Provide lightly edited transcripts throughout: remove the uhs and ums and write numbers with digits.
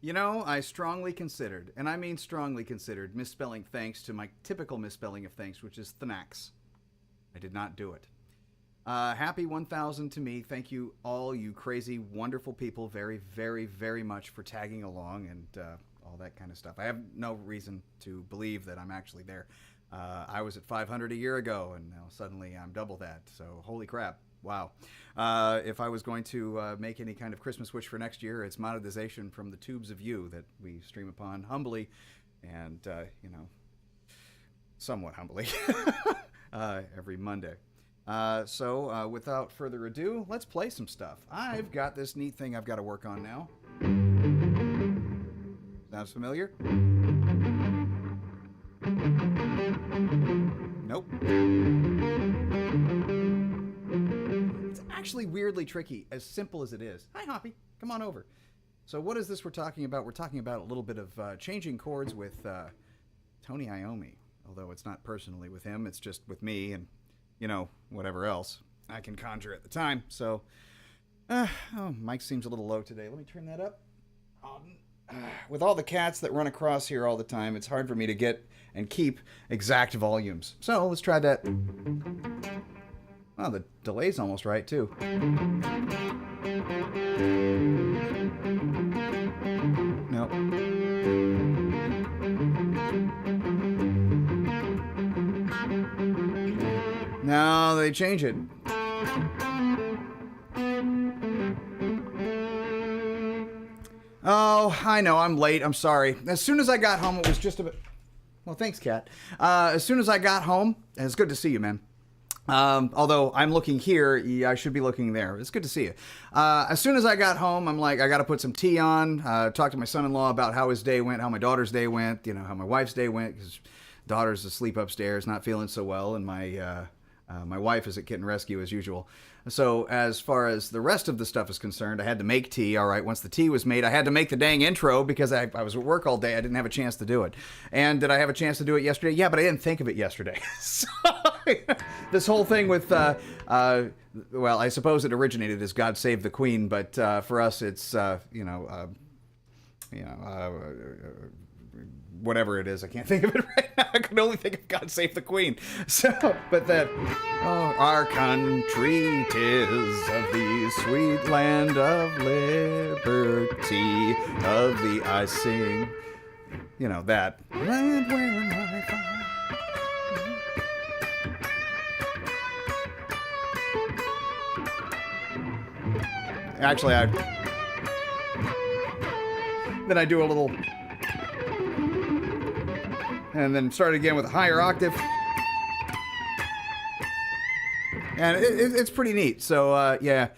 You know, I strongly considered, and I mean strongly considered, misspelling thanks to my typical misspelling of thanks, which is Thanax. I did not do it. Happy 1000 to me. Thank you, all you crazy, wonderful people, very, very, very much for tagging along and all that kind of stuff. I have no reason to believe that I'm actually there. I was at 500 a year ago, and now suddenly I'm double that. So, holy crap. Wow. If I was going to make any kind of Christmas wish for next year, it's monetization from the tubes of you that we stream upon humbly and, somewhat humbly every Monday. So, without further ado, let's play some stuff. I've got this neat thing I've got to work on now. Sounds familiar? Nope. It's actually weirdly tricky, as simple as it is. Hi, Hoppy. Come on over. So what is this we're talking about? We're talking about a little bit of changing chords with Tony Iommi. Although it's not personally with him, it's just with me and, whatever else I can conjure at the time. So, mic seems a little low today. Let me turn that up. With all the cats that run across here all the time, it's hard for me to get and keep exact volumes. So let's try that. Oh, the delay's almost right, too. Nope. No, they change it. Oh, I know, I'm late. I'm sorry. As soon as I got home, it was just a bit... Well, thanks, Kat. As soon as I got home, and it's good to see you, man. Although I'm looking here, I should be looking there. It's good to see you. As soon as I got home, I'm like, I got to put some tea on, talk to my son-in-law about how his day went, how my daughter's day went, how my wife's day went, because daughter's asleep upstairs, not feeling so well, and my wife is at Kitten Rescue as usual. So as far as the rest of the stuff is concerned, I had to make tea. All right, once the tea was made, I had to make the dang intro because I was at work all day. I didn't have a chance to do it. And did I have a chance to do it yesterday? Yeah, but I didn't think of it yesterday. So this whole thing with, well, I suppose it originated as God Save the Queen, but for us it's, whatever it is, I can't think of it right now. I can only think of God Save the Queen. So, but that, our country 'tis of the sweet land of liberty, of the I sing, that. Land where my Actually, then I do a little... And then start again with a higher octave. And it's pretty neat. So, yeah.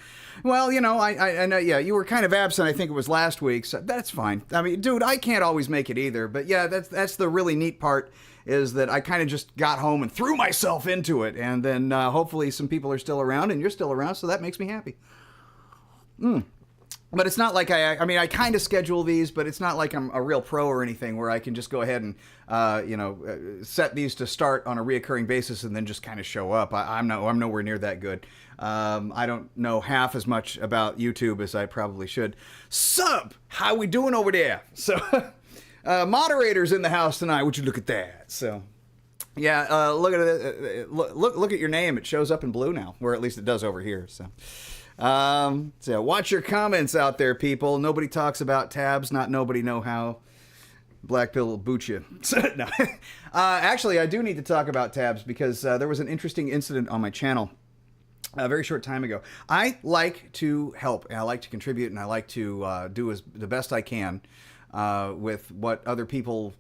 Well, I know, yeah, you were kind of absent. I think it was last week. So that's fine. I mean, dude, I can't always make it either. But yeah, that's the really neat part is that I kind of just got home and threw myself into it. And then hopefully some people are still around and you're still around. So that makes me happy. But it's not like I kind of schedule these, but it's not like I'm a real pro or anything where I can just go ahead and, set these to start on a reoccurring basis and then just kind of show up. I'm nowhere near that good. I don't know half as much about YouTube as I probably should. Sup? How we doing over there? So, moderators in the house tonight. Would you look at that? So, yeah, look at it. Look at your name. It shows up in blue now, or at least it does over here. So. So watch your comments out there, people. Nobody talks about tabs, not nobody know how. Black Pill will boot you. No. Actually, I do need to talk about tabs because there was an interesting incident on my channel a very short time ago. I like to help, and I like to contribute, and I like to do the best I can with what other people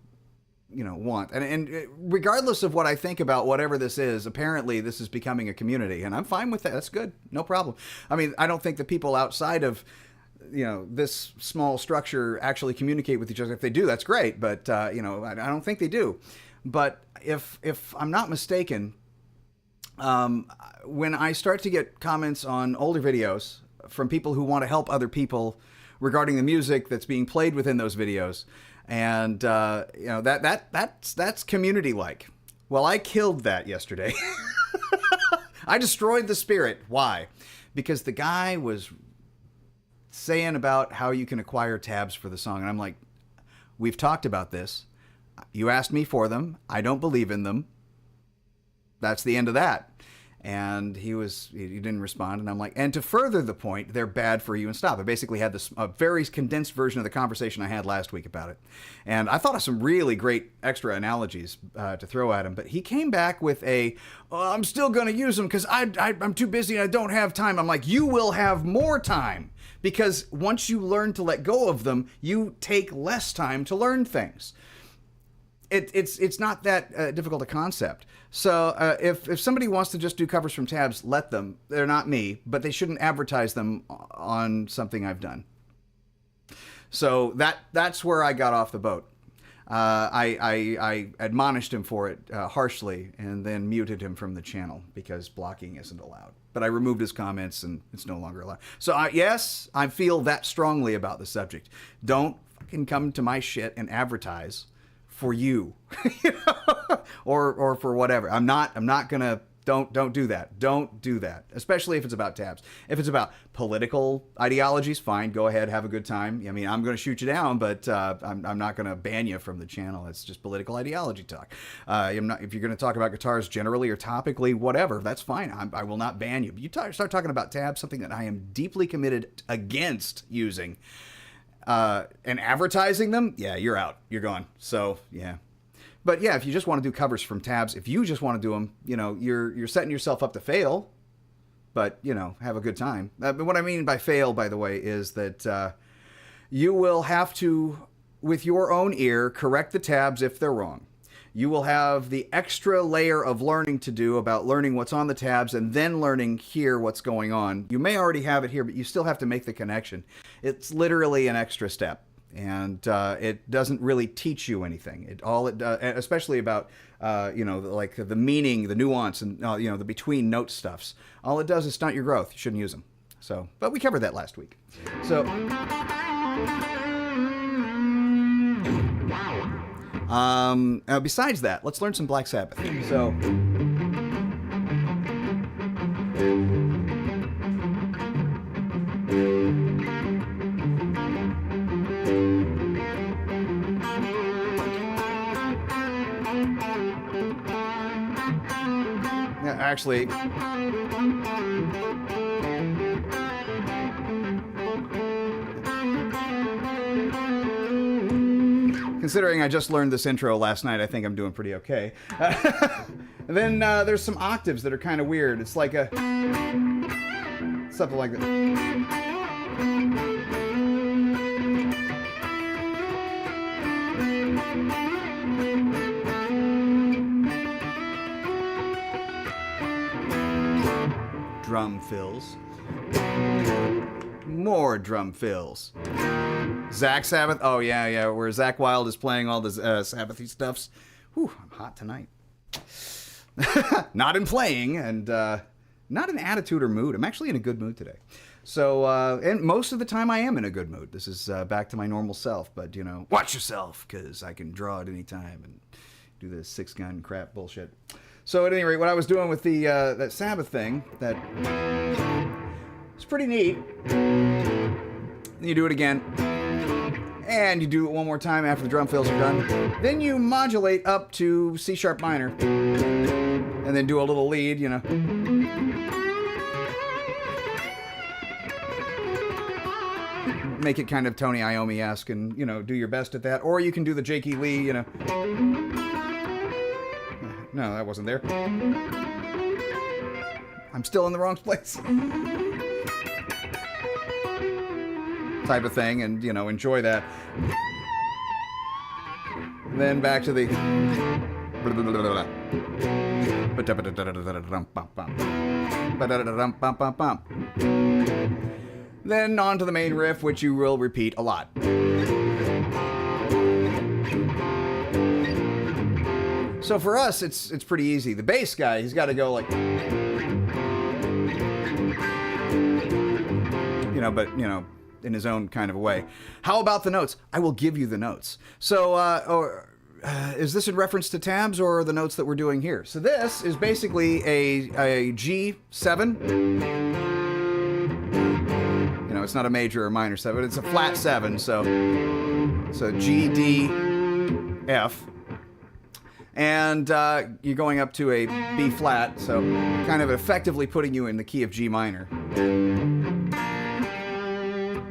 want. And regardless of what I think about whatever this is, apparently this is becoming a community, and I'm fine with that. That's good. No problem. I mean, I don't think the people outside of, this small structure actually communicate with each other. If they do, that's great. But, I don't think they do. But if I'm not mistaken, when I start to get comments on older videos from people who want to help other people regarding the music that's being played within those videos, and that's community like. Well, I killed that yesterday. I destroyed the spirit. Why? Because the guy was saying about how you can acquire tabs for the song. And I'm like, we've talked about this. You asked me for them. I don't believe in them. That's the end of that. And he didn't respond. And I'm like, and to further the point, they're bad for you and stop. I basically had this a very condensed version of the conversation I had last week about it. And I thought of some really great extra analogies to throw at him. But he came back with I'm still going to use them because I'm too busy and I don't have time. I'm like, you will have more time. Because once you learn to let go of them, you take less time to learn things. It's not that difficult a concept. So if somebody wants to just do covers from tabs, let them. They're not me, but they shouldn't advertise them on something I've done. So that's where I got off the boat. I admonished him for it harshly and then muted him from the channel because blocking isn't allowed. But I removed his comments and it's no longer allowed. So yes, I feel that strongly about the subject. Don't fucking come to my shit and advertise for you, or for whatever. I'm not gonna. Don't do that. Don't do that. Especially if it's about tabs. If it's about political ideologies, fine. Go ahead, have a good time. I mean, I'm gonna shoot you down, but I'm not gonna ban you from the channel. It's just political ideology talk. If you're gonna talk about guitars generally or topically, whatever, that's fine. I will not ban you. But you start talking about tabs, something that I am deeply committed against using. And advertising them, yeah, you're out. You're gone. So, yeah. But yeah, if you just want to do covers from tabs, if you just want to do them, you're setting yourself up to fail. But, have a good time. But what I mean by fail, by the way, is that you will have to, with your own ear, correct the tabs if they're wrong. You will have the extra layer of learning to do about learning what's on the tabs and then learning here what's going on. You may already have it here, but you still have to make the connection. It's literally an extra step, and it doesn't really teach you anything. Especially about like the meaning, the nuance, and the between note stuffs. All it does is stunt your growth. You shouldn't use them. So, but we covered that last week. So. Besides that, let's learn some Black Sabbath. So, actually, considering I just learned this intro last night, I think I'm doing pretty okay. And then there's some octaves that are kind of weird. It's like something like that. Drum fills. More drum fills. Zach Sabbath. Oh, yeah. Where Zach Wilde is playing all the Sabbathy stuffs. Whew, I'm hot tonight. Not in playing and not in attitude or mood. I'm actually in a good mood today. So, and most of the time I am in a good mood. This is back to my normal self. But, watch yourself, because I can draw at any time and do this 6-gun crap bullshit. So, at any rate, what I was doing with the that Sabbath thing, that it's pretty neat. You do it again. And you do it one more time after the drum fills are done. Then you modulate up to C sharp minor. And then do a little lead, Make it kind of Tony Iommi-esque and, do your best at that. Or you can do the Jakey Lee, No, that wasn't there. I'm still in the wrong place. Type of thing, and enjoy that. Then back to the then on to the main riff, which you will repeat a lot. So for us, it's pretty easy. The bass guy, he's got to go like, but in his own kind of a way. How about the notes? I will give you the notes. So, is this in reference to tabs or the notes that we're doing here? So this is basically a G7. it's not a major or minor 7, it's a flat 7, so G, D, F. And you're going up to a B flat, so kind of effectively putting you in the key of G minor.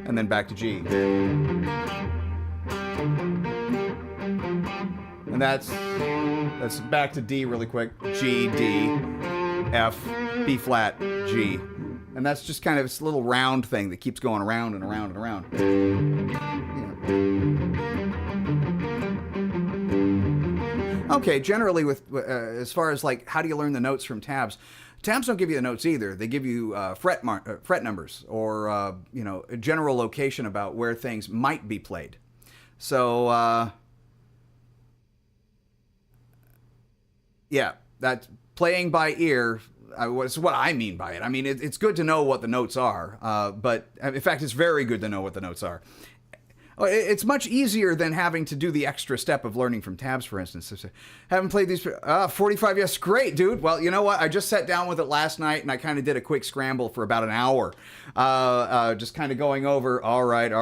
And then back to G. And that's back to D really quick. G, D, F, B flat, G. And that's just kind of this little round thing that keeps going around and around and around. Yeah. Okay, generally with as far as like how do you learn the notes from tabs? Tabs don't give you the notes either. They give you fret numbers or a general location about where things might be played. So yeah, that's playing by ear. What's what I mean by it. I mean, it's good to know what the notes are, but in fact, it's very good to know what the notes are. It's much easier than having to do the extra step of learning from tabs, for instance. Haven't played these 45, yes, great, dude. Well, you know what? I just sat down with it last night, and I kind of did a quick scramble for about an hour, just kind of going over, all right.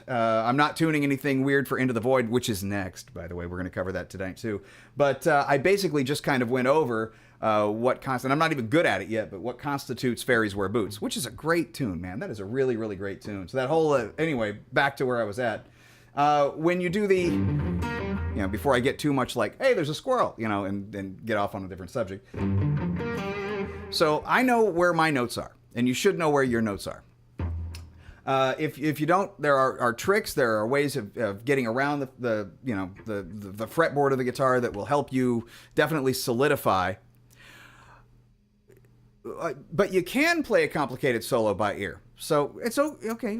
I'm not tuning anything weird for Into the Void, which is next, by the way. We're going to cover that tonight, too. But I basically just kind of went over I'm not even good at it yet, but what constitutes Fairies Wear Boots, which is a great tune, man. That is a really, really great tune. So that whole, anyway, back to where I was at. When you do the, before I get too much like, hey, there's a squirrel, and get off on a different subject. So I know where my notes are, and you should know where your notes are. If you don't, there are tricks, there are ways of getting around the fretboard of the guitar that will help you definitely solidify. But you can play a complicated solo by ear. So it's okay.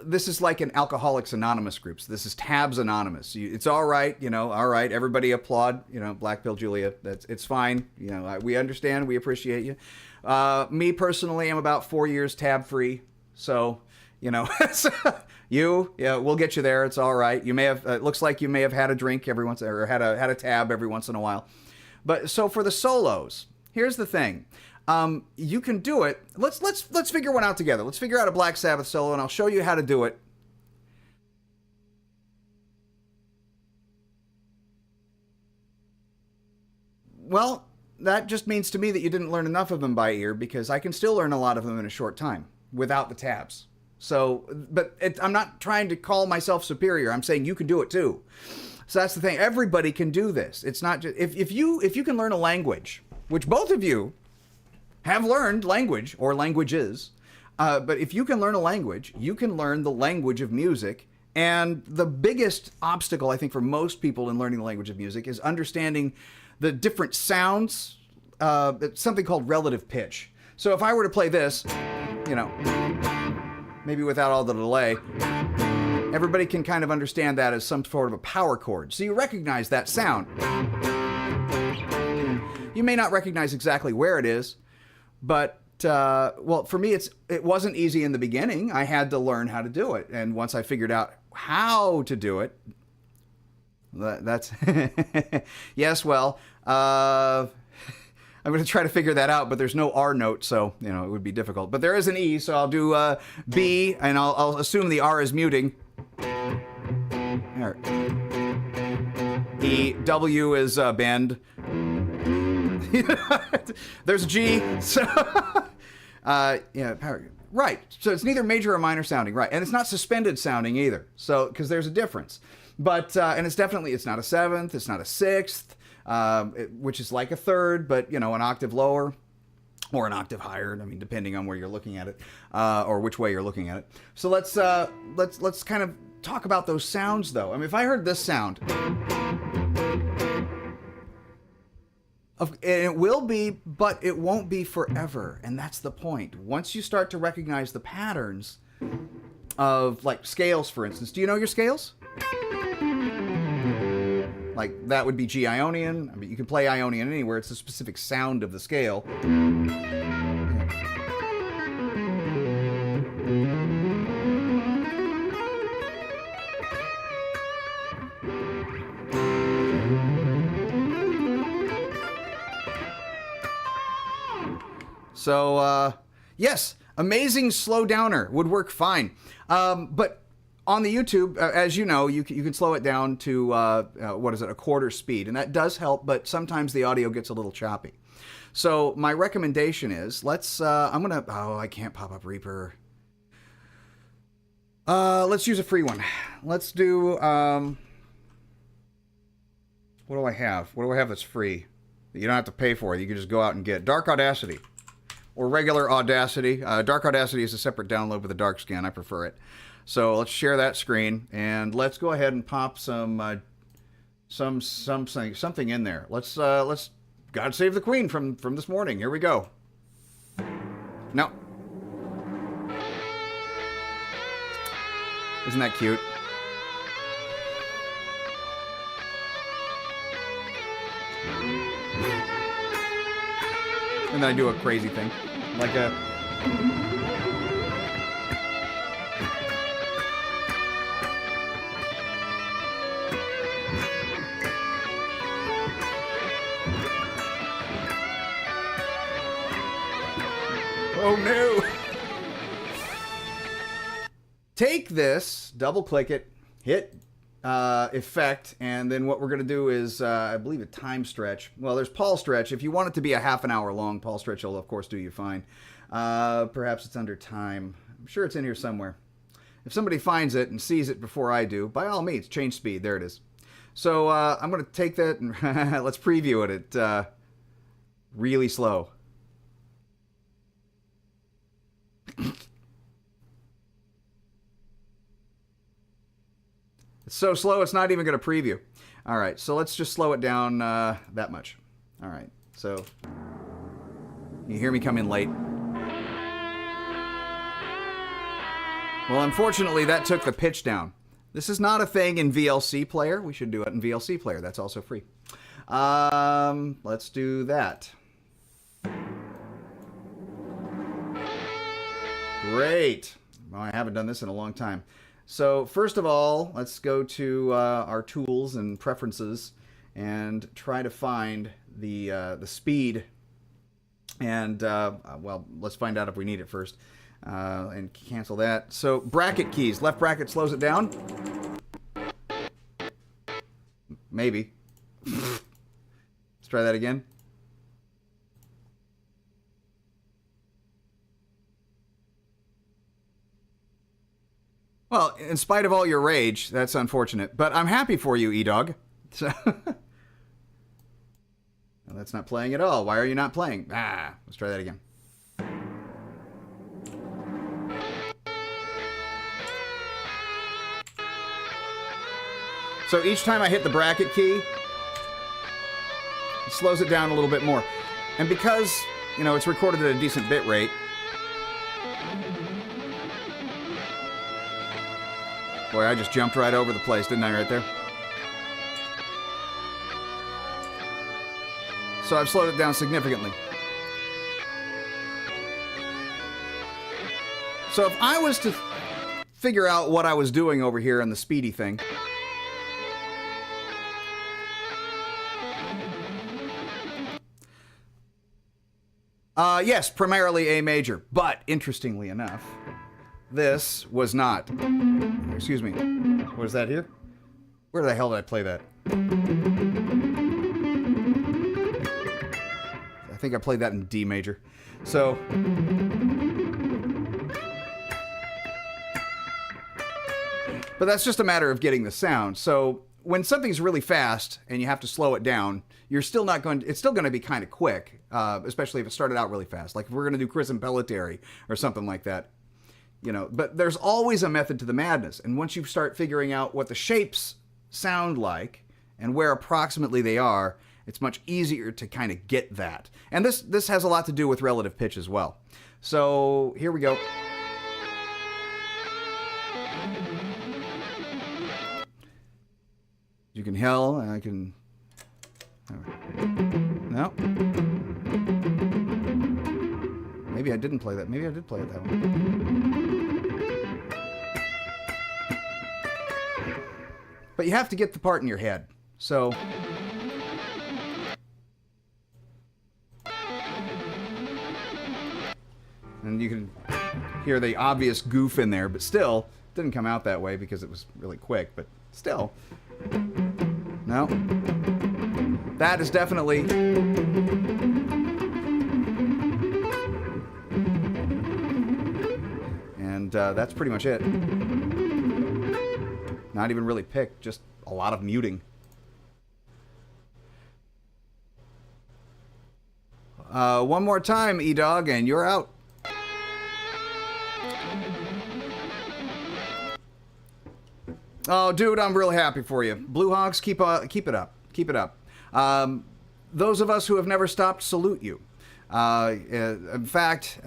This is like an Alcoholics Anonymous groups. This is Tabs Anonymous. It's all right. All right. Everybody applaud. Black Pill Julia. It's fine. We understand. We appreciate you. Me personally, I'm about 4 years tab free. So, we'll get you there. It's all right. You may have. It looks like you may have had a drink every once or had a tab every once in a while. But so for the solos, here's the thing. You can do it. Let's figure one out together. Let's figure out a Black Sabbath solo, and I'll show you how to do it. Well, that just means to me that you didn't learn enough of them by ear, because I can still learn a lot of them in a short time without the tabs. So, but I'm not trying to call myself superior. I'm saying you can do it too. So that's the thing. Everybody can do this. It's not just if you can learn a language, which both of you have learned language or languages, but if you can learn a language, you can learn the language of music. And the biggest obstacle, I think, for most people in learning the language of music is understanding the different sounds. It's something called relative pitch. So if I were to play this, maybe without all the delay, everybody can kind of understand that as some sort of a power chord. So you recognize that sound. You may not recognize exactly where it is, but for me, it wasn't easy in the beginning. I had to learn how to do it, and once I figured out how to do it, that's yes. Well, I'm going to try to figure that out, but there's no R note, so it would be difficult. But there is an E, so I'll do B, and I'll assume the R is muting. There. E, W is bend. There's G. So, power. Right. So it's neither major or minor sounding, right? And it's not suspended sounding either. So, because there's a difference. But, and it's not a seventh, it's not a sixth, which is like a third, but, an octave lower or an octave higher. I mean, depending on where you're looking at it, or which way you're looking at it. So let's kind of talk about those sounds, though. I mean, if I heard this sound, it will be, but it won't be forever. And that's the point. Once you start to recognize the patterns of, like, scales, for instance. Do you know your scales? Like, that would be G Ionian. I mean, you can play Ionian anywhere. It's a specific sound of the scale. So, yes, Amazing slow downer would work fine. But on the YouTube, as you know, you can slow it down to, what is it, a quarter speed. And that does help, but sometimes the audio gets a little choppy. So my recommendation is, I'm going to, I can't pop up Reaper. Let's use a free one. Let's do, what do I have? What do I have that's free? You don't have to pay for it. You can just go out and get Dark Audacity or regular Audacity. Dark Audacity is a separate download with a dark scan. I prefer it. So let's share that screen and let's go ahead and pop something in there. Let's God Save the Queen from this morning. Here we go. No. Isn't that cute? And then I do a crazy thing. Like a... Oh no! Take this, double click it, hit effect, and then what we're going to do is, I believe, a time stretch. Well, there's Paul stretch. If you want it to be a half an hour long, Paul stretch will, of course, do you fine. Perhaps it's under time. I'm sure it's in here somewhere. If somebody finds it and sees it before I do, by all means, change speed. There it is. So I'm going to take that and let's preview it at really slow. It's so slow, it's not even going to preview. All right, so let's just slow it down that much. All right, so you hear me come in late. Well, unfortunately, that took the pitch down. This is not a thing in VLC Player. We should do it in VLC Player. That's also free. Let's do that. Great. Well, I haven't done this in a long time. So first of all, let's go to our tools and preferences and try to find the speed. And well, let's find out if we need it first. And cancel that. So bracket keys. Left bracket slows it down. Maybe. Let's try that again. Well, in spite of all your rage, that's unfortunate. But I'm happy for you, E-Dog. So well, that's not playing at all. Why are you not playing? Let's try that again. So each time I hit the bracket key, it slows it down a little bit more. And because, you know, it's recorded at a decent bit rate, boy, I just jumped right over the place, didn't I, right there? So I've slowed it down significantly. So if I was to figure out what I was doing over here on the speedy thing, yes, primarily A major, but interestingly enough, this was not. Excuse me. What is that here? Where the hell did I play that? I think I played that in D major. So but that's just a matter of getting the sound. So when something's really fast and you have to slow it down, you're still not going to, it's still going to be kind of quick, especially if it started out really fast. Like if we're going to do Chris and Pelletieri or something like that. You know, but there's always a method to the madness. And once you start figuring out what the shapes sound like and where approximately they are, it's much easier to kind of get that. And this has a lot to do with relative pitch as well. So here we go. You can yell, and I can... No. Maybe I didn't play that. Maybe I did play it that way. But you have to get the part in your head. So... and you can... hear the obvious goof in there, but still, it didn't come out that way because it was really quick, but still. No. That is definitely... And that's pretty much it. Not even really picked, just a lot of muting. One more time, E-Dog, and you're out. Oh, dude, I'm real happy for you. Blue Hogs, keep it up. Keep it up. Those of us who have never stopped salute you. In fact,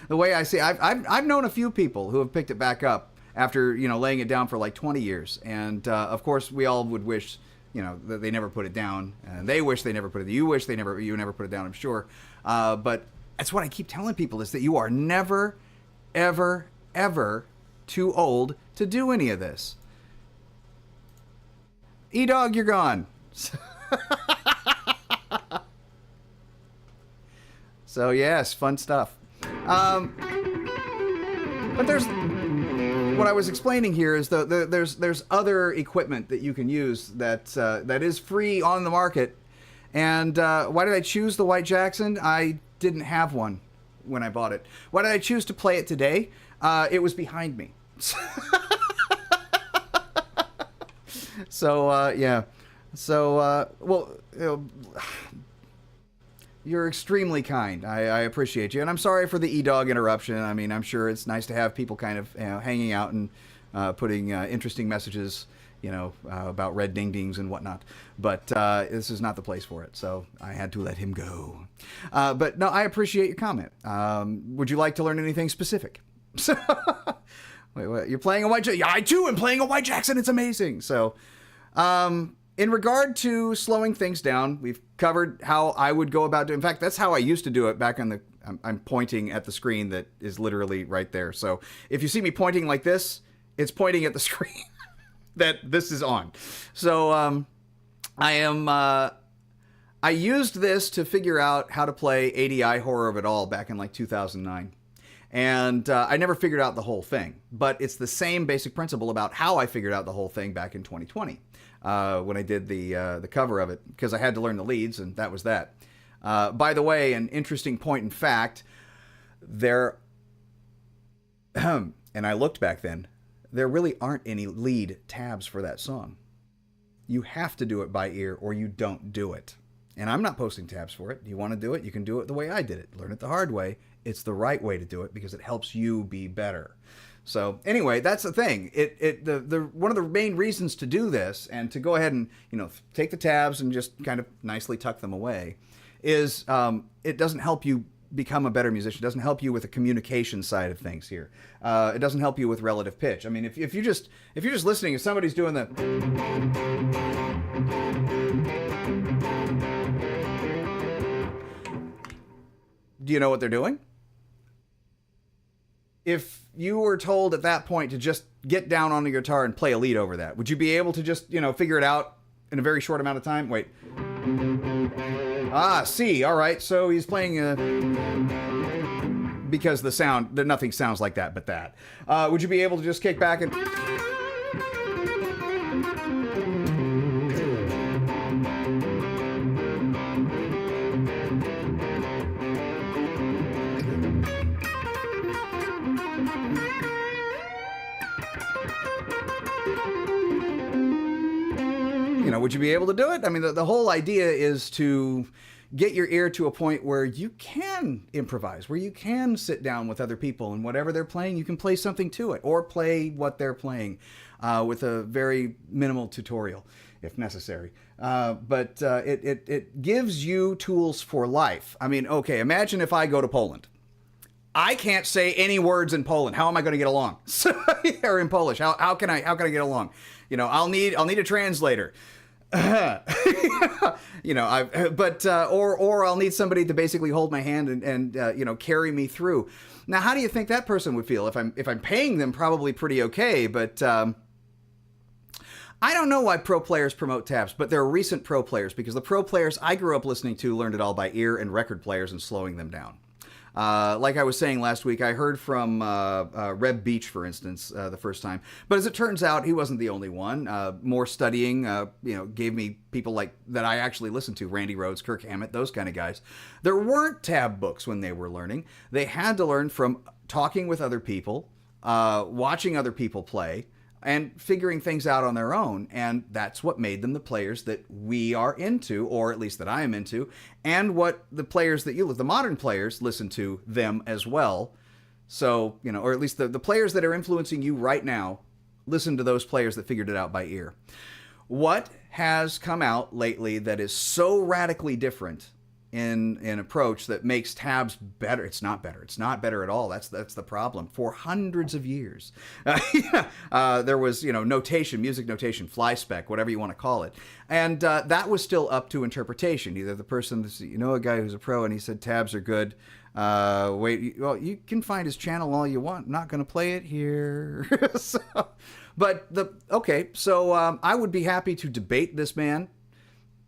the way I see it, I've known a few people who have picked it back up after, laying it down for like 20 years. And, of course, we all would wish, that they never put it down. And they wish they never put it down. You wish you never put it down, I'm sure. But that's what I keep telling people, is that you are never, ever, ever too old to do any of this. E-Dog, you're gone. So, yes, fun stuff. But there's... What I was explaining here is there's other equipment that you can use that is free on the market. And why did I choose the White Jackson? I didn't have one when I bought it. Why did I choose to play it today? It was behind me. So, yeah. So, well, you're extremely kind. I appreciate you. And I'm sorry for the E-Dog interruption. I mean, I'm sure it's nice to have people kind of hanging out and putting interesting messages, about red ding-dings and whatnot. But this is not the place for it, so I had to let him go. But no, I appreciate your comment. Would you like to learn anything specific? Wait, what? You're playing a White Jackson? Yeah, I too am playing a White Jackson. It's amazing. So, in regard to slowing things down, we've covered how I would go about doing. In fact, that's how I used to do it back on the... I'm pointing at the screen that is literally right there. So if you see me pointing like this, it's pointing at the screen that this is on. So I used this to figure out how to play ADI Horror of It All back in like 2009. And I never figured out the whole thing. But it's the same basic principle about how I figured out the whole thing back in 2020. When I did the cover of it, because I had to learn the leads, and that was that. By the way, an interesting point in fact, and I looked back then, there really aren't any lead tabs for that song. You have to do it by ear or you don't do it. And I'm not posting tabs for it. You want to do it, you can do it the way I did it. Learn it the hard way. It's the right way to do it because it helps you be better. So anyway, that's the thing. The one of the main reasons to do this and to go ahead and take the tabs and just kind of nicely tuck them away is it doesn't help you become a better musician. It doesn't help you with the communication side of things here. It doesn't help you with relative pitch. I mean, if you're just listening, if somebody's doing the... Do you know what they're doing? If you were told at that point to just get down on the guitar and play a lead over that, would you be able to just, figure it out in a very short amount of time? Wait. C. All right. So he's playing because nothing sounds like that but that. Would you be able to just kick back and... Would you be able to do it? I mean, the whole idea is to get your ear to a point where you can improvise, where you can sit down with other people and whatever they're playing, you can play something to it or play what they're playing with a very minimal tutorial if necessary. But it gives you tools for life. I mean, okay, imagine if I go to Poland. I can't say any words in Poland. How am I going to get along? Or in Polish, how can I get along? I'll need a translator. Or I'll need somebody to basically hold my hand and carry me through. Now, how do you think that person would feel if I'm paying them? Probably pretty okay, but I don't know why pro players promote tabs, but they're recent pro players because the pro players I grew up listening to learned it all by ear and record players and slowing them down. Like I was saying last week, I heard from Reb Beach, for instance, the first time. But as it turns out, he wasn't the only one. More studying, gave me people like that I actually listened to, Randy Rhoads, Kirk Hammett, those kind of guys. There weren't tab books when they were learning. They had to learn from talking with other people, watching other people play, and figuring things out on their own. And that's what made them the players that we are into, or at least that I am into, and what the players that the modern players, listen to them as well. So, or at least the players that are influencing you right now, listen to those players that figured it out by ear. What has come out lately that is so radically different in an approach that makes tabs better? It's not better. It's not better at all. That's the problem. For hundreds of years, there was notation, music notation, fly spec, whatever you want to call it, and that was still up to interpretation. Either the person, a guy who's a pro, and he said tabs are good. You can find his channel all you want. I'm not going to play it here. So I would be happy to debate this man,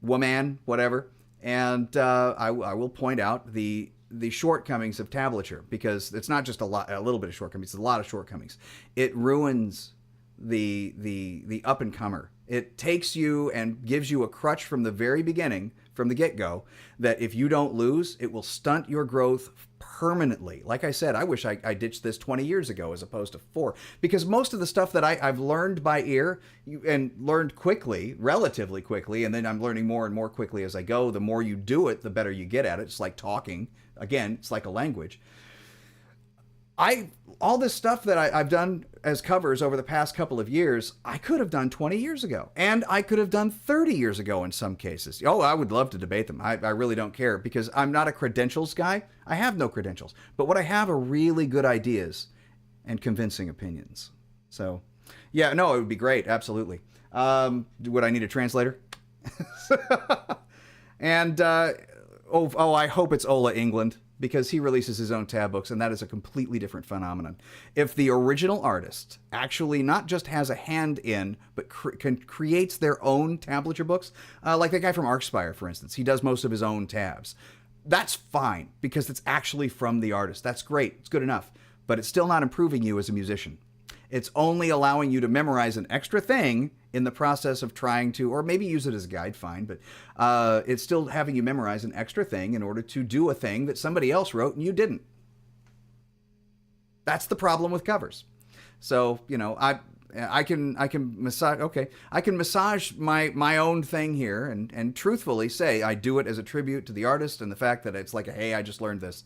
woman, whatever. And I will point out the shortcomings of tablature, because it's not just a little bit of shortcomings; it's a lot of shortcomings. It ruins the up and comer. It takes you and gives you a crutch from the very beginning, from the get-go, that if you don't lose, it will stunt your growth permanently. Like I said, I wish I ditched this 20 years ago as opposed to 4, because most of the stuff that I've learned by ear and learned quickly, relatively quickly, and then I'm learning more and more quickly as I go. The more you do it, the better you get at it. It's like talking. Again, it's like a language. All this stuff that I've done as covers over the past couple of years, I could have done 20 years ago, and I could have done 30 years ago in some cases. Oh, I would love to debate them. I really don't care, because I'm not a credentials guy. I have no credentials, but what I have are really good ideas and convincing opinions. So, yeah, no, it would be great. Absolutely. Would I need a translator? And, I hope it's Ola England, because he releases his own tab books, and that is a completely different phenomenon. If the original artist actually not just has a hand in, but creates their own tablature books, like the guy from Arcspire, for instance, he does most of his own tabs. That's fine, because it's actually from the artist. That's great. It's good enough. But it's still not improving you as a musician. It's only allowing you to memorize an extra thing in the process of trying to, or maybe use it as a guide, fine, but it's still having you memorize an extra thing in order to do a thing that somebody else wrote and you didn't. That's the problem with covers. So, I can massage. Okay, I can massage my own thing here and truthfully say I do it as a tribute to the artist and the fact that it's like, hey, I just learned this.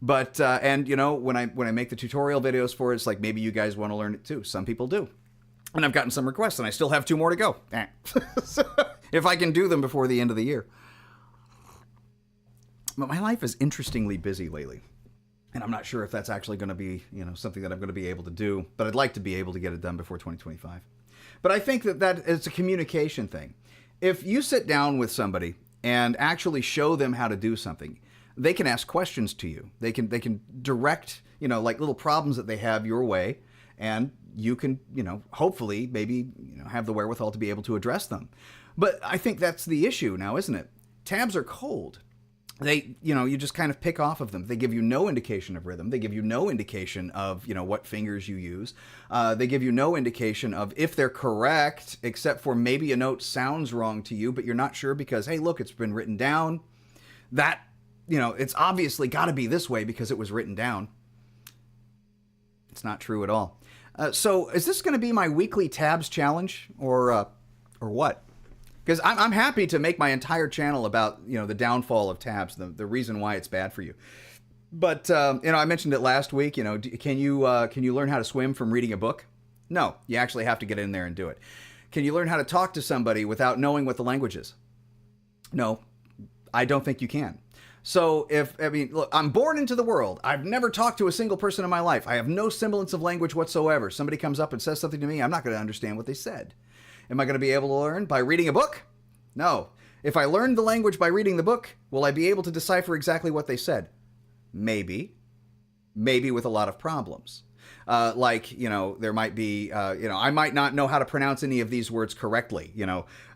But when I make the tutorial videos for it, it's like, maybe you guys want to learn it too. Some people do. And I've gotten some requests, and I still have 2 more to go. So, if I can do them before the end of the year. But my life is interestingly busy lately. And I'm not sure if that's actually going to be, something that I'm going to be able to do. But I'd like to be able to get it done before 2025. But I think that it's a communication thing. If you sit down with somebody and actually show them how to do something, they can ask questions to you. They can direct, like little problems that they have your way. And you can, hopefully, maybe, have the wherewithal to be able to address them. But I think that's the issue now, isn't it? Tabs are cold. They, you just kind of pick off of them. They give you no indication of rhythm. They give you no indication of, what fingers you use. They give you no indication of if they're correct, except for maybe a note sounds wrong to you, but you're not sure because, hey, look, it's been written down. That, it's obviously got to be this way because it was written down. It's not true at all. So is this going to be my weekly tabs challenge or what? Because I'm happy to make my entire channel about, the downfall of tabs, the reason why it's bad for you. But, I mentioned it last week, can you learn how to swim from reading a book? No, you actually have to get in there and do it. Can you learn how to talk to somebody without knowing what the language is? No, I don't think you can. So look, I'm born into the world. I've never talked to a single person in my life. I have no semblance of language whatsoever. Somebody comes up and says something to me, I'm not going to understand what they said. Am I going to be able to learn by reading a book? No. If I learned the language by reading the book, will I be able to decipher exactly what they said? Maybe. Maybe with a lot of problems. Like, there might be, I might not know how to pronounce any of these words correctly,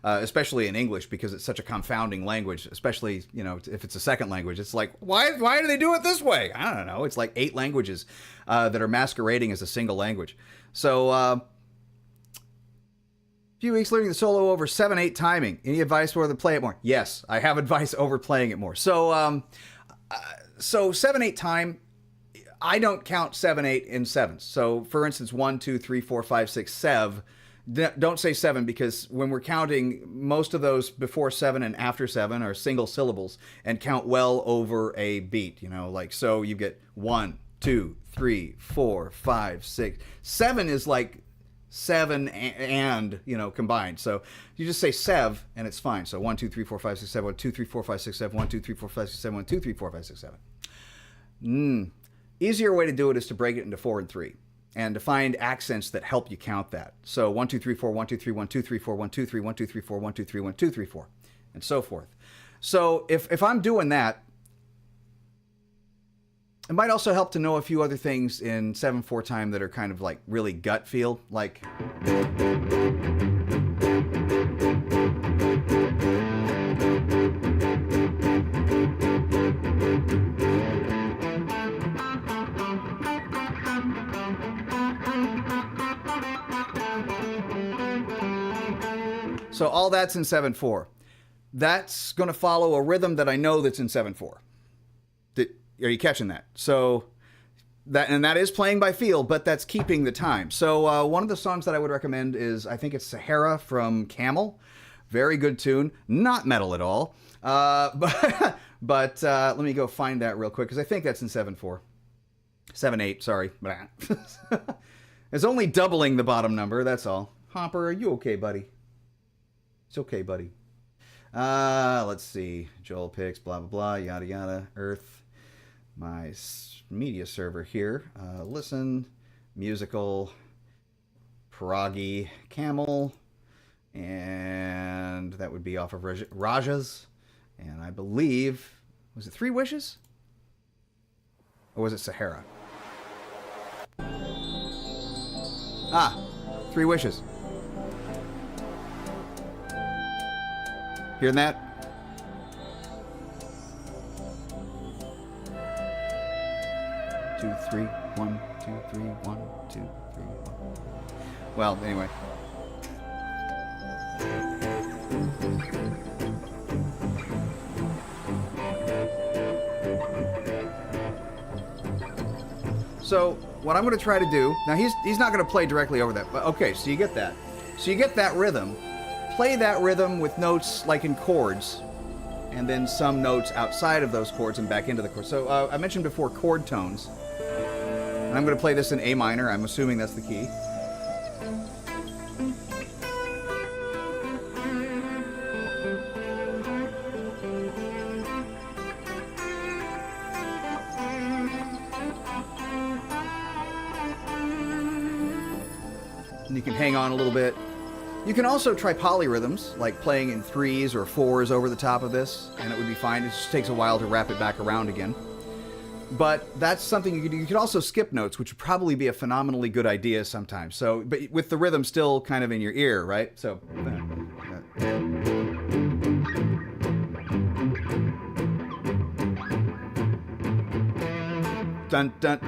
especially in English, because it's such a confounding language, especially, if it's a second language. It's like, why do they do it this way? I don't know. It's like 8 languages that are masquerading as a single language. So, few weeks learning the solo over 7/8 timing. Any advice for them to play it more? Yes, I have advice over playing it more. So 7/8 time, I don't count 7/8 in sevens. So for instance, 1, 2, 3, 4, 5, 6, 7. Don't say 7, because when we're counting, most of those before 7 and after 7 are single syllables and count well over a beat. So you get 1, 2, 3, 4, 5, 6. 7 is like 7 and combined. So you just say sev and it's fine. So 1, 2, 3, 4, 5, 6, 7, 1, 2, 3, 4, 5, 6, 7, 1, 2, 3, 4, 5, 6, 7, 1, 2, 3, 4, 5, 6, 7. Easier way to do it is to break it into 4 and 3 and to find accents that help you count that. So 1, 2, 3, 4, 1, 2, 3, 1, 2, 3, 4, 1, 2, 3, 1, 2, 3, 4, 1, 2, 3, 1, 2, 3, 4, and so forth. So if I'm doing that, it might also help to know a few other things in 7/4 time that are kind of like really gut feel, like. So all that's in 7/4. That's going to follow a rhythm that I know that's in 7/4. Are you catching that? So that is playing by feel, but that's keeping the time. So one of the songs that I would recommend is, I think it's Sahara from Camel. Very good tune. Not metal at all. But let me go find that real quick, because I think that's in 7/4. 7/8, sorry. It's only doubling the bottom number, that's all. Hopper, are you okay, buddy? It's okay, buddy. Let's see. Joel picks, blah, blah, blah, yada, yada. Earth. My media server here. Listen, musical, Pierogi, Camel, and that would be off of Raja's. And I believe, was it 3 Wishes? Or was it Sahara? 3 Wishes. Hearing that? 2, 3, 1, 2, 3, 1, 2, 3, 1. Well, anyway. So what I'm going to try to do now, he's not going to play directly over that, but okay, so you get that. So you get that rhythm. Play that rhythm with notes like in chords, and then some notes outside of those chords and back into the chords. So I mentioned before chord tones. And I'm going to play this in A minor. I'm assuming that's the key. And you can hang on a little bit. You can also try polyrhythms, like playing in 3s or 4s over the top of this, and it would be fine. It just takes a while to wrap it back around again. But that's something you could do. You could also skip notes, which would probably be a phenomenally good idea sometimes. So, but with the rhythm still kind of in your ear, right? So. Dun, dun.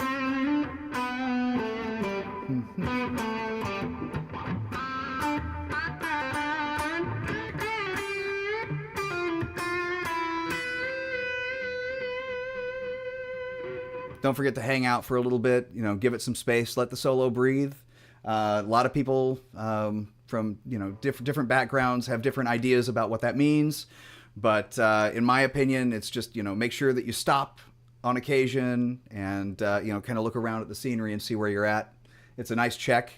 Don't forget to hang out for a little bit, give it some space, let the solo breathe. A lot of people from, different backgrounds have different ideas about what that means. But in my opinion, it's just, make sure that you stop on occasion and, kind of look around at the scenery and see where you're at. It's a nice check,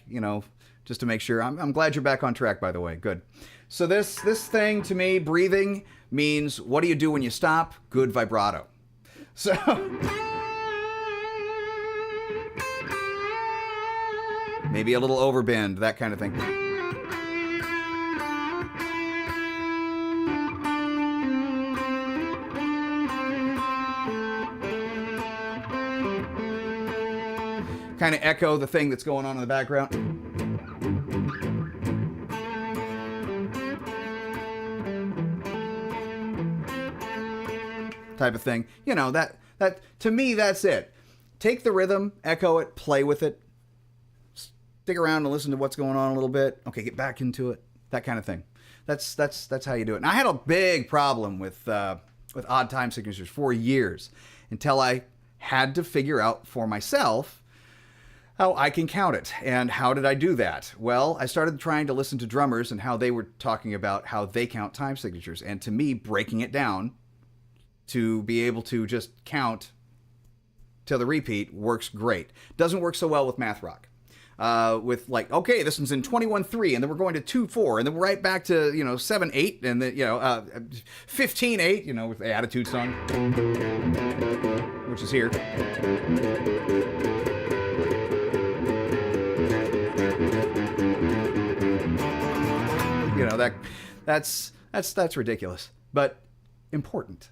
just to make sure. I'm glad you're back on track, by the way. Good. So this thing, to me, breathing, means what do you do when you stop? Good vibrato. So... maybe a little overbend, that kind of thing. kind of echo the thing that's going on in the background. Type of thing. You know, that to me, that's it. Take the rhythm, echo it, play with it. Stick around and listen to what's going on a little bit. Okay, get back into it. That kind of thing. That's how you do it. And I had a big problem with odd time signatures for years until I had to figure out for myself how I can count it. And how did I do that? Well, I started trying to listen to drummers and how they were talking about how they count time signatures. And to me, breaking it down to be able to just count till the repeat works great. Doesn't work so well with math rock. With like, okay, this one's in 21-3, and then we're going to 2-4, and then we're right back to, 7-8, and then, 15-8, with the Attitude song, which is here. That's ridiculous, but important.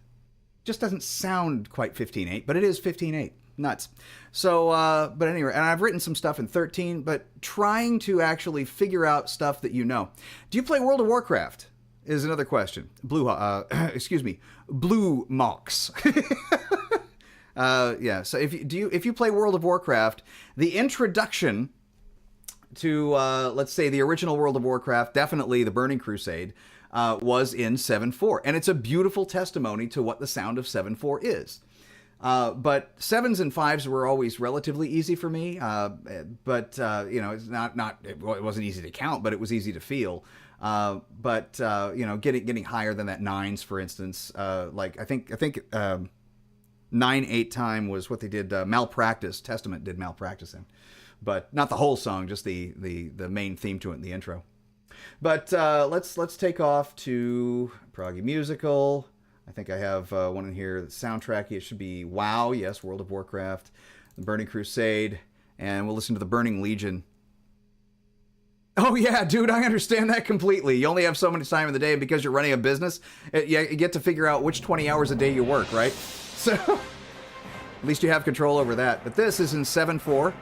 Just doesn't sound quite 15-8, but it is 15-8. Nuts. So, but anyway, and I've written some stuff in 13, but trying to actually figure out stuff that you know. Do you play World of Warcraft? Is another question. Blue Mox. Yeah. So if you play World of Warcraft, the introduction to let's say the original World of Warcraft, definitely the Burning Crusade, was in 7.4, and it's a beautiful testimony to what the sound of 7.4 is. But 7s and 5s were always relatively easy for me. But it's it wasn't easy to count, but it was easy to feel. But getting higher than that 9s, for instance, like I think 9/8 time was what they did. Malpractice, Testament did Malpractice in, but not the whole song, just the main theme to it in the intro. But let's take off to Proggy Musical. I think I have one in here. The soundtrack, it should be WoW, yes, World of Warcraft, the Burning Crusade, and we'll listen to the Burning Legion. Oh yeah, dude, I understand that completely. You only have so much time in the day, and because you're running a business, you get to figure out which 20 hours a day you work, right? So at least you have control over that. But this is in 7/4.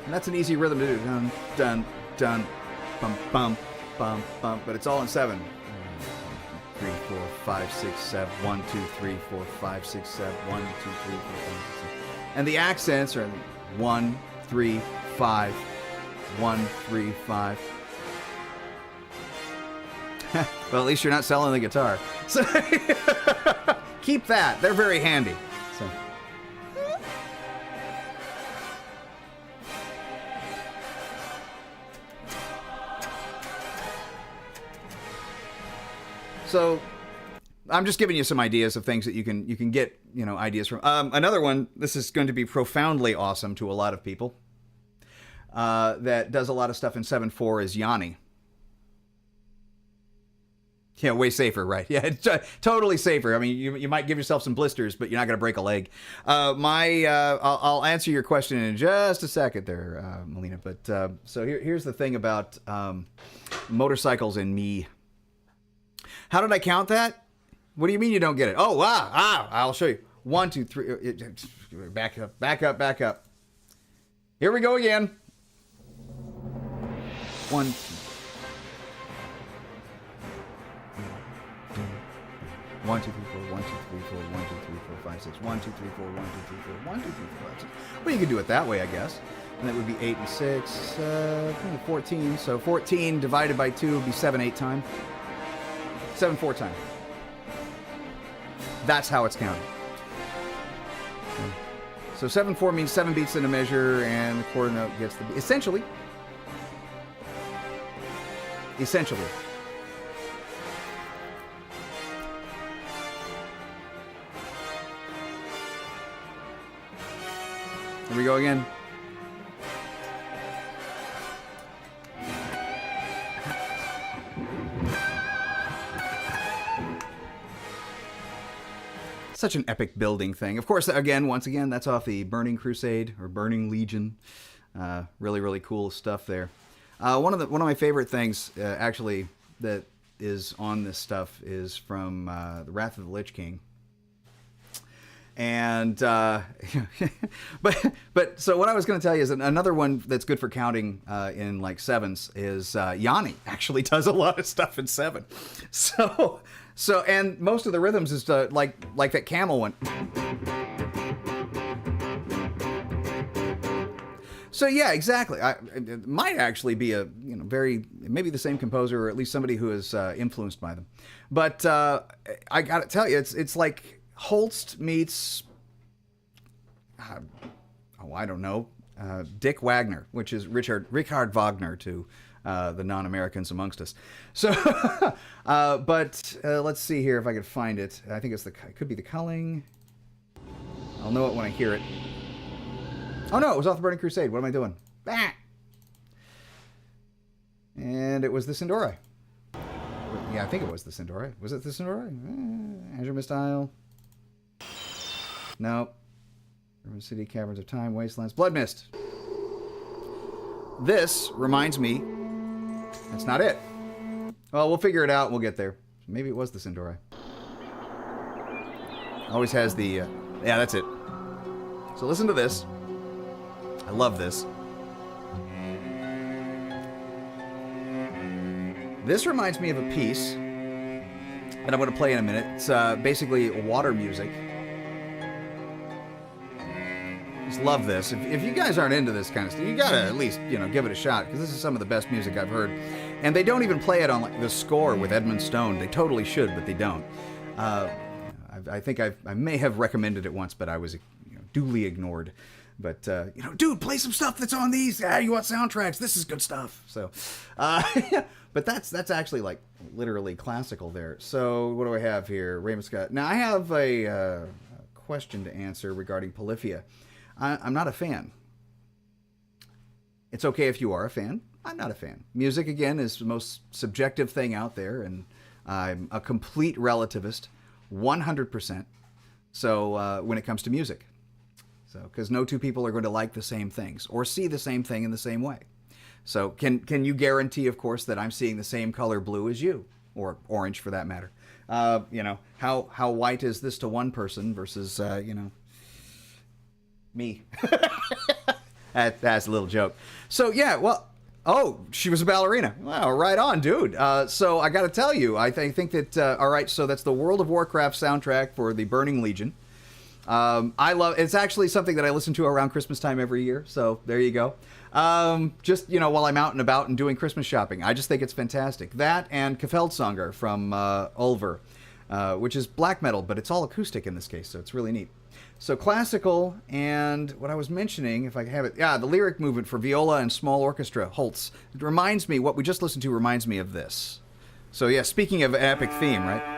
And that's an easy rhythm to do. Dun, dun, dun, bum, bum, bum, bum. But it's all in 7. 3, 4, 5, 6, 7. 1, 2, 3, 4, 5, 6, 7. 1, 2, 3, 4, 5, 6, 7. And the accents are 1, 3, 5. 1, 3, 5. Well, at least you're not selling the guitar. So keep that. They're very handy. So I'm just giving you some ideas of things that you can get, ideas from. Another one, this is going to be profoundly awesome to a lot of people, that does a lot of stuff in 7/4 is Yanni. Yeah, way safer, right? Yeah, it's totally safer. I mean, you might give yourself some blisters, but you're not going to break a leg. I'll answer your question in just a second there, Melina. But so here's the thing about motorcycles and me. How did I count that? What do you mean you don't get it? Oh, wow. I'll show you. 1, 2, 3. Back up, back up, back up. Here we go again. 1, 2. 1, 2, 3, 4, 1, 2, 3, 4, 1, 2, 3, 4, 5, 6. 1, 2, 3, 4, 1, 2, 3, 4, 1, 2, 3, 4, 5, 6. Well, you could do it that way, I guess. And that would be 8 and 6. 14. So 14 divided by 2 would be 7/8 time. 7/4 time. That's how it's counted. So 7/4 means 7 beats in a measure, and the quarter note gets the beat. Essentially. Here we go again. Such an epic building thing. Of course, once again, that's off the Burning Crusade or Burning Legion. Really, really cool stuff there. One of my favorite things, actually, that is on this stuff is from The Wrath of the Lich King. And but so what I was going to tell you is another one that's good for counting in like sevens is Yanni actually does a lot of stuff in 7. So and most of the rhythms is like that camel one. So yeah, exactly. It might actually be a maybe the same composer or at least somebody who is influenced by them. But I got to tell you, it's like Holst meets, I don't know, Dick Wagner, which is Richard Wagner to the non-Americans amongst us. So, but let's see here if I can find it. I think it could be the culling. I'll know it when I hear it. Oh no, it was off the Burning Crusade. What am I doing? Ah! And it was the Sindori. Yeah, I think it was the Sindori. Was it the Sindori? Azure Mistile. No. River City, Caverns of Time, Wastelands, Blood Mist. This reminds me. That's not it. Well, we'll figure it out. We'll get there. Maybe it was the Sindori. Always has the. Yeah, that's it. So listen to this. I love this. This reminds me of a piece that I'm going to play in a minute. It's basically water music. Just love this. If you guys aren't into this kind of stuff, you gotta at least give it a shot, because this is some of the best music I've heard. And they don't even play it on like the score with Edmund Stone. They totally should, but they don't. I think I may have recommended it once, but I was duly ignored. But dude, play some stuff that's on these. You want soundtracks? This is good stuff. So, but that's actually like literally classical there. So what do I have here? Raymond Scott. Now I have a question to answer regarding Polyphia. I'm not a fan. It's okay if you are a fan. I'm not a fan. Music, again, is the most subjective thing out there, and I'm a complete relativist, 100%. So when it comes to music. So, because no two people are going to like the same things or see the same thing in the same way. So can you guarantee, of course, that I'm seeing the same color blue as you, or orange for that matter? How white is this to one person versus me? That's a little joke. So yeah, well, oh, she was a ballerina. Wow, right on, dude. So I got to tell you, I think that all right. So that's the World of Warcraft soundtrack for the Burning Legion. I love. It's actually something that I listen to around Christmas time every year. So there you go. Just while I'm out and about and doing Christmas shopping, I just think it's fantastic. That and Kveldsanger from Ulver, which is black metal, but it's all acoustic in this case, so it's really neat. So classical, and what I was mentioning, if I have it, the lyric movement for viola and small orchestra, Holtz. It reminds me, what we just listened to reminds me of this. So yeah, speaking of epic theme, right?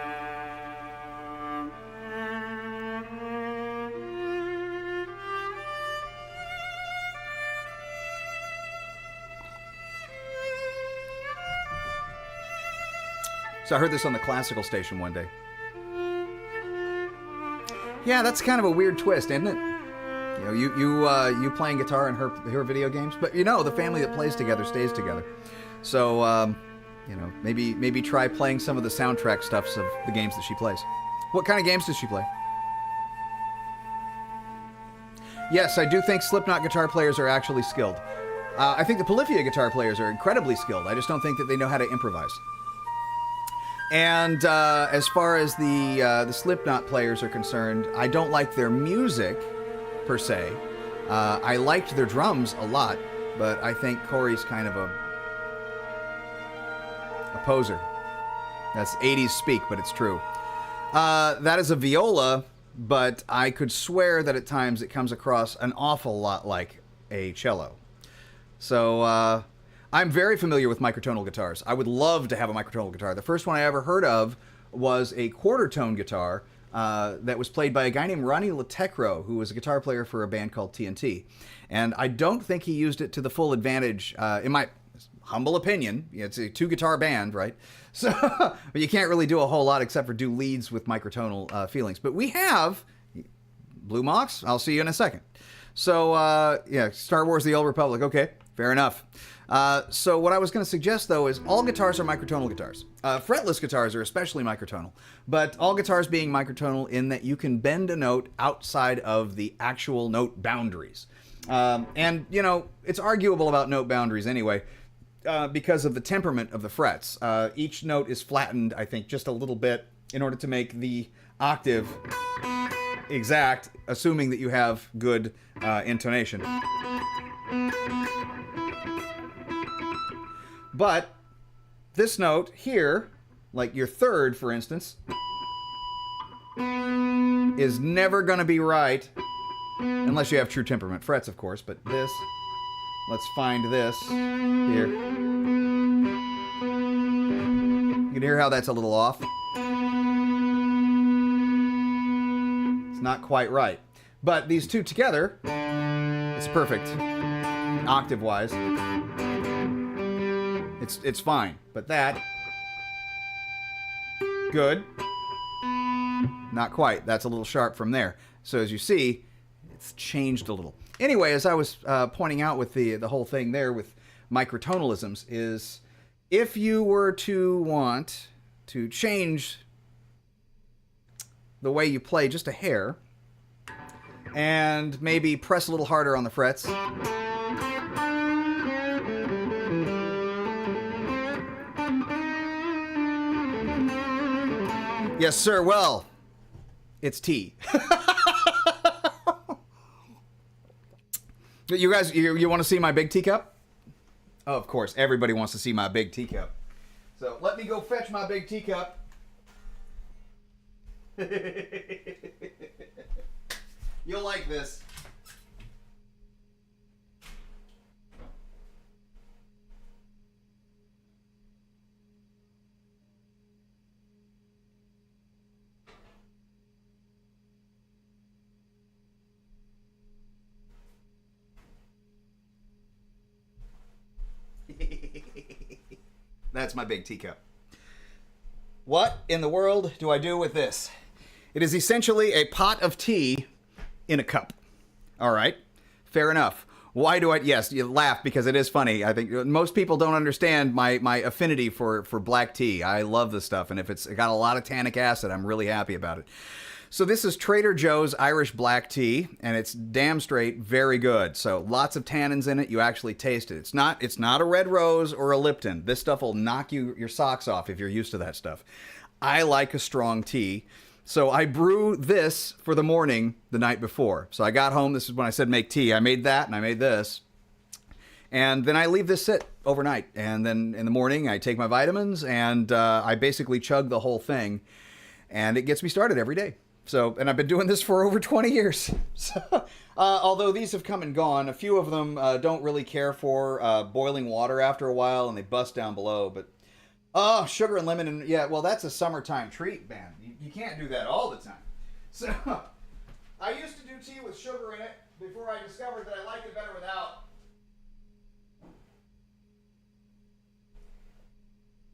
So I heard this on the classical station one day. Yeah, that's kind of a weird twist, isn't it? You playing guitar in her video games, but the family that plays together stays together. So maybe try playing some of the soundtrack stuffs of the games that she plays. What kind of games does she play? Yes, I do think Slipknot guitar players are actually skilled. I think the Polyphia guitar players are incredibly skilled. I just don't think that they know how to improvise. And as far as the Slipknot players are concerned, I don't like their music, per se. I liked their drums a lot, but I think Corey's kind of a poser. That's 80s speak, but it's true. That is a viola, but I could swear that at times it comes across an awful lot like a cello. So I'm very familiar with microtonal guitars. I would love to have a microtonal guitar. The first one I ever heard of was a quarter tone guitar that was played by a guy named Ronnie Latecro, who was a guitar player for a band called TNT. And I don't think he used it to the full advantage, in my humble opinion. It's a 2-guitar band, right? So, but you can't really do a whole lot except for do leads with microtonal feelings. But we have Blue Mox. I'll see you in a second. So, Star Wars: The Old Republic. Okay. Fair enough. So what I was going to suggest, though, is all guitars are microtonal guitars. Fretless guitars are especially microtonal, but all guitars being microtonal in that you can bend a note outside of the actual note boundaries. And, you know, it's arguable about note boundaries anyway, because of the temperament of the frets. Each note is flattened, I think, just a little bit in order to make the octave exact, assuming that you have good intonation. But this note here, like your third, for instance, is never going to be right unless you have true temperament frets, of course. But this, let's find this here. You can hear how that's a little off. It's not quite right. But these two together, it's perfect, octave-wise. It's fine, but that, good, not quite. That's a little sharp from there. So as you see, it's changed a little. Anyway, as I was pointing out with the whole thing there with microtonalisms, is if you were to want to change the way you play just a hair, and maybe press a little harder on the frets, yes, sir. Well, it's tea. You guys, you want to see my big teacup? Oh, of course. Everybody wants to see my big teacup. So let me go fetch my big teacup. You'll like this. That's my big teacup. What in the world do I do with this? It is essentially a pot of tea in a cup. All right, fair enough. Why do I? Yes, you laugh because it is funny. I think most people don't understand my affinity for black tea. I love this stuff, and if it's got a lot of tannic acid, I'm really happy about it. So this is Trader Joe's Irish black tea, and it's damn straight very good. So lots of tannins in it. You actually taste it. It's not a Red Rose or a Lipton. This stuff will knock your socks off if you're used to that stuff. I like a strong tea. So I brew this for the morning the night before. So I got home. This is when I said make tea. I made that and I made this. And then I leave this sit overnight. And then in the morning I take my vitamins and I basically chug the whole thing. And it gets me started every day. So, and I've been doing this for over 20 years. So, although these have come and gone, a few of them don't really care for boiling water after a while, and they bust down below. But, oh, sugar and lemon, and yeah, well, that's a summertime treat, man. You can't do that all the time. So, I used to do tea with sugar in it before I discovered that I liked it better without.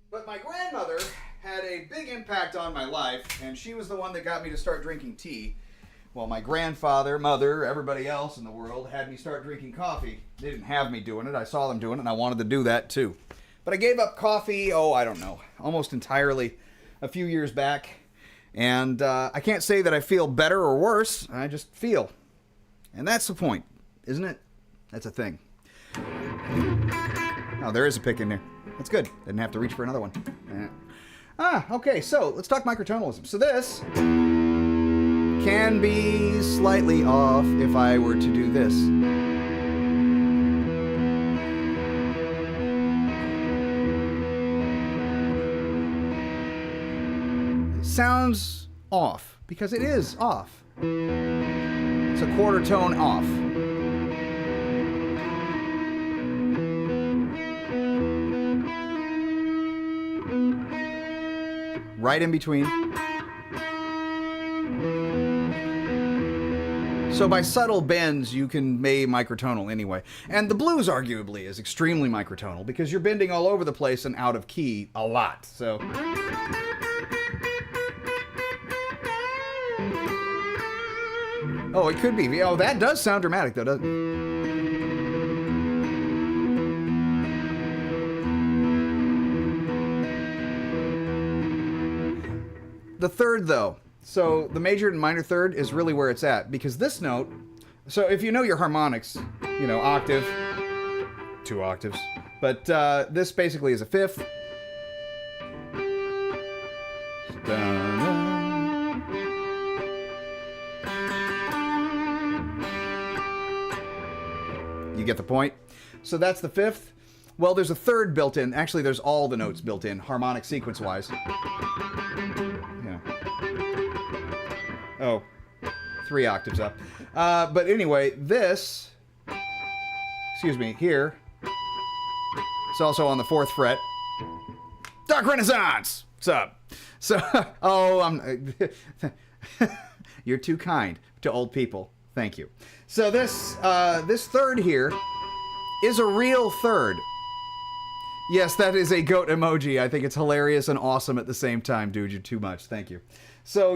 But my grandmother had a big impact on my life, and she was the one that got me to start drinking tea. Well, my grandfather, mother, everybody else in the world had me start drinking coffee. They didn't have me doing it. I saw them doing it, and I wanted to do that too. But I gave up coffee, I don't know, almost entirely a few years back. And I can't say that I feel better or worse. I just feel. And that's the point, isn't it? That's a thing. Oh, there is a pick in there. That's good. Didn't have to reach for another one. Okay, so let's talk microtonalism. So this can be slightly off if I were to do this. It sounds off because it is off. It's a quarter tone off. Right in between. So by subtle bends, you can make microtonal anyway. And the blues, arguably, is extremely microtonal because you're bending all over the place and out of key a lot. So. Oh, it could be. Oh, that does sound dramatic, though, doesn't it? The third, though. So the major and minor third is really where it's at, because this note, so if you know your harmonics, you know, octave, 2 octaves, but this basically is a fifth. You get the point? So that's the fifth. Well, there's a third built in. Actually, there's all the notes built in, harmonic sequence-wise. Yeah. Oh, 3 octaves up. But anyway, this, excuse me, here, it's also on the 4th fret. Dark Renaissance! What's up? So, you're too kind to old people. Thank you. So this third here is a real third. Yes, that is a goat emoji. I think it's hilarious and awesome at the same time, dude. You're too much. Thank you. So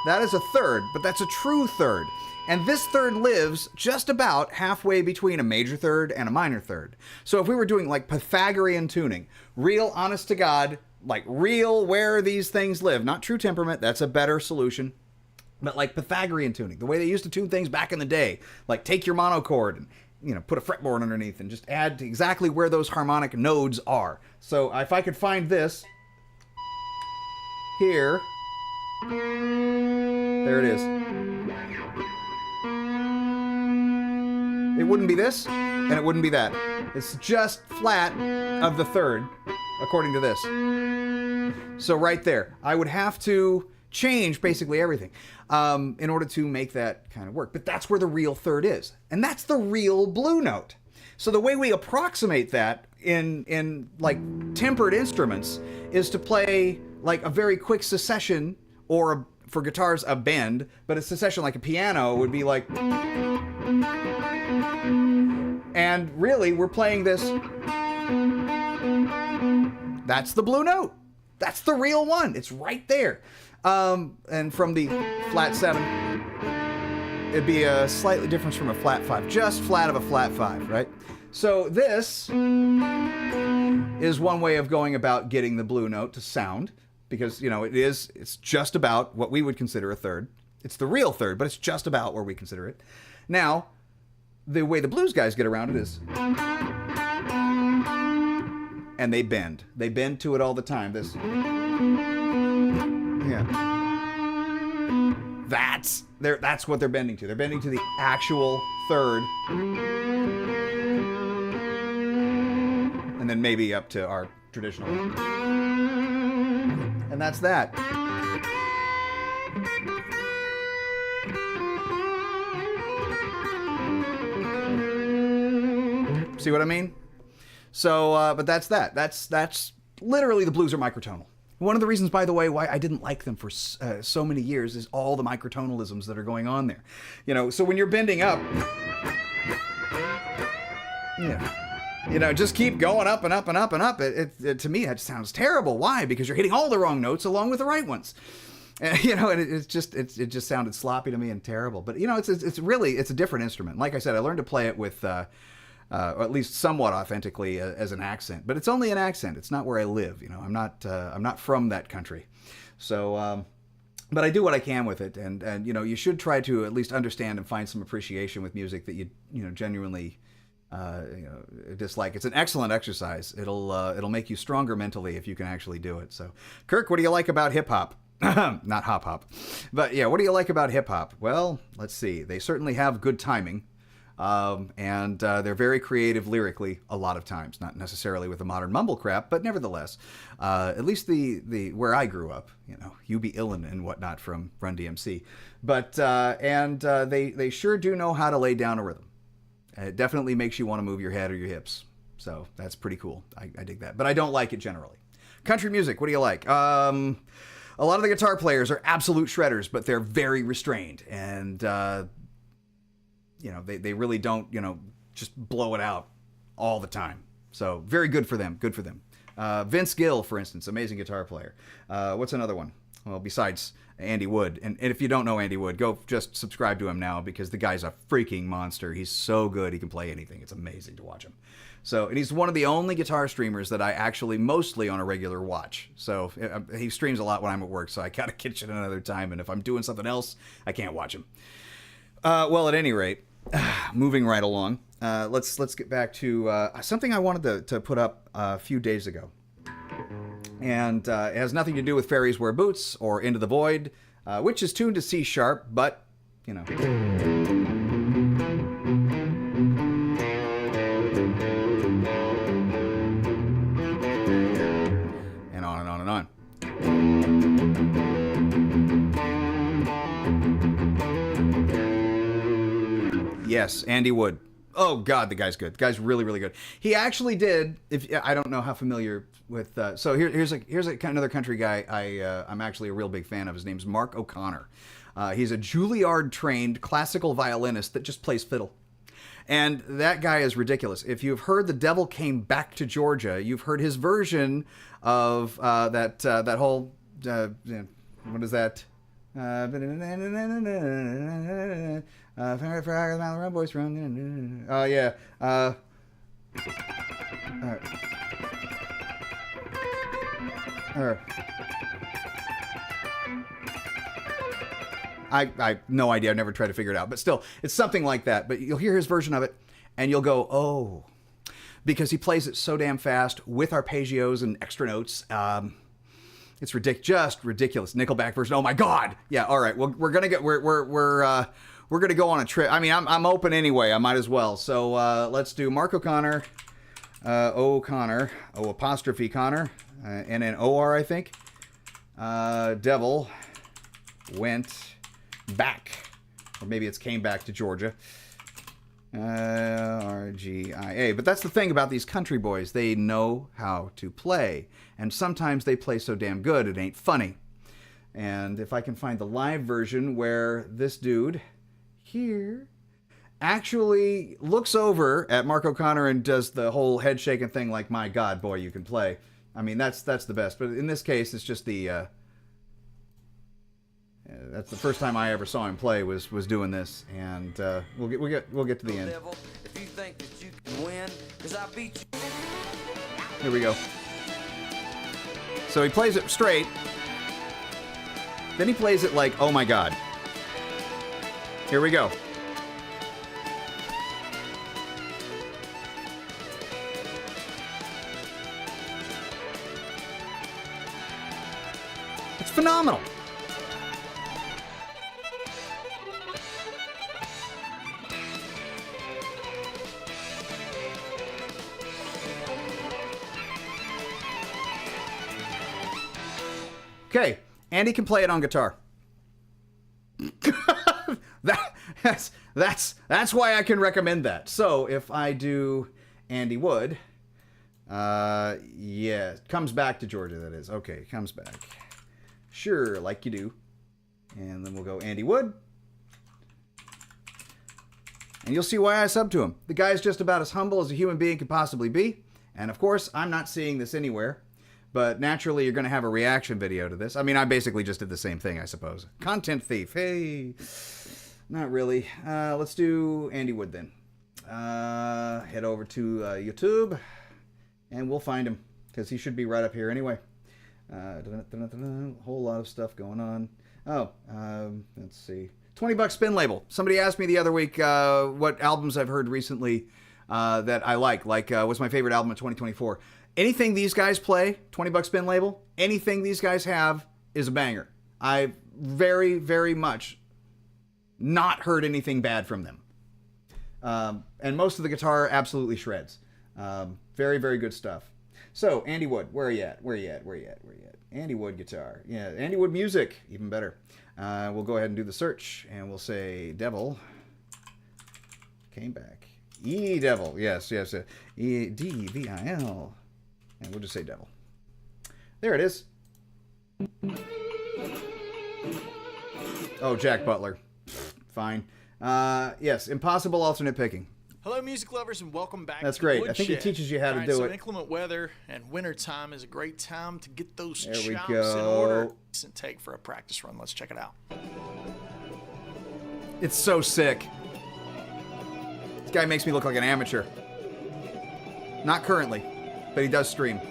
that is a third, but that's a true third. And this third lives just about halfway between a major third and a minor third. So if we were doing like Pythagorean tuning, real honest to God, like real where these things live, not true temperament, that's a better solution. But like Pythagorean tuning, the way they used to tune things back in the day, like take your monochord and, you know, put a fretboard underneath and just add to exactly where those harmonic nodes are. So if I could find this here, there it is. It wouldn't be this, and it wouldn't be that. It's just flat of the third, according to this. So right there, I would have to change basically everything in order to make that kind of work. But that's where the real third is. And that's the real blue note. So the way we approximate that in like tempered instruments is to play like a very quick succession, or for guitars a bend, but a succession like a piano would be like, and really we're playing this. That's the blue note. That's the real one. It's right there. And from the flat 7, it'd be a slightly different from a flat 5, just flat of a flat 5, right? So this is one way of going about getting the blue note to sound, because, you know, it's just about what we would consider a third. It's the real third, but it's just about where we consider it. Now, the way the blues guys get around it is, and they bend. They bend to it all the time. This, yeah. That's what they're bending to. They're bending to the actual third. And then maybe up to our traditional. And that's that. See what I mean? So, but that's that. That's literally the blues are microtonal. One of the reasons, by the way, why I didn't like them for so many years is all the microtonalisms that are going on there. You know, so when you're bending up, you know, just keep going up and up and up and up. It to me, it sounds terrible. Why? Because you're hitting all the wrong notes along with the right ones. You know, and it just sounded sloppy to me and terrible. But you know, it's really a different instrument. Like I said, I learned to play it with. Or at least somewhat authentically as an accent, but it's only an accent. It's not where I live. You know, I'm not from that country. So, but I do what I can with it, and you know, you should try to at least understand and find some appreciation with music that you know genuinely dislike. It's an excellent exercise. It'll make you stronger mentally if you can actually do it. So, Kirk, what do you like about hip hop? Not hop hop, but yeah, what do you like about hip hop? Well, let's see. They certainly have good timing. And they're very creative lyrically a lot of times, not necessarily with the modern mumble crap, but nevertheless, at least the where I grew up, you know, Hubie Illin and whatnot from Run DMC, but they sure do know how to lay down a rhythm. It definitely makes you want to move your head or your hips, so that's pretty cool. I dig that, but I don't like it generally. Country music, what do you like? A lot of the guitar players are absolute shredders, but they're very restrained, and you know, they really don't, you know, just blow it out all the time. So very good for them. Good for them. Vince Gill, for instance, amazing guitar player. What's another one? well, besides Andy Wood. And if you don't know Andy Wood, go just subscribe to him now because the guy's a freaking monster. He's so good. He can play anything. It's amazing to watch him. So, and he's one of the only guitar streamers that I actually mostly on a regular watch. So he streams a lot when I'm at work, so I gotta catch it another time. And if I'm doing something else, I can't watch him. Well, at any rate, moving right along, let's get back to something I wanted to put up a few days ago. And it has nothing to do with Fairies Wear Boots or Into the Void, which is tuned to C sharp, but, you know. And on and on and on. Yes, Andy Wood. Oh God, the guy's good. The guy's really, really good. He actually did. I don't know how familiar with. So here's another country guy. I'm actually a real big fan of. His name's Mark O'Connor. He's a Juilliard-trained classical violinist that just plays fiddle, and that guy is ridiculous. If you've heard "The Devil Came Back to Georgia," you've heard his version of that whole. What is that? Boys run. Oh yeah. I no idea. I've never tried to figure it out, but still, it's something like that. But you'll hear his version of it, and you'll go, oh, because he plays it so damn fast with arpeggios and extra notes. It's just ridiculous. Nickelback version. Oh my God. Yeah. All right. Well, we're gonna go on a trip. I mean, I'm open anyway. I might as well. So let's do Mark O'Connor, O'Connor, O apostrophe Connor, and an OR, I think. Devil went back, or maybe it's came back to Georgia. RGIA. But that's the thing about these country boys. They know how to play. And sometimes they play so damn good it ain't funny. And if I can find the live version where this dude here actually looks over at Mark O'Connor and does the whole head shaking thing like, my God, boy, you can play. I mean, that's the best. But in this case, it's just the... that's the first time I ever saw him play was doing this, and we'll get to the end. If you think that you can win, 'cause I beat you. Here we go. So he plays it straight, then he plays it like, oh my God. Here we go. It's phenomenal. Okay, Andy can play it on guitar. That's why I can recommend that. So if I do Andy Wood, yeah, comes back to Georgia. That is okay. Comes back, sure, like you do, and then we'll go Andy Wood, and you'll see why I sub to him. The guy's just about as humble as a human being could possibly be, and of course, I'm not seeing this anywhere. But naturally, you're going to have a reaction video to this. I mean, I basically just did the same thing, I suppose. Content thief. Hey. Not really. Let's do Andy Wood then. Head over to YouTube, and we'll find him, because he should be right up here anyway. Whole lot of stuff going on. Oh, let's see. $20 spin label. Somebody asked me the other week what albums I've heard recently that I like. What's my favorite album of 2024? Anything these guys play, $20 spin label, anything these guys have is a banger. I've very, very much not heard anything bad from them. And most of the guitar absolutely shreds. Very, very good stuff. So, Andy Wood, where are you at? Andy Wood guitar. Yeah, Andy Wood music, even better. We'll go ahead and do the search, and we'll say Devil came back. E-Devil, yes. E-D-V-I-L. And we'll just say Devil. There it is. Oh, Jack Butler. Fine. Yes, impossible alternate picking. Hello, music lovers, and welcome back. That's to great. Woodshed. I think he teaches you how to do so it. inclement weather and winter time is a great time to get those There we chops go. in order. Decent take for a practice run. Let's check it out. It's so sick. This guy makes me look like an amateur. Not currently, but he does stream.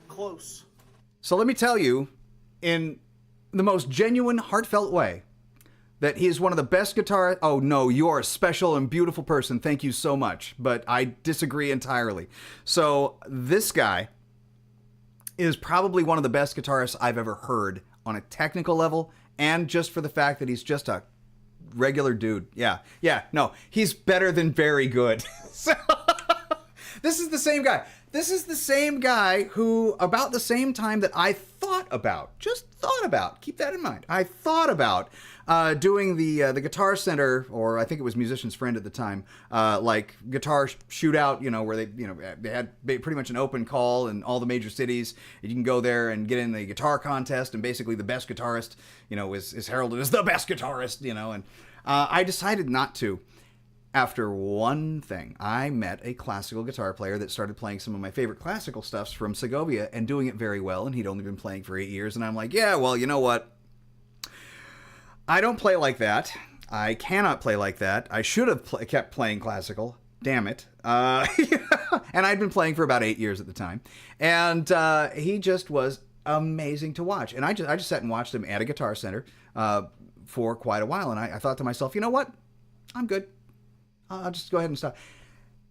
Close. So let me tell you, in the most genuine, heartfelt way, that he is one of the best guitarists. Oh no, you're a special and beautiful person. Thank you so much. But I disagree entirely. So this guy is probably one of the best guitarists I've ever heard on a technical level, and just for the fact that he's just a regular dude. Yeah, no, he's better than very good. So this is the same guy. This is the same guy who, about the same time that I just thought about, keep that in mind, I thought about doing the Guitar Center, or I think it was Musician's Friend at the time, like guitar shootout, where they had pretty much an open call in all the major cities. You can go there and get in the guitar contest, and basically the best guitarist, is heralded as the best guitarist, and I decided not to. After one thing, I met a classical guitar player that started playing some of my favorite classical stuffs from Segovia and doing it very well, and he'd only been playing for 8 years, and I'm like, yeah, well, you know what? I don't play like that. I cannot play like that. I should have kept playing classical. Damn it. And I'd been playing for about 8 years at the time, and he just was amazing to watch. And I just sat and watched him at a Guitar Center for quite a while, and I thought to myself, you know what? I'm good. I'll just go ahead and stop.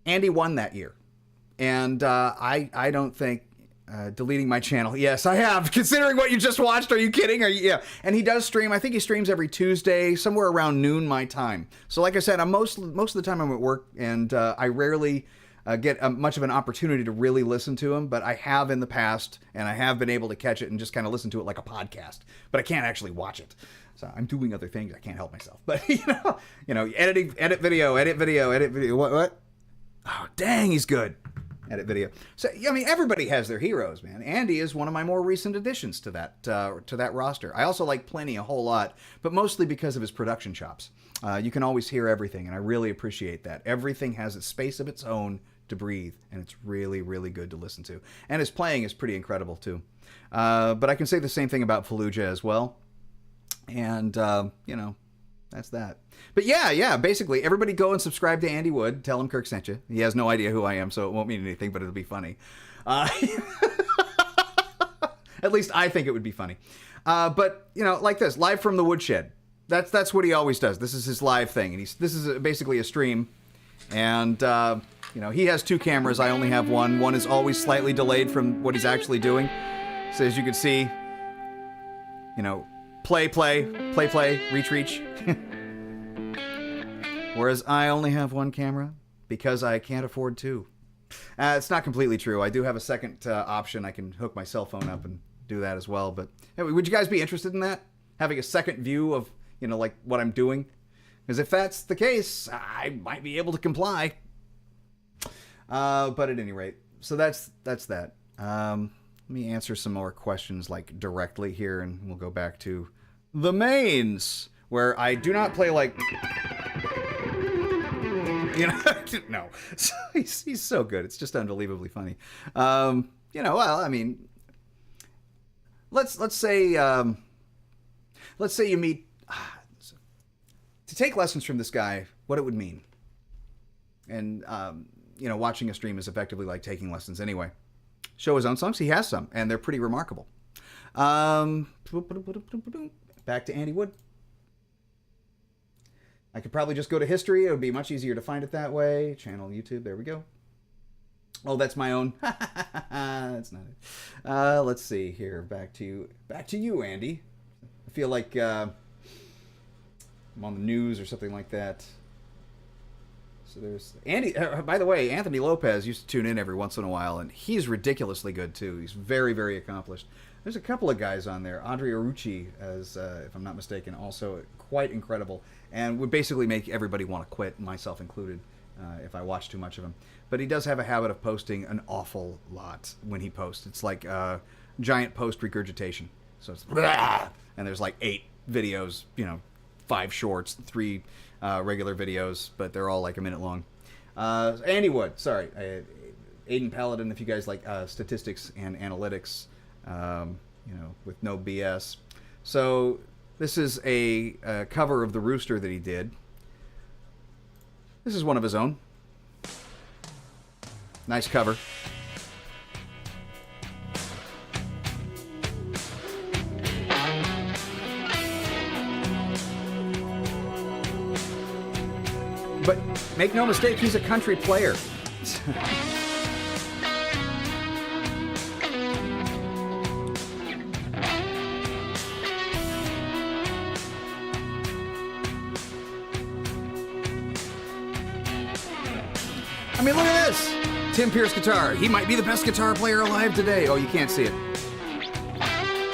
Andy won that year. And I don't think deleting my channel. Yes, I have. Considering what you just watched, are you kidding? Yeah. And he does stream. I think he streams every Tuesday, somewhere around noon my time. So like I said, I'm most of the time I'm at work, and I rarely get much of an opportunity to really listen to him, but I have in the past, and I have been able to catch it and just kind of listen to it like a podcast. But I can't actually watch it. So I'm doing other things. I can't help myself. But edit video. What? Oh, dang, he's good. Edit video. So I mean, everybody has their heroes, man. Andy is one of my more recent additions to that roster. I also like Plenty a whole lot, but mostly because of his production chops. You can always hear everything, and I really appreciate that. Everything has a space of its own to breathe, and it's really, really good to listen to. And his playing is pretty incredible too. But I can say the same thing about Fallujah as well. And, that's that. But yeah, basically, everybody go and subscribe to Andy Wood. Tell him Kirk sent you. He has no idea who I am, so it won't mean anything, but it'll be funny. At least I think it would be funny. But, like this, live from the woodshed. That's what he always does. This is his live thing. And this is basically a stream. And, he has 2 cameras. I only have one. One is always slightly delayed from what he's actually doing. So as you can see, play, reach. Whereas I only have one camera because I can't afford 2. It's not completely true. I do have a second option. I can hook my cell phone up and do that as well. But anyway, would you guys be interested in that? Having a second view of, like what I'm doing? Because if that's the case, I might be able to comply. But at any rate, so that's that. Let me answer some more questions like directly here, and we'll go back to the mains, where I do not play like, no. He's so good. It's just unbelievably funny. Well, I mean, let's say you meet, to take lessons from this guy, what it would mean. And, watching a stream is effectively like taking lessons anyway. Show his own songs. He has some, and they're pretty remarkable. Back to Andy Wood. I could probably just go to history. It would be much easier to find it that way. Channel, YouTube. There we go. Oh, that's my own. That's not it. Let's see here. Back to you, Andy. I feel like I'm on the news or something like that. So there's Andy. By the way, Anthony Lopez used to tune in every once in a while, and he's ridiculously good too. He's very, very accomplished. There's a couple of guys on there. Andrea Rucci, as if I'm not mistaken, also quite incredible, and would basically make everybody want to quit, myself included, if I watch too much of him. But he does have a habit of posting an awful lot when he posts. It's like giant post regurgitation. So it's and there's like 8 videos, 5 shorts, 3 regular videos, but they're all like a minute long. Andy Wood, sorry, Aiden Paladin, if you guys like statistics and analytics, with no BS. So this is a cover of the Rooster that he did. This is one of his own. Nice cover. But make no mistake, he's a country player. I mean, look at this. Tim Pierce guitar. He might be the best guitar player alive today. Oh, you can't see it.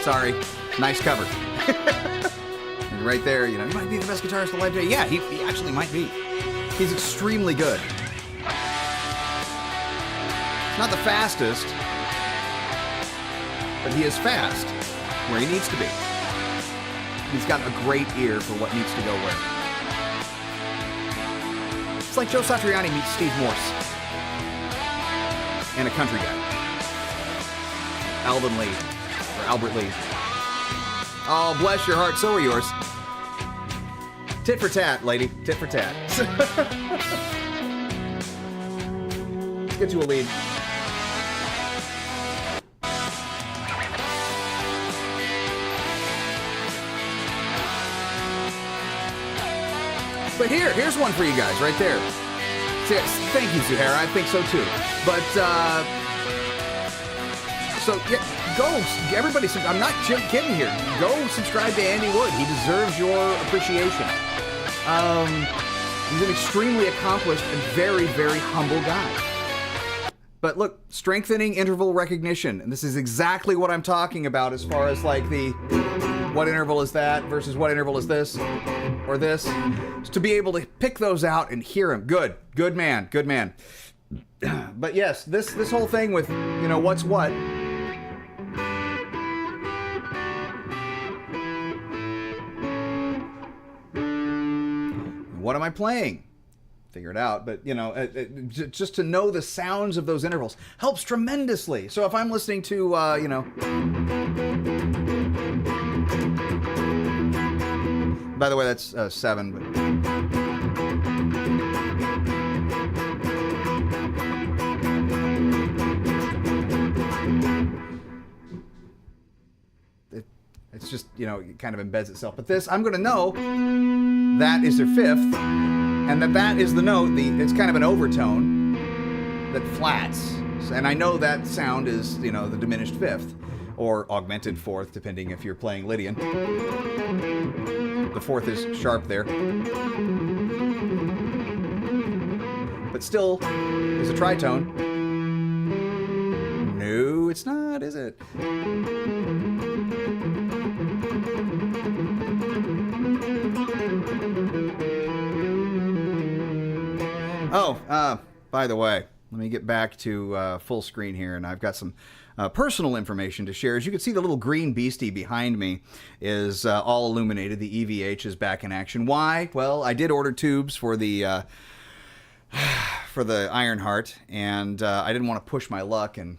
Sorry. Nice cover. And right there, he might be the best guitarist alive today. Yeah, he actually might be. He's extremely good. Not the fastest, but he is fast where he needs to be. He's got a great ear for what needs to go where. It's like Joe Satriani meets Steve Morse. And a country guy. Alvin Lee. Or Albert Lee. Oh, bless your heart, so are yours. Tit for tat, lady. Tit for tat. Let's get you a lead. But here's one for you guys, right there. Thank you, Zuhaira. I think so too. But, so, yeah, go, everybody, I'm not kidding here. Go subscribe to Andy Wood. He deserves your appreciation. He's an extremely accomplished and very, very humble guy. But look, strengthening interval recognition. And this is exactly what I'm talking about as far as like the, what interval is that versus what interval is this or this. Is to be able to pick those out and hear them. Good man. But yes, this whole thing with, what's what. What am I playing? Figure it out, but just to know the sounds of those intervals helps tremendously. So if I'm listening to, by the way, that's 7. But it's just it kind of embeds itself. But this, I'm going to know that is their 5th. And that is the note, it's kind of an overtone that flats. And I know that sound is, the diminished 5th or augmented 4th, depending if you're playing Lydian. The 4th is sharp there. But still is a tritone. No, it's not, is it? Oh, by the way, let me get back to full screen here, and I've got some personal information to share. As you can see, the little green beastie behind me is all illuminated. The EVH is back in action. Why? Well, I did order tubes for the Ironheart, and I didn't want to push my luck and,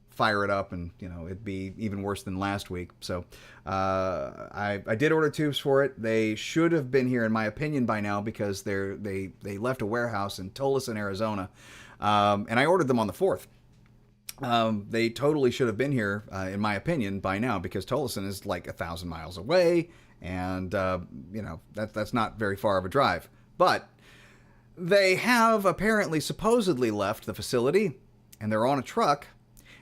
fire it up and, it'd be even worse than last week. So I did order tubes for it. They should have been here, in my opinion, by now because they left a warehouse in Tolleson, Arizona, and I ordered them on the 4th. They totally should have been here, in my opinion, by now because Tolleson is like 1,000 miles away, and that's not very far of a drive. But they have apparently supposedly left the facility, and they're on a truck.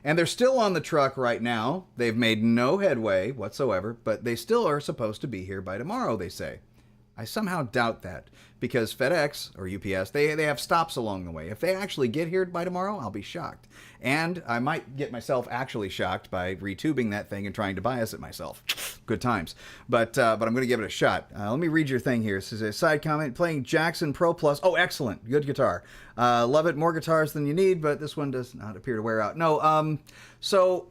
And they're still on the truck right now. They've made no headway whatsoever, but they still are supposed to be here by tomorrow, they say. I somehow doubt that because FedEx or UPS, they have stops along the way. If they actually get here by tomorrow, I'll be shocked. And I might get myself actually shocked by retubing that thing and trying to bias it myself. Good times. But I'm going to give it a shot. Let me read your thing here. This is a side comment. Playing Jackson Pro Plus. Oh, excellent. Good guitar. Love it. More guitars than you need, but this one does not appear to wear out. No, so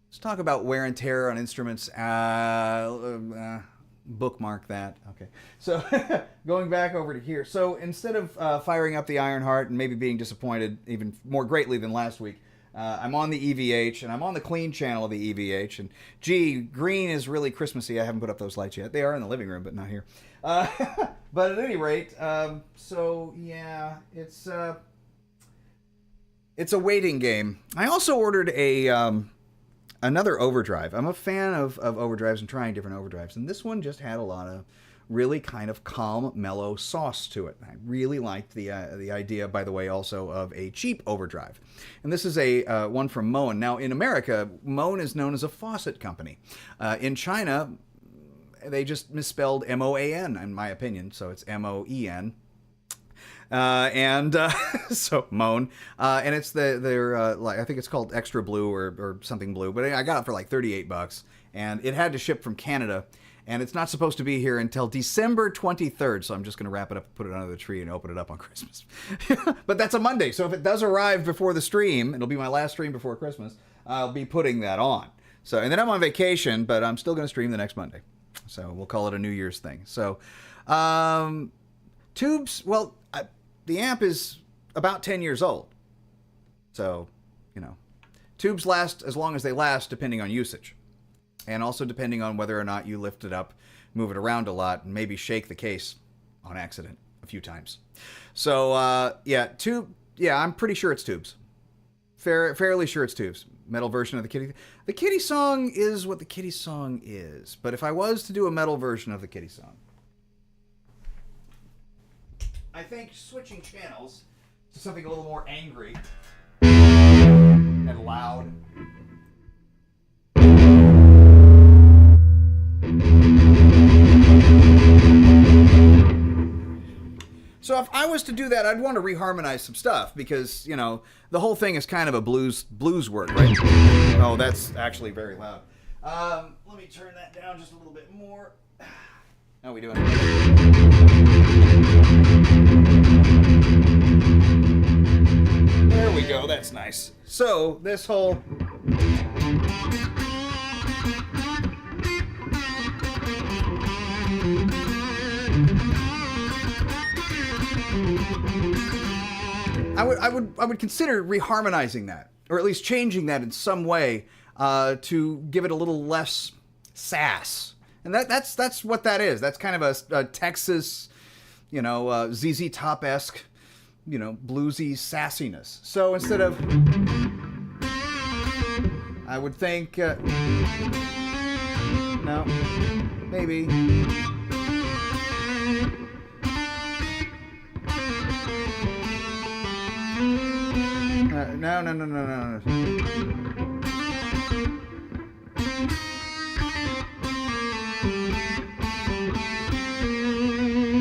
let's talk about wear and tear on instruments. Bookmark that. Okay. So going back over to here. So instead of firing up the Ironheart and maybe being disappointed even more greatly than last week, I'm on the EVH and I'm on the clean channel of the EVH. And gee, green is really Christmassy. I haven't put up those lights yet. They are in the living room, but not here. But at any rate, so yeah, it's a waiting game. I also ordered another overdrive. I'm a fan of overdrives and trying different overdrives, and this one just had a lot of really kind of calm, mellow sauce to it. I really liked the idea, by the way, also of a cheap overdrive. And this is a one from Moen. Now, in America, Moen is known as a faucet company. In China, they just misspelled M-O-A-N, in my opinion, so it's M-O-E-N. So Moen, and it's their like I think it's called Extra Blue or something blue, but I got it for like $38, and it had to ship from Canada, and it's not supposed to be here until December 23rd. So I'm just gonna wrap it up, put it under the tree, and open it up on Christmas. But that's a Monday, so if it does arrive before the stream, it'll be my last stream before Christmas. I'll be putting that on. So and then I'm on vacation, but I'm still gonna stream the next Monday. So we'll call it a New Year's thing. So tubes, well. The amp is about 10 years old. So, you know, tubes last as long as they last depending on usage. And also depending on whether or not you lift it up, move it around a lot, and maybe shake the case on accident a few times. So, yeah, I'm pretty sure it's tubes. Fairly sure it's tubes. Metal version of the Kitty. The Kitty song is what the Kitty song is. But if I was to do a metal version of the Kitty song, I think switching channels to something a little more angry and loud. So if I was to do that, I'd want to reharmonize some stuff because, you know, the whole thing is kind of a blues work, right? Oh, that's actually very loud. Let me turn that down just a little bit more. How are we doing? There we go, that's nice. So, this whole... I would consider reharmonizing that, or at least changing that in some way to give it a little less sass. And that's what that is. That's kind of a Texas, you know, ZZ Top-esque, you know, bluesy sassiness. So instead of, I would think, no, maybe. No.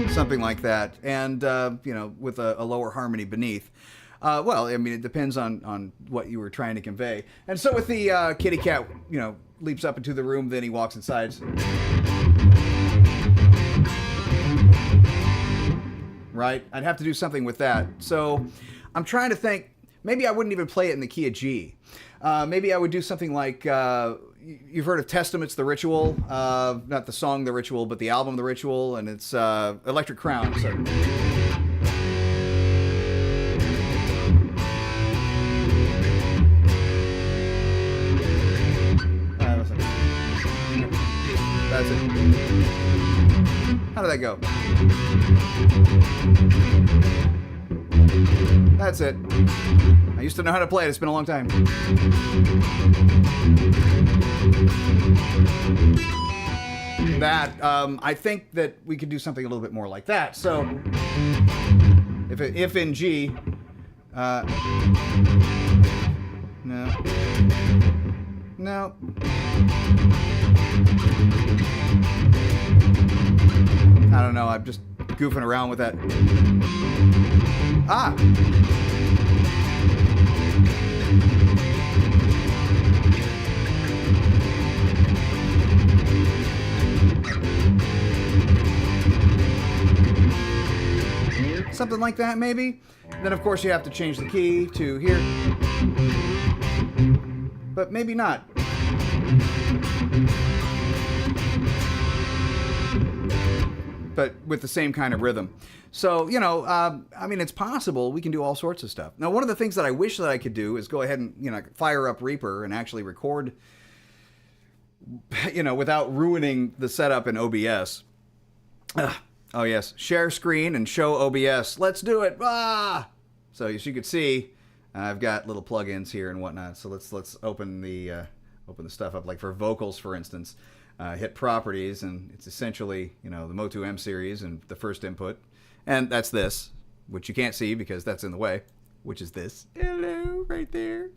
Something like that, and you know, with a lower harmony beneath. Well, I mean, it depends on what you were trying to convey. And so with the kitty cat, you know, leaps up into the room, then he walks inside. Right? I'd have to do something with that. So I'm trying to think. Maybe I wouldn't even play it in the key of G. Maybe I would do something like, you've heard of Testament's The Ritual, not the song The Ritual, but the album The Ritual, and it's Electric Crown. So. That's it. How did that go? That's it. I used to know how to play it. It's been a long time. That, I think that we could do something a little bit more like that. So, if in G, no. don't know. I'm just goofing around with that. Ah! Something like that, maybe. Then, of course, you have to change the key to here. But maybe not. But with the same kind of rhythm. So, you know, I mean, it's possible. We can do all sorts of stuff. Now, one of the things that I wish that I could do is go ahead and, you know, fire up Reaper and actually record, you know, without ruining the setup in OBS. Oh, yes. Share screen and show OBS. Let's do it. Ah! So, as you can see, I've got little plugins here and whatnot. So, let's open the stuff up. Like for vocals, for instance. Hit properties, and it's essentially, you know, the Motu M series and the first input. And that's this, which you can't see because that's in the way, which is this. Hello, right there.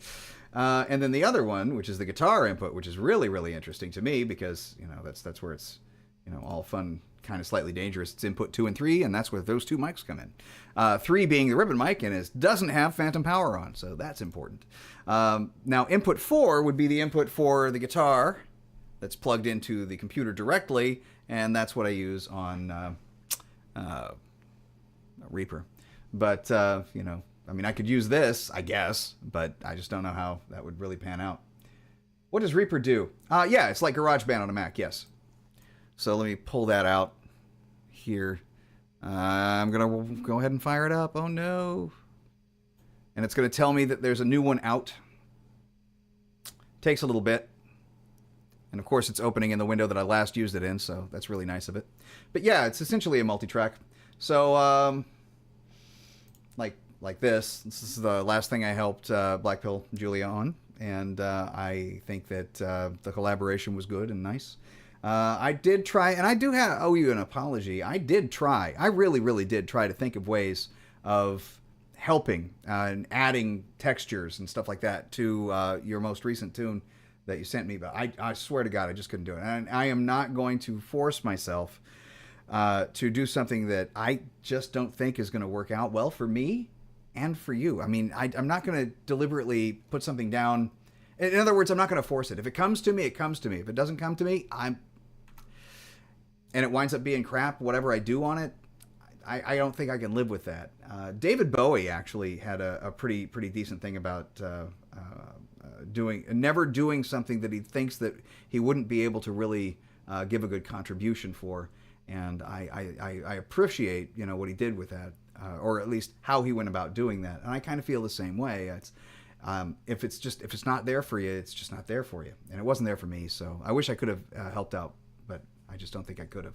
And then the other one, which is the guitar input, which is really, really interesting to me because, you know, that's where it's, you know, all fun, kind of slightly dangerous. It's input 2 and 3, and that's where those two mics come in. 3 being the ribbon mic, and it doesn't have phantom power on, so that's important. Now, input 4 would be the input for the guitar that's plugged into the computer directly, and that's what I use on Reaper. But, you know, I mean, I could use this, I guess, but I just don't know how that would really pan out. What does Reaper do? Yeah, it's like GarageBand on a Mac, yes. So let me pull that out here. I'm going to go ahead and fire it up. Oh, no. And it's going to tell me that there's a new one out. Takes a little bit. And, of course, it's opening in the window that I last used it in, so that's really nice of it. But, yeah, it's essentially a multi-track. So, like this. This is the last thing I helped Black Pill Julia on. And I think that the collaboration was good and nice. I did try, and I do owe you an apology. I did try. I really, really did try to think of ways of helping and adding textures and stuff like that to your most recent tune that you sent me. But I swear to God, I just couldn't do it. And I am not going to force myself to do something that I just don't think is going to work out well for me and for you. I mean, I'm not going to deliberately put something down. In other words, I'm not going to force it. If it comes to me, it comes to me. If it doesn't come to me, and it winds up being crap, whatever I do on it, I don't think I can live with that. David Bowie actually had a pretty decent thing about never doing something that he thinks that he wouldn't be able to really give a good contribution for. And I appreciate, you know, what he did with that, or at least how he went about doing that. And I kind of feel the same way. It's if it's not there for you, it's just not there for you. And it wasn't there for me. So I wish I could have helped out, but I just don't think I could have.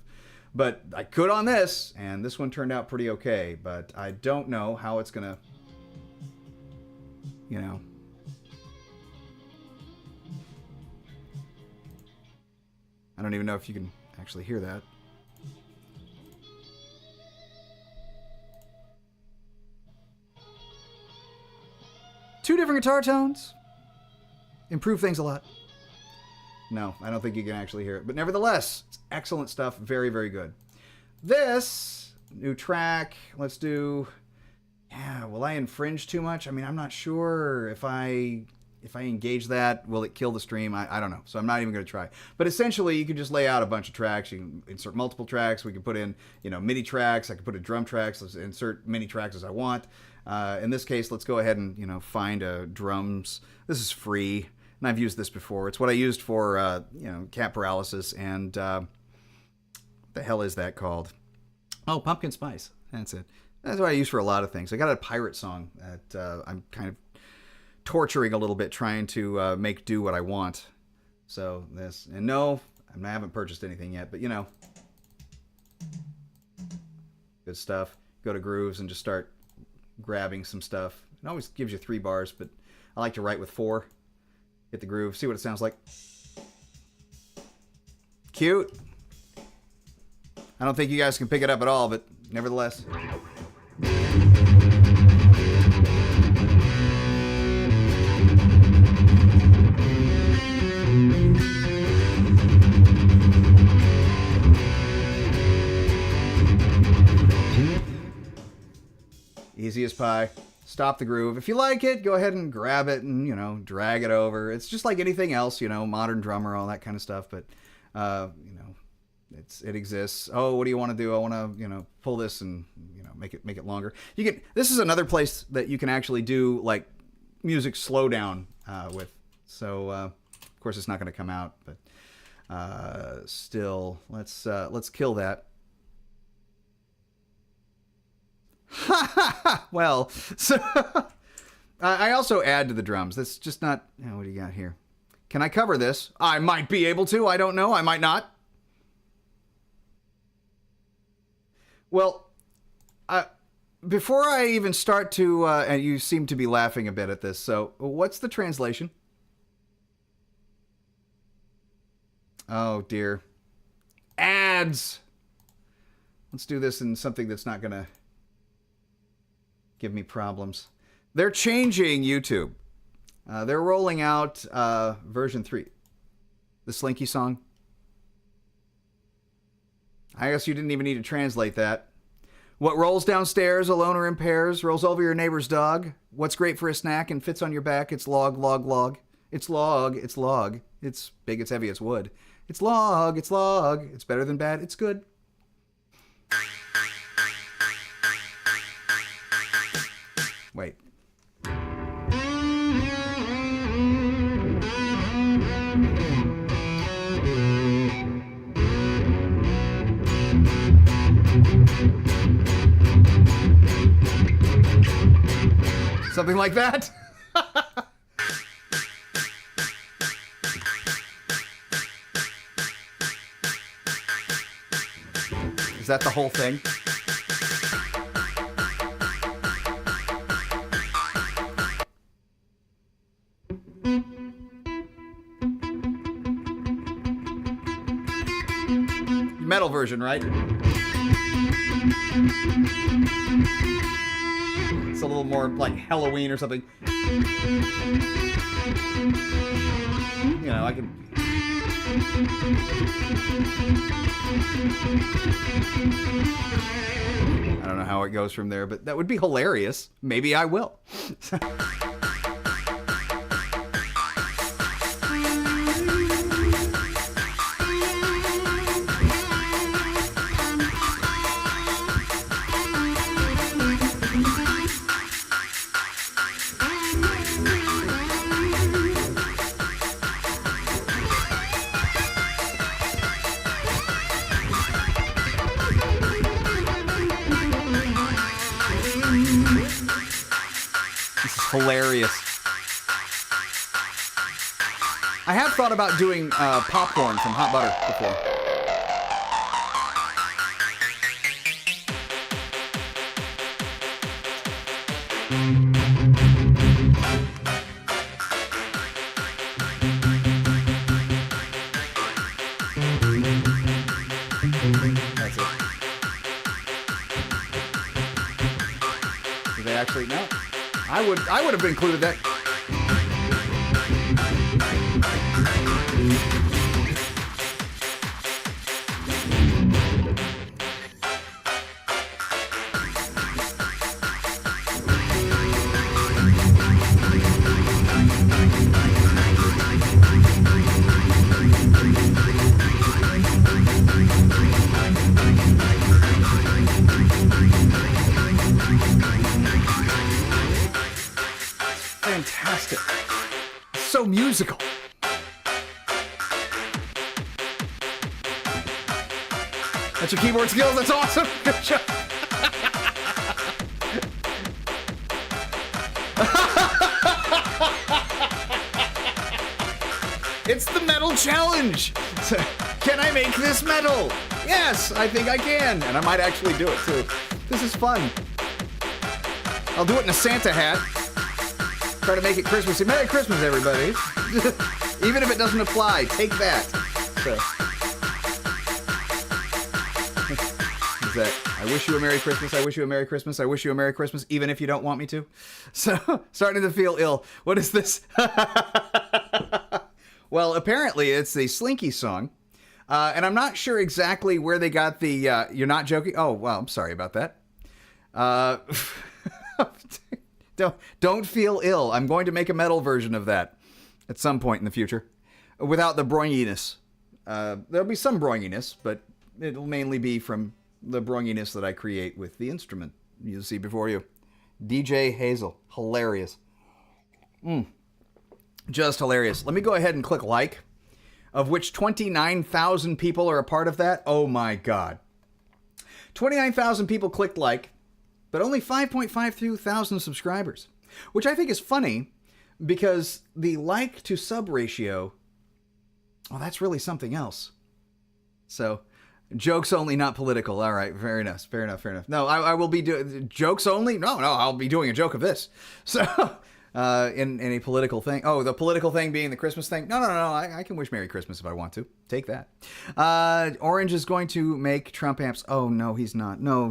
But I could on this, and this one turned out pretty okay. But I don't know how it's gonna, you know. I don't even know if you can actually hear that. Two different guitar tones. Improve things a lot. No, I don't think you can actually hear it. But nevertheless, it's excellent stuff. Very, very good. This new track, let's do... Yeah, will I infringe too much? I mean, I'm not sure if I engage that, will it kill the stream? I don't know. So I'm not even going to try. But essentially, you can just lay out a bunch of tracks. You can insert multiple tracks. We can put in, you know, MIDI tracks. I can put in drum tracks. Let's insert many tracks as I want. In this case, let's go ahead and, you know, find drums. This is free, and I've used this before. It's what I used for, you know, cat paralysis, and what the hell is that called? Oh, pumpkin spice. That's it. That's what I use for a lot of things. I got a pirate song that I'm kind of torturing a little bit, trying to make do what I want. So this, and no, I haven't purchased anything yet, but you know, good stuff. Go to Grooves and just start grabbing some stuff. It always gives you 3 bars, but I like to write with 4. Hit the groove, see what it sounds like. Cute. I don't think you guys can pick it up at all, but nevertheless. Easy as pie. Stop the groove. If you like it, go ahead and grab it and, drag it over. It's just like anything else, modern drummer, all that kind of stuff. But, it exists. Oh, what do you want to do? I want to, pull this and, make it longer. This is another place that you can actually do like music slowdown with. So, of course, it's not going to come out, but still, let's kill that. Well, so I also add to the drums. That's just not. What do you got here? Can I cover this? I might be able to. I don't know. I might not. Well, before I even start to, and you seem to be laughing a bit at this. So, what's the translation? Oh dear. Ads. Let's do this in something that's not gonna give me problems. They're changing YouTube. They're rolling out version 3. The Slinky song. I guess you didn't even need to translate that. What rolls downstairs alone or in pairs, rolls over your neighbor's dog. What's great for a snack and fits on your back? It's log, log, log. It's log, it's log. It's big, it's heavy, it's wood. It's log, it's log. It's better than bad, it's good. Wait. Something like that? Is that the whole thing? Metal version, right? It's a little more like Halloween or something. I can... I don't know how it goes from there, but that would be hilarious. Maybe I will. Hilarious. I have thought about doing popcorn from hot butter before. That's it. Do they actually know? I would have included that. Fantastic. So musical. That's your keyboard skills. That's awesome. Good job. It's the metal challenge. Can I make this metal? Yes, I think I can. And I might actually do it too. This is fun. I'll do it in a Santa hat. Try to make it Christmassy. Merry Christmas, everybody. Even if it doesn't apply, take that. So. Is that, I wish you a Merry Christmas, I wish you a Merry Christmas, I wish you a Merry Christmas, even if you don't want me to. So, starting to feel ill. What is this? Well, apparently it's the Slinky song. And I'm not sure exactly where they got the, you're not joking? Oh, well, I'm sorry about that. Don't feel ill. I'm going to make a metal version of that at some point in the future, without the broinginess. There'll be some broinginess, but it'll mainly be from the broinginess that I create with the instrument you see before you. DJ Hazel, hilarious. Just hilarious. Let me go ahead and click like, of which 29,000 people are a part of that. Oh my God. 29,000 people clicked like, but only 5.52 thousand subscribers, which I think is funny because the like to sub ratio, well, that's really something else. So, jokes only, not political. All right, fair enough. No, I will be doing jokes only. No, I'll be doing a joke of this. So, in a political thing. Oh, the political thing being the Christmas thing. No. I can wish Merry Christmas if I want to. Take that. Orange is going to make Trump amps. Oh no, he's not. No.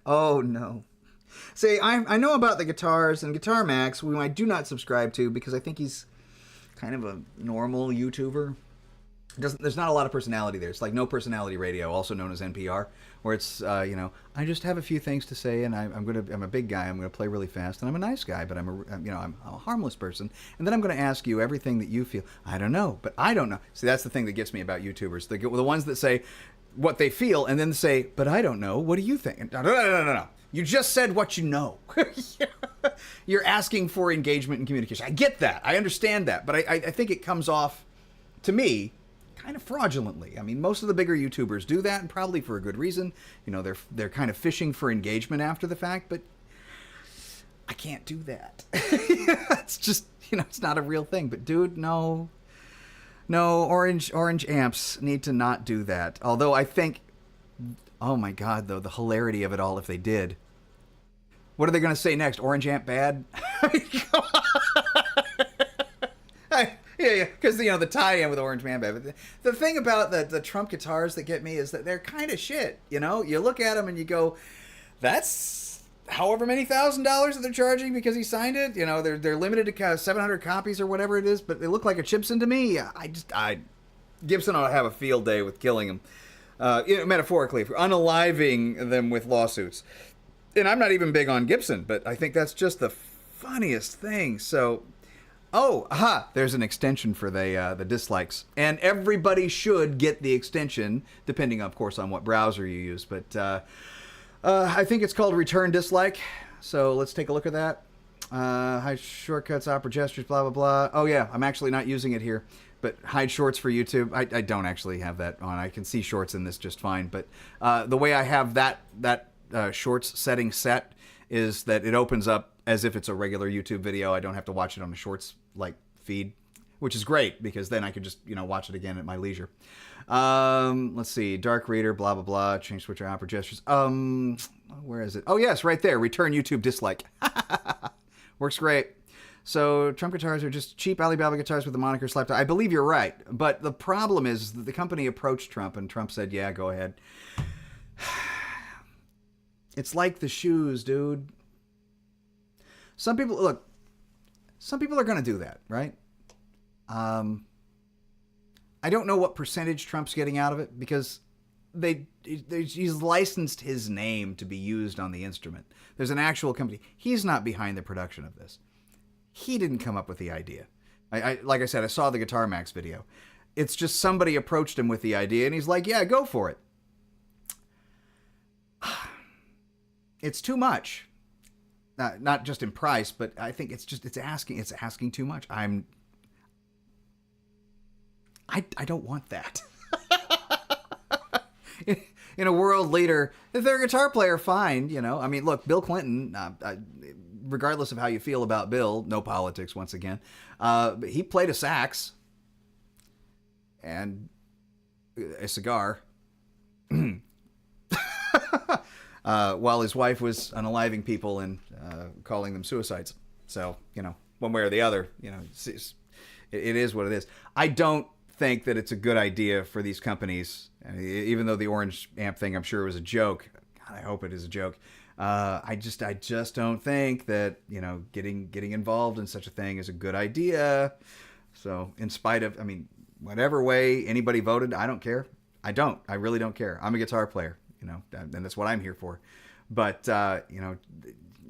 Oh no. See, I know about the guitars and Guitar Max, whom I do not subscribe to because I think he's kind of a normal YouTuber. There's not a lot of personality there. It's like No Personality Radio, also known as NPR, where it's I just have a few things to say, and I'm a big guy. I'm gonna play really fast, and I'm a nice guy, but I'm a harmless person. And then I'm gonna ask you everything that you feel. I don't know, but I don't know. See, that's the thing that gets me about YouTubers. The ones that say what they feel, and then say, but I don't know. What do you think? No. You just said what you know. You're asking for engagement and communication. I get that. I understand that, but I think it comes off to me kind of fraudulently. I mean, most of the bigger YouTubers do that, and probably for a good reason. They're kind of fishing for engagement after the fact, but I can't do that. It's just, it's not a real thing. But dude, no, orange amps need to not do that. Although I think, oh my God, though, the hilarity of it all if they did. What are they going to say next? Orange amp bad? Yeah, because the tie-in with Orange Man Bad. But the thing about the Trump guitars that get me is that they're kind of shit. You look at them and you go, that's however many $1,000 that they're charging because he signed it. They're limited to 700 copies or whatever it is, but they look like a Gibson to me. Gibson ought to have a field day with killing them, metaphorically, for unaliving them with lawsuits. And I'm not even big on Gibson, but I think that's just the funniest thing. So. Oh, aha, there's an extension for the dislikes. And everybody should get the extension, depending, of course, on what browser you use. But I think it's called Return Dislike. So let's take a look at that. Hide shortcuts, opera gestures, blah, blah, blah. Oh, yeah, I'm actually not using it here. But hide shorts for YouTube. I don't actually have that on. I can see shorts in this just fine. But the way I have that shorts setting set is that it opens up as if it's a regular YouTube video. I don't have to watch it on a shorts feed, which is great because then I could just watch it again at my leisure. Let's see, dark reader, blah blah blah, change switcher, opera gestures. Where is it? Oh yes, right there. Return YouTube dislike. Works great. So Trump guitars are just cheap Alibaba guitars with the moniker slapped on. I believe you're right, but the problem is that the company approached Trump and Trump said, "Yeah, go ahead." It's like the shoes, dude. Some people are going to do that, right? I don't know what percentage Trump's getting out of it because he's licensed his name to be used on the instrument. There's an actual company. He's not behind the production of this. He didn't come up with the idea. Like I said, I saw the Guitar Max video. It's just somebody approached him with the idea, and he's like, yeah, go for it. It's too much. Not just in price, but I think it's asking too much. I don't want that. In a world leader, if they're a guitar player, fine. I mean, look, Bill Clinton, regardless of how you feel about Bill, no politics once again, he played a sax and a cigar while his wife was unaliving people and calling them suicides. So, one way or the other, it is what it is. I don't think that it's a good idea for these companies, even though the orange amp thing, I'm sure, was a joke. God, I hope it is a joke. I just don't think that, getting involved in such a thing is a good idea. So, in spite of, whatever way anybody voted, I don't care. I really don't care. I'm a guitar player, and that's what I'm here for. But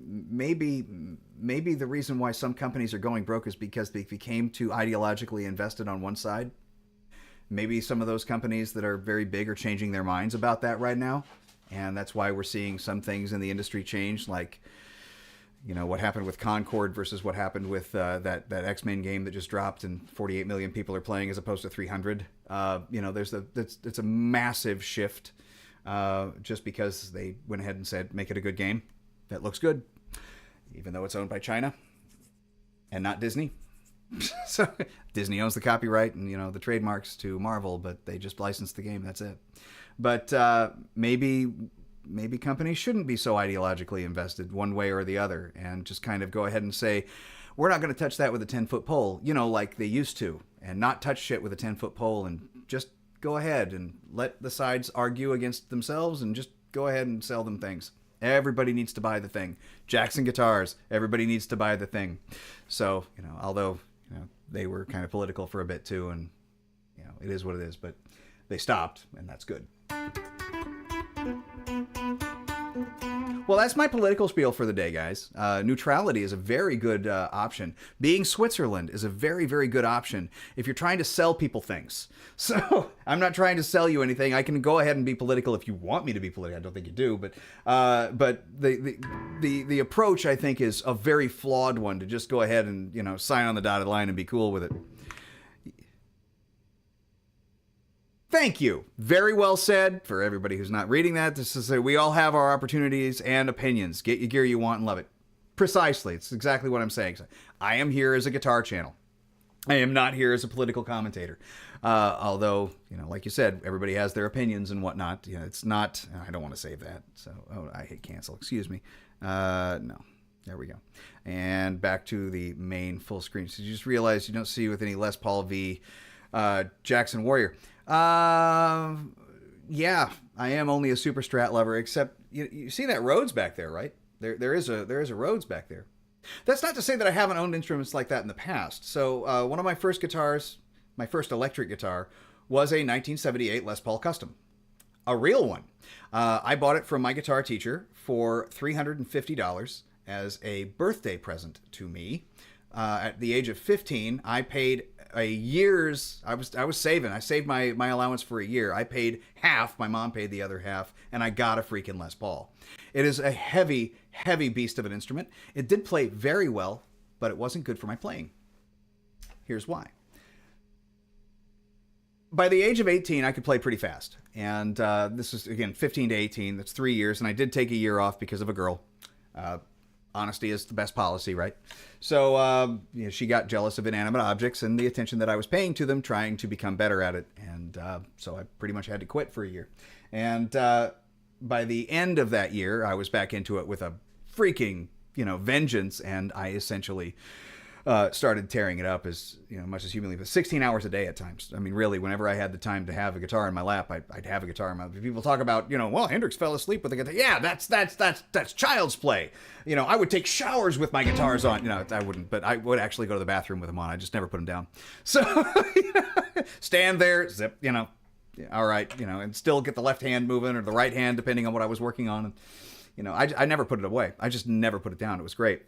maybe the reason why some companies are going broke is because they became too ideologically invested on one side. Maybe some of those companies that are very big are changing their minds about that right now, and that's why we're seeing some things in the industry change, like what happened with Chord versus what happened with that X-Men game that just dropped and 48 million people are playing as opposed to 300. It's a massive shift just because they went ahead and said, make it a good game that looks good, even though it's owned by China and not Disney. So Disney owns the copyright and the trademarks to Marvel, but they just licensed the game. That's it. But maybe companies shouldn't be so ideologically invested one way or the other, and just kind of go ahead and say, we're not going to touch that with a 10-foot pole, like they used to, and not touch shit with a 10-foot pole, and just go ahead and let the sides argue against themselves and just go ahead and sell them things. Everybody needs to buy the thing. Jackson Guitars, everybody needs to buy the thing. So, although they were kind of political for a bit too, and it is what it is, but they stopped, and that's good. Well, that's my political spiel for the day, guys. Neutrality is a very good option. Being Switzerland is a very, very good option if you're trying to sell people things. So I'm not trying to sell you anything. I can go ahead and be political if you want me to be political. I don't think you do, but the approach, I think, is a very flawed one, to just go ahead and sign on the dotted line and be cool with it. Thank you. Very well said. For everybody who's not reading that, this is we all have our opportunities and opinions. Get your gear you want and love it. Precisely. It's exactly what I'm saying. I am here as a guitar channel. I am not here as a political commentator. Although, like you said, everybody has their opinions and whatnot. It's not, I don't want to save that. So, I hit cancel. Excuse me. No. There we go. And back to the main full screen. So you just realize you don't see with any Les Paul v. Jackson Warrior. Yeah, I am only a super strat lover, except you see that Rhodes back there, right? There is a Rhodes back there. That's not to say that I haven't owned instruments like that in the past. So one of my first guitars, my first electric guitar, was a 1978 Les Paul Custom, a real one. I bought it from my guitar teacher for $350 as a birthday present to me. At the age of 15, I paid a year's, I was saving. I saved my allowance for a year. I paid half, my mom paid the other half, and I got a freaking Les Paul. It is a heavy, heavy beast of an instrument. It did play very well, but it wasn't good for my playing. Here's why. By the age of 18, I could play pretty fast. And this is, again, 15 to 18. That's 3 years. And I did take a year off because of a girl. Honesty is the best policy, right? So she got jealous of inanimate objects and the attention that I was paying to them, trying to become better at it. And so I pretty much had to quit for a year. And by the end of that year, I was back into it with a freaking, vengeance. And I essentially started tearing it up as much as humanly, but 16 hours a day at times. I mean, really, whenever I had the time to have a guitar in my lap, I'd have a guitar in my lap. People talk about, well, Hendrix fell asleep with a guitar. Yeah, that's child's play. I would take showers with my guitars on. I wouldn't, but I would actually go to the bathroom with them on. I just never put them down. So stand there, zip, all right, and still get the left hand moving or the right hand, depending on what I was working on. And, I never put it away. I just never put it down. It was great.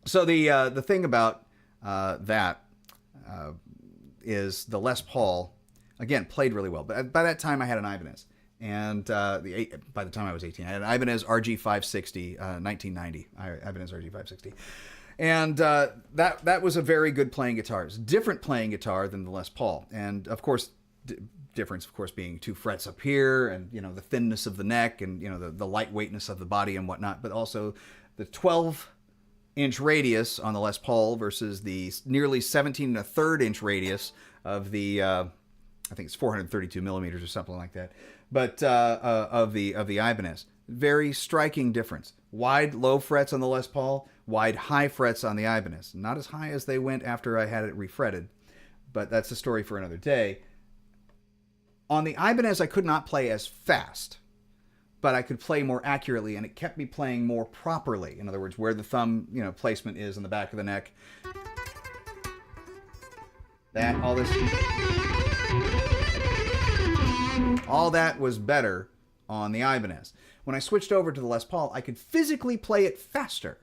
So the thing about that is the Les Paul, again, played really well. But by that time, I had an Ibanez. And by the time I was 18, I had an Ibanez RG560, 1990, Ibanez RG560. And that was a very good playing guitar. It's a different playing guitar than the Les Paul. And, of course, difference, of course, being 2 frets up here and, the thinness of the neck and, the lightweightness of the body and whatnot. But also the 12-inch radius on the Les Paul versus the nearly 17 1/3 inch radius of the, I think it's 432 millimeters or something like that, but of the Ibanez. Very striking difference. Wide low frets on the Les Paul, wide high frets on the Ibanez. Not as high as they went after I had it refretted, but that's a story for another day. On the Ibanez, I could not play as fast, but I could play more accurately, and it kept me playing more properly. In other words, where the thumb, placement is on the back of the neck. All that was better on the Ibanez. When I switched over to the Les Paul, I could physically play it faster,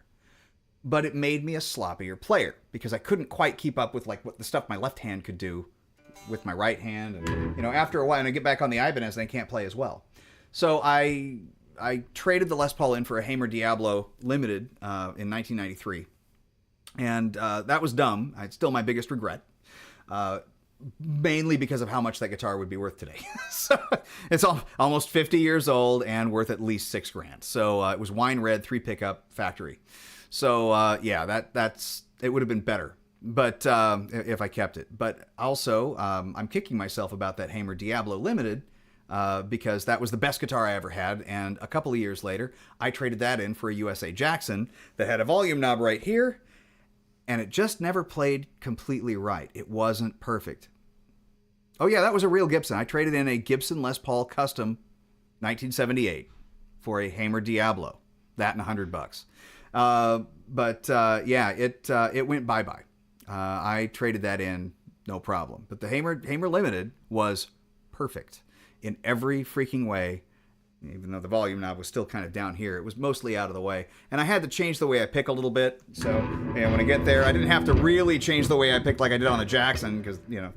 but it made me a sloppier player because I couldn't quite keep up with like what the stuff my left hand could do with my right hand. And, you know, after a while, and I get back on the Ibanez, and I can't play as well. So I traded the Les Paul in for a Hamer Diablo Limited in 1993. And that was dumb. It's still my biggest regret. Mainly because of how much that guitar would be worth today. So it's almost 50 years old and worth at least $6,000. So it was wine red, 3 pickup factory. So yeah, that's it would have been better, but if I kept it. But also, I'm kicking myself about that Hamer Diablo Limited because that was the best guitar I ever had. And a couple of years later, I traded that in for a USA Jackson that had a volume knob right here. And it just never played completely right. It wasn't perfect. Oh yeah, that was a real Gibson. I traded in a Gibson Les Paul Custom 1978 for a Hamer Diablo. That and $100. Yeah, it went bye-bye. I traded that in, no problem. But the Hamer Limited was perfect in every freaking way. Even though the volume knob was still kind of down here, it was mostly out of the way. And I had to change the way I pick a little bit. So, yeah, when I get there, I didn't have to really change the way I picked like I did on the Jackson. Because, you know,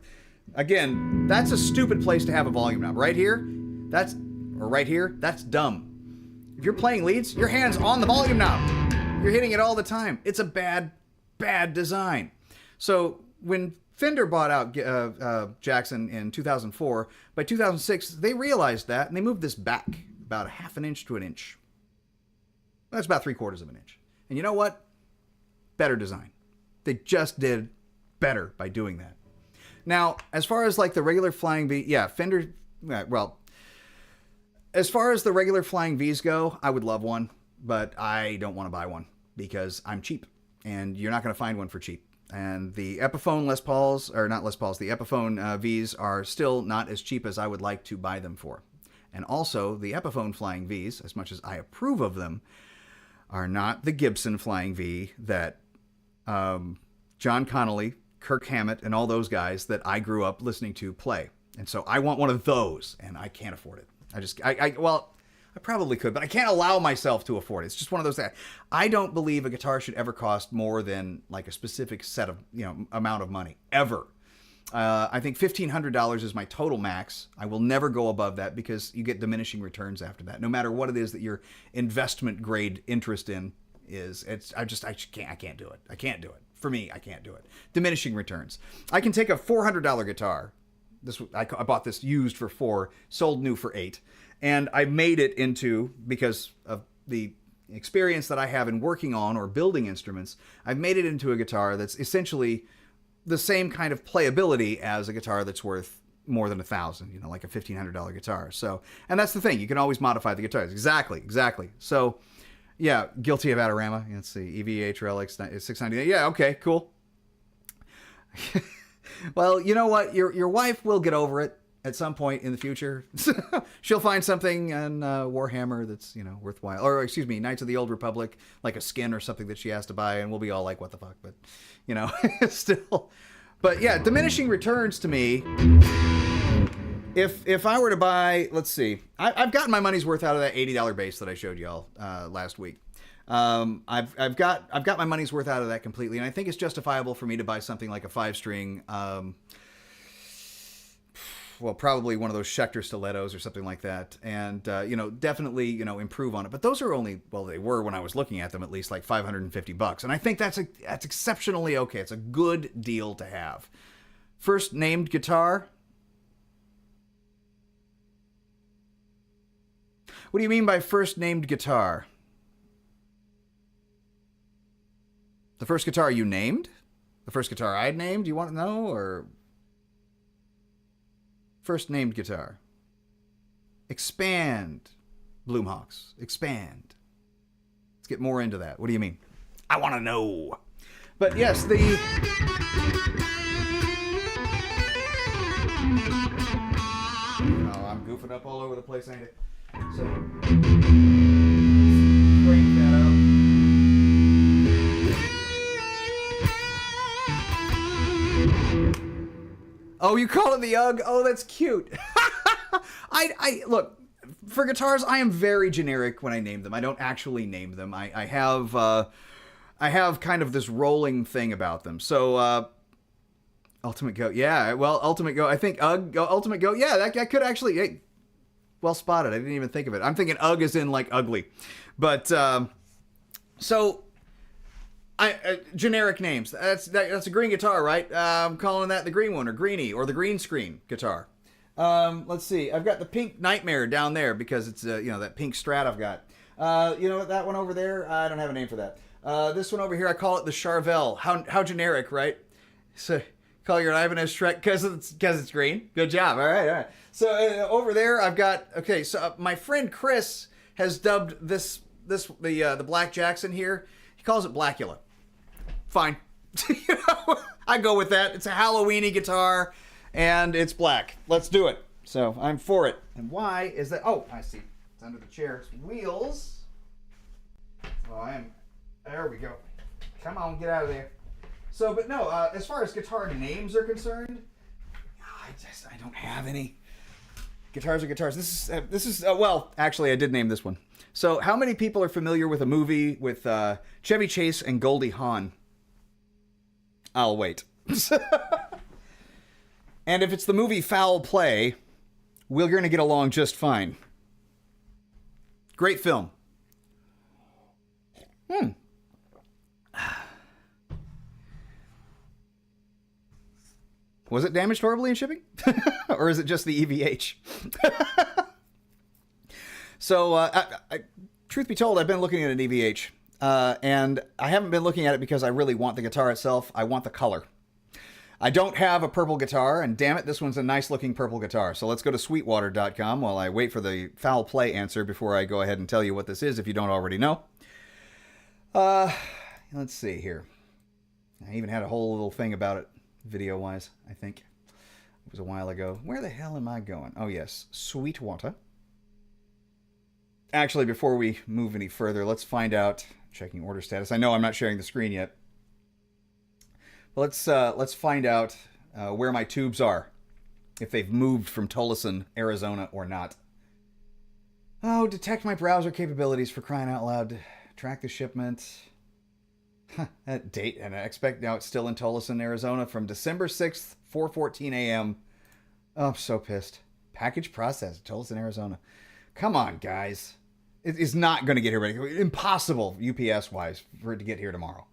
again, that's a stupid place to have a volume knob. Right here, that's dumb. If you're playing leads, your hand's on the volume knob. You're hitting it all the time. It's a bad design. So when Fender bought out Jackson in 2004, by 2006, they realized that, and they moved this back about a half an inch to an inch. That's about 3/4 of an inch. And you know what? Better design. They just did better by doing that. Now, as far as like the regular Flying V, yeah, Fender, well, as far as the regular Flying Vs go, I would love one, but I don't want to buy one because I'm cheap, and you're not going to find one for cheap. And the Epiphone Les Pauls, or not Les Pauls, the Epiphone Vs are still not as cheap as I would like to buy them for. And also, the Epiphone Flying Vs, as much as I approve of them, are not the Gibson Flying V that John Connolly, Kirk Hammett, and all those guys that I grew up listening to play. And so I want one of those, and I can't afford it. I probably could, but I can't allow myself to afford it. It's just one of those things. I don't believe a guitar should ever cost more than like a specific set of, amount of money, ever. I think $1,500 is my total max. I will never go above that because you get diminishing returns after that. No matter what it is that your investment grade interest in is, I can't do it. I can't do it. For me, I can't do it. Diminishing returns. I can take a $400 guitar. I bought this used for $4, sold new for $8. And I made it into, because of the experience that I have in working on or building instruments, I've made it into a guitar that's essentially the same kind of playability as a guitar that's worth more than $1,000, like a $1,500 guitar. So, and that's the thing, you can always modify the guitars. Exactly. So, yeah, guilty of Adorama. Let's see, EVH Relics 699. Yeah, okay, cool. Well, you know what? Your wife will get over it at some point in the future. She'll find something on Warhammer that's, worthwhile. Or, excuse me, Knights of the Old Republic, like a skin or something that she has to buy, and we'll be all like, what the fuck? But, still. But, yeah, diminishing returns to me. If I were to buy, let's see, I've gotten my money's worth out of that $80 bass that I showed y'all last week. I've got my money's worth out of that completely, and I think it's justifiable for me to buy something like a 5-string, probably one of those Schecter stilettos or something like that, and definitely improve on it. But those are only, they were when I was looking at them, at least like $550, and I think that's exceptionally okay. It's a good deal to have. First named guitar. What do you mean by first named guitar? The first guitar you named? The first guitar I named? You want to know? Or first named guitar? Expand, Bloomhawks. Expand. Let's get more into that. What do you mean? I want to know. But yes, oh, I'm goofing up all over the place, ain't it? So, crank that up. Oh, you call it the UGG? Oh, that's cute. I look, for guitars, I am very generic when I name them. I don't actually name them. I have kind of this rolling thing about them. So Ultimate Goat, yeah. Well, Ultimate Goat, I think Ultimate Goat, yeah. That could actually. Hey, well spotted. I didn't even think of it. I'm thinking Ugg is in like ugly, but so. Generic names. That's a green guitar, right? I'm calling that the green one, or greenie, or the green screen guitar. Let's see. I've got the Pink Nightmare down there because it's that pink Strat I've got. That one over there. I don't have a name for that. This one over here, I call it the Charvel. How generic, right? So call your Ibanez Shrek because it's green. Good job. All right. So over there, I've got. Okay, so my friend Chris has dubbed the Black Jackson here. He calls it Blackula. Fine. I go with that. It's a Halloweeny guitar, and it's black. Let's do it. So I'm for it. And why is that? Oh, I see. It's under the chair. It's wheels. Oh, there we go. Come on, get out of there. So, but no, as far as guitar names are concerned, I don't have any. Guitars are guitars. This is well, actually, I did name this one. So, how many people are familiar with a movie with Chevy Chase and Goldie Hawn? I'll wait. And if it's the movie Foul Play, we're going to get along just fine. Great film. Was it damaged horribly in shipping? Or is it just the EVH? So, truth be told, I've been looking at an EVH. And I haven't been looking at it because I really want the guitar itself. I want the color. I don't have a purple guitar, and damn it, this one's a nice-looking purple guitar. So let's go to sweetwater.com while I wait for the Foul Play answer before I go ahead and tell you what this is if you don't already know. Let's see here. I even had a whole little thing about it, video-wise, I think. It was a while ago. Where the hell am I going? Oh, yes, Sweetwater. Actually, before we move any further, let's find out, checking order status. I know I'm not sharing the screen yet. But let's find out where my tubes are, if they've moved from Tolleson, Arizona, or not. Oh, detect my browser capabilities, for crying out loud. Track the shipment. That date, and I expect now it's still in Tolleson, Arizona, from December 6th, 4:14 a.m. Oh, I'm so pissed. Package processed, Tolleson, Arizona. Come on, guys. It is not going to get here ready. Impossible, UPS-wise, for it to get here tomorrow.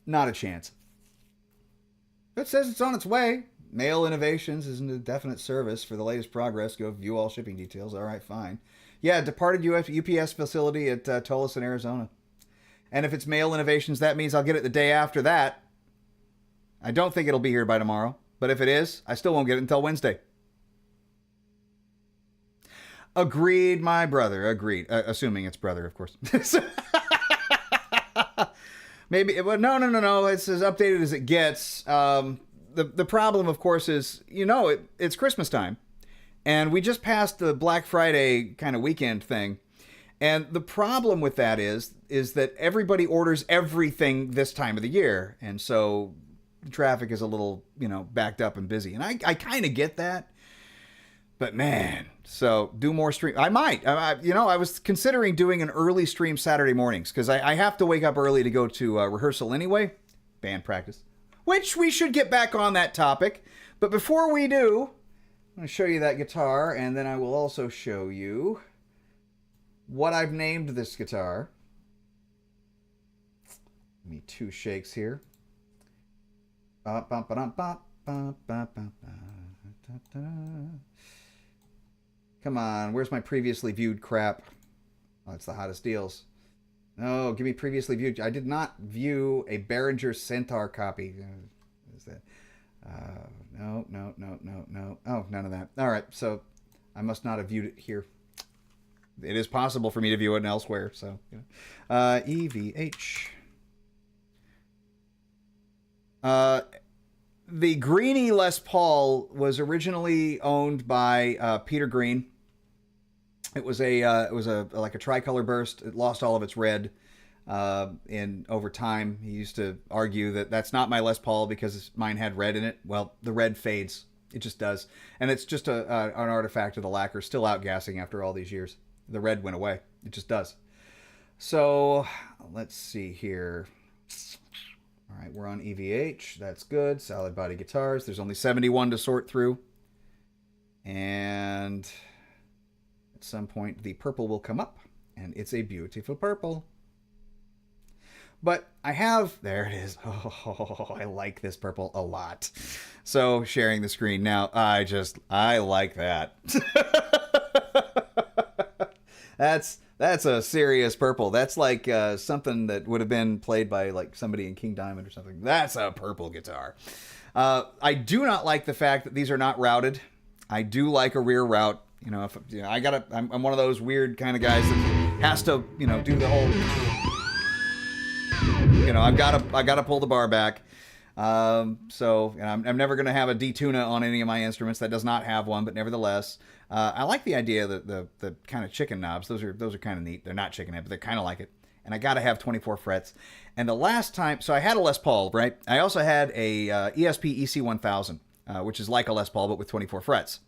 Not a chance. It says it's on its way. Mail Innovations isn't a definite service. For the latest progress, go view all shipping details. All right, fine. Yeah, departed UPS facility at Tolleson, Arizona. And if it's Mail Innovations, that means I'll get it the day after that. I don't think it'll be here by tomorrow. But if it is, I still won't get it until Wednesday. Agreed, my brother. Agreed. Assuming it's brother, of course. Maybe. Well, no. It's as updated as it gets. The problem, of course, is, it's Christmas time. And we just passed the Black Friday kind of weekend thing. And the problem with that is that everybody orders everything this time of the year. And so traffic is a little, backed up and busy. And I kind of get that. But man, so do more stream. I might. I was considering doing an early stream Saturday mornings because I have to wake up early to go to rehearsal anyway. Band practice. Which we should get back on that topic. But before we do, I'm going to show you that guitar. And then I will also show you what I've named this guitar. Give me two shakes here. Come on, where's my previously viewed crap? Oh, it's the hottest deals. No, give me previously viewed. I did not view a Behringer Centaur copy. What is that? No. Oh, none of that. All right, so I must not have viewed it here. It is possible for me to view it elsewhere, so. EVH. The Greenie Les Paul was originally owned by Peter Green. It was like a tricolor burst. It lost all of its red over time. He used to argue that that's not my Les Paul because mine had red in it. Well, the red fades It just does. And it's just an artifact of the lacquer still outgassing after all these years. The red went away. It just does. So let's see here. All right, we're on EVH. That's good. Solid body guitars. There's only 71 to sort through. And at some point, the purple will come up. And it's a beautiful purple. But I have, there it is. Oh, I like this purple a lot. So sharing the screen now, I like that. That's a serious purple. That's like something that would have been played by like somebody in King Diamond or something. That's a purple guitar. I do not like the fact that these are not routed. I do like a rear route. You know, if you know, I'm one of those weird kind of guys that has to, you know, do the whole. You know, I gotta pull the bar back. So you know, I'm never gonna have a detuna on any of my instruments. That does not have one, but nevertheless, I like the idea that the kind of chicken knobs. Those are kind of neat. They're not chicken head, but they're kind of like it. And I gotta have 24 frets. And the last time, so I had a Les Paul, right? I also had a ESP EC1000, which is like a Les Paul but with 24 frets.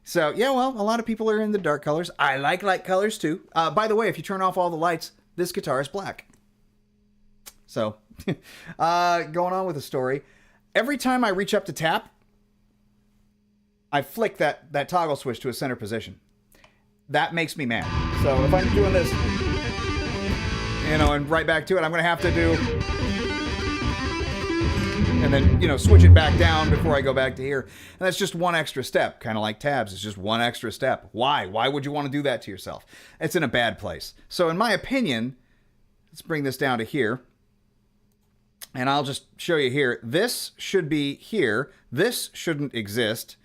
So yeah, well, a lot of people are in the dark colors. I like light colors too. By the way, if you turn off all the lights, this guitar is black. So, going on with the story, every time I reach up to tap, I flick that toggle switch to a center position. That makes me mad. So if I'm doing this, you know, and right back to it, I'm going to have to do, and then, you know, switch it back down before I go back to here. And that's just one extra step, kind of like tabs. It's just one extra step. Why? Why would you want to do that to yourself? It's in a bad place. So in my opinion, let's bring this down to here. And I'll just show you here. This should be here. This shouldn't exist.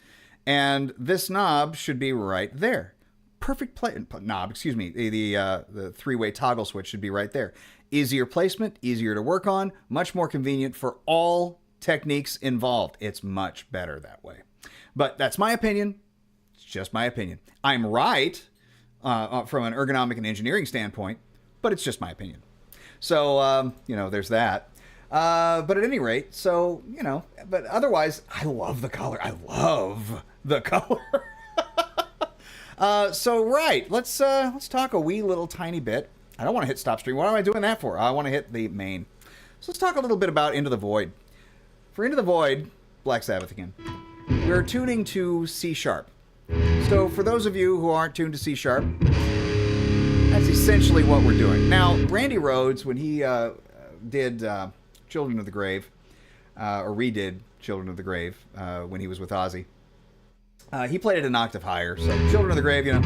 And this knob should be right there. Perfect knob, excuse me. The three-way toggle switch should be right there. Easier placement, easier to work on, much more convenient for all techniques involved. It's much better that way. But that's my opinion. It's just my opinion. I'm right from an ergonomic and engineering standpoint, but it's just my opinion. So, you know, there's that. But at any rate, so, you know, but otherwise, I love the color. I love the color. So, right, let's talk a wee little tiny bit. I don't want to hit stop stream. What am I doing that for? I want to hit the main. So let's talk a little bit about Into the Void. For Into the Void, Black Sabbath again, we're tuning to C sharp. So for those of you who aren't tuned to C sharp, that's essentially what we're doing. Now, Randy Rhoads, when he did Children of the Grave, or redid Children of the Grave when he was with Ozzy, he played it an octave higher. So Children of the Grave, you know.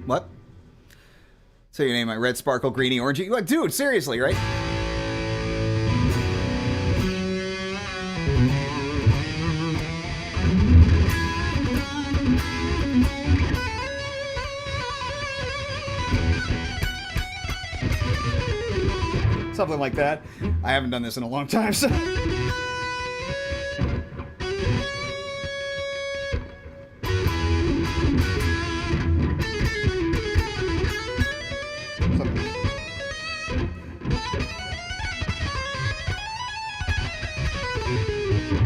What? Say your name, like red sparkle, greeny, orangey. Like, dude, seriously, right? Something like that. I haven't done this in a long time, so.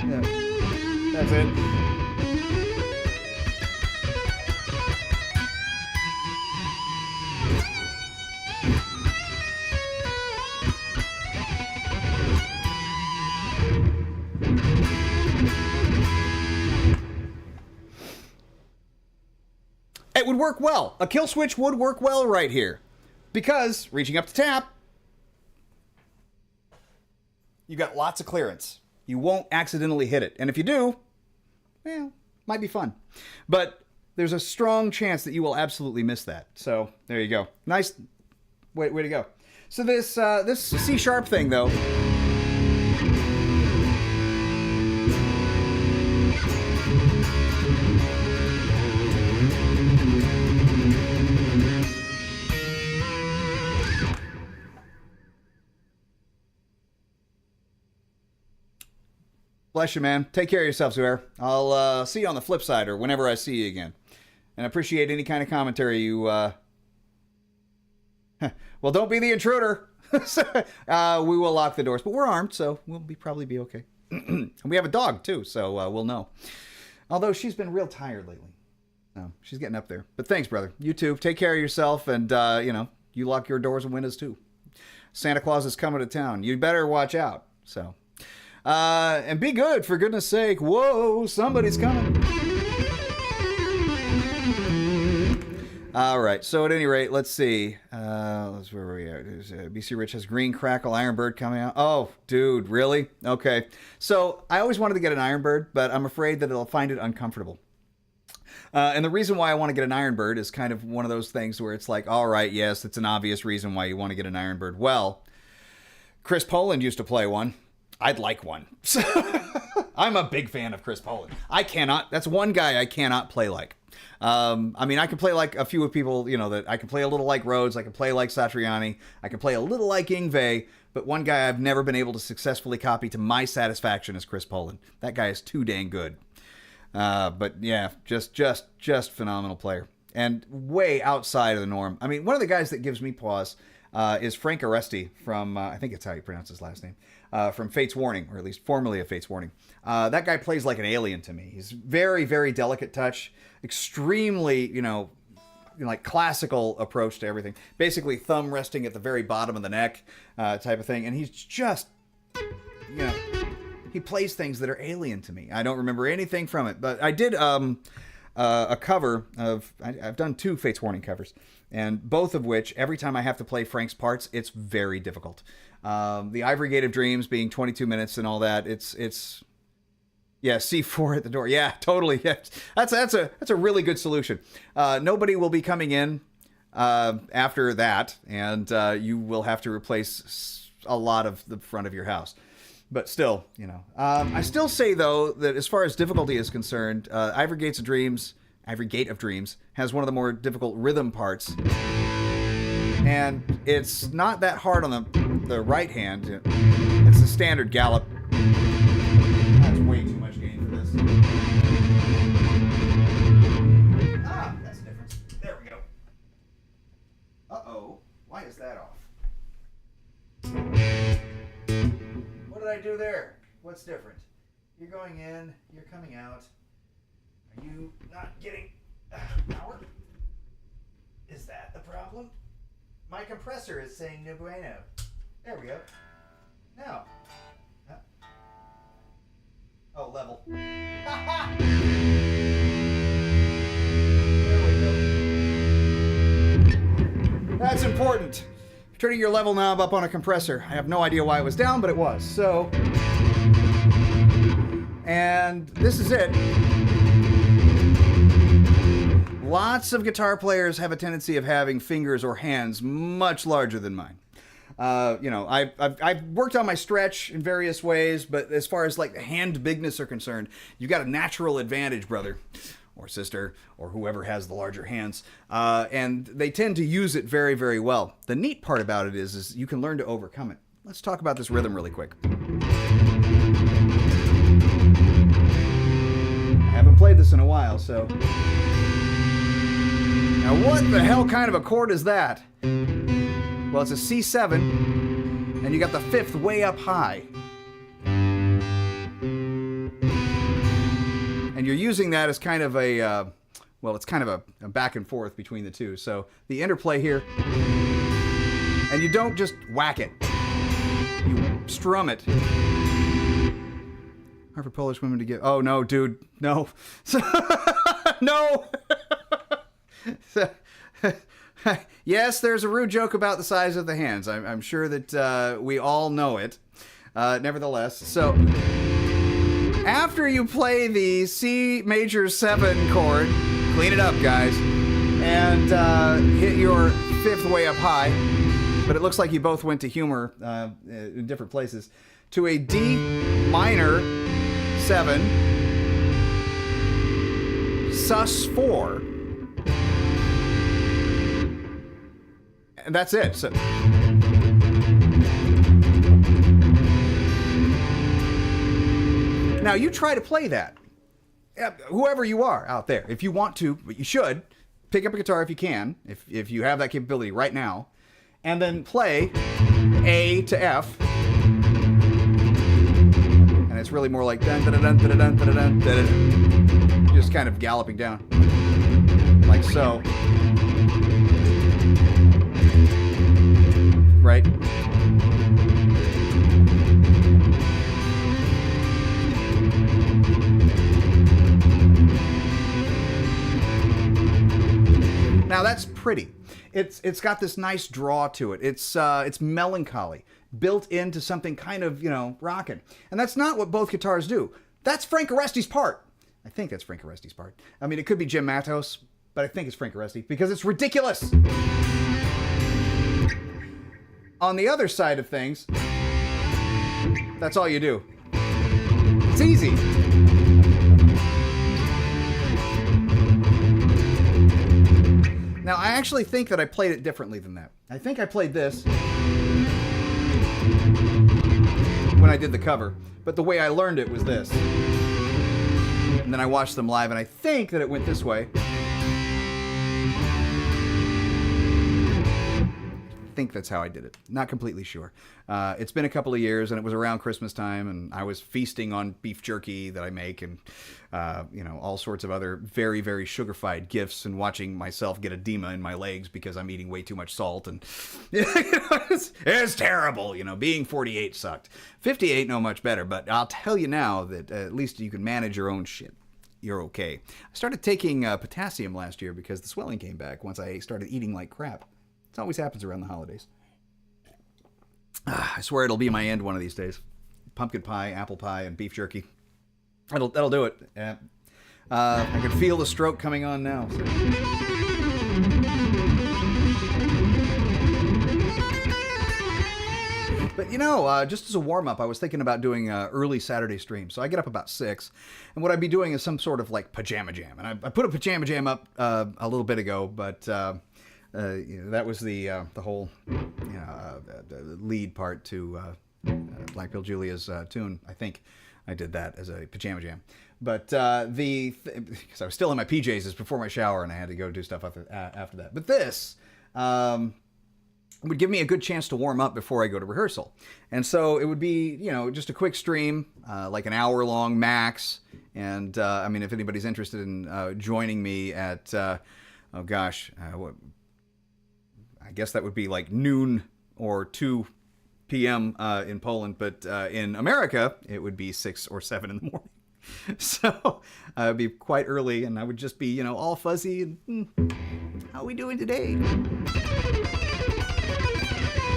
Yeah, that's it. It would work well. A kill switch would work well right here. Because, reaching up to tap, you got lots of clearance. You won't accidentally hit it. And if you do, well, might be fun. But there's a strong chance that you will absolutely miss that. So, there you go. Nice. Way to go. So this C sharp thing, though, bless you, man. Take care of yourself, Zuhair. I'll see you on the flip side or whenever I see you again. And appreciate any kind of commentary you Well, don't be the intruder. We will lock the doors, but we're armed, so we'll probably be okay. And we have a dog, too, so we'll know. Although she's been real tired lately. Oh, she's getting up there. But thanks, brother. You too. Take care of yourself, and, you lock your doors and windows, too. Santa Claus is coming to town. You better watch out. So, and be good, for goodness sake. Whoa, somebody's coming. All right. So at any rate, let's see. That's where we are. BC Rich has Green Crackle Ironbird coming out. Oh, dude, really? Okay. So I always wanted to get an Ironbird, but I'm afraid that I'll find it uncomfortable. And the reason why I want to get an Ironbird is kind of one of those things where it's like, all right, yes, it's an obvious reason why you want to get an Ironbird. Well, Chris Poland used to play one. I'd like one. I'm a big fan of Chris Poland. That's one guy I cannot play like. I can play like a few of people, that I can play a little like Rhodes. I can play like Satriani. I can play a little like Yngwie. But one guy I've never been able to successfully copy to my satisfaction is Chris Poland. That guy is too dang good. But yeah, just phenomenal player. And way outside of the norm. I mean, one of the guys that gives me pause is Frank Aresti from, I think it's how you pronounce his last name, from Fate's Warning, or at least formerly of Fate's Warning. That guy plays like an alien to me. He's very, very delicate touch, extremely, like classical approach to everything. Basically thumb resting at the very bottom of the neck type of thing. And he's just, he plays things that are alien to me. I don't remember anything from it, but I did a cover of, I've done 2 Fate's Warning covers, and both of which, every time I have to play Frank's parts, it's very difficult. The Ivory Gate of Dreams being 22 minutes and all that, it's C4 at the door. Yeah, totally. Yeah. That's a really good solution. Nobody will be coming in after that, and you will have to replace a lot of the front of your house. But still, I still say, though, that as far as difficulty is concerned, Ivory Gate of Dreams has one of the more difficult rhythm parts. And it's not that hard on the right hand. It's a standard gallop. That's way too much gain for this. That's different. There we go. Uh-oh. Why is that off? What did I do there? What's different? You're going in, you're coming out. Are you not getting power? Is that the problem? My compressor is saying no bueno. There we go. Now. Oh, level. There we go. That's important. Turning your level knob up on a compressor. I have no idea why it was down, but it was. So, and this is it. Lots of guitar players have a tendency of having fingers or hands much larger than mine. I've worked on my stretch in various ways, but as far as like hand bigness are concerned, you got a natural advantage, brother or sister or whoever has the larger hands, and they tend to use it very, very well. The neat part about it is you can learn to overcome it. Let's talk about this rhythm really quick. I haven't played this in a while, so... Now what the hell kind of a chord is that? Well, it's a C7, and you got the 5th way up high. And you're using that as kind of a, it's kind of a back and forth between the two. So the interplay here, and you don't just whack it. You strum it. Hard for Polish women to get... Oh, no, dude. No. No! Yes, there's a rude joke about the size of the hands. I'm sure that we all know it. Nevertheless, so after you play the C major 7 chord, clean it up, guys, and hit your 5th way up high, but it looks like you both went to humor in different places, to a D minor 7, sus 4. And that's it. So, now you try to play that. Whoever you are out there, if you want to, but you should, pick up a guitar if you can, if you have that capability right now, and then play A to F. And it's really more like dun dun dun dun dun dun dun dun, just kind of galloping down, like so. Right? Now that's pretty. It's got this nice draw to it. It's melancholy, built into something kind of, rockin'. And that's not what both guitars do. That's Frank Oresti's part. I think that's Frank Oresti's part. I mean, it could be Jim Matos, but I think it's Frank Oresti because it's ridiculous. On the other side of things, that's all you do. It's easy. Now, I actually think that I played it differently than that. I think I played this when I did the cover, but the way I learned it was this. And then I watched them live, and I think that it went this way. I think that's how I did it. Not completely sure. It's been a couple of years, and it was around Christmas time, and I was feasting on beef jerky that I make, and all sorts of other very, very sugar-fied gifts, and watching myself get edema in my legs because I'm eating way too much salt, and it's terrible. Being 48 sucked. 58 no much better, but I'll tell you now that at least you can manage your own shit. You're okay. I started taking potassium last year because the swelling came back once I started eating like crap. It always happens around the holidays. I swear it'll be my end one of these days. Pumpkin pie, apple pie, and beef jerky. That'll do it. Yeah. I can feel the stroke coming on now. So. But just as a warm-up, I was thinking about doing early Saturday stream. So I get up about 6, and what I'd be doing is some sort of like pajama jam. And I put a pajama jam up a little bit ago, but that was the whole the lead part to Black Bill Julia's tune. I think I did that as a pajama jam. But because I was still in my PJs, it's before my shower, and I had to go do stuff after that. But this would give me a good chance to warm up before I go to rehearsal. And so it would be, just a quick stream, like an hour long max. And if anybody's interested in joining me at, I guess that would be like noon or 2 p.m. In Poland, but in America, it would be 6 or 7 in the morning. So it would be quite early, and I would just be, all fuzzy. And, how are we doing today?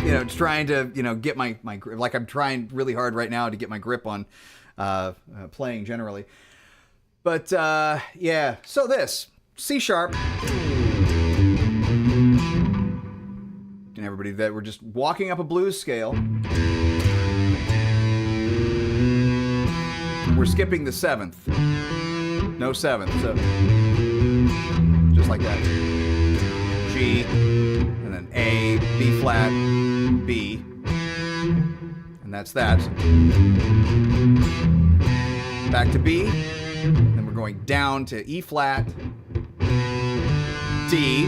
Just trying to, get my grip. Like I'm trying really hard right now to get my grip on playing generally. But yeah, so this C sharp. And everybody, that we're just walking up a blues scale. We're skipping the 7th. No 7th. So just like that. G, and then A, B flat, B, and that's that. Back to B, then we're going down to E flat, D,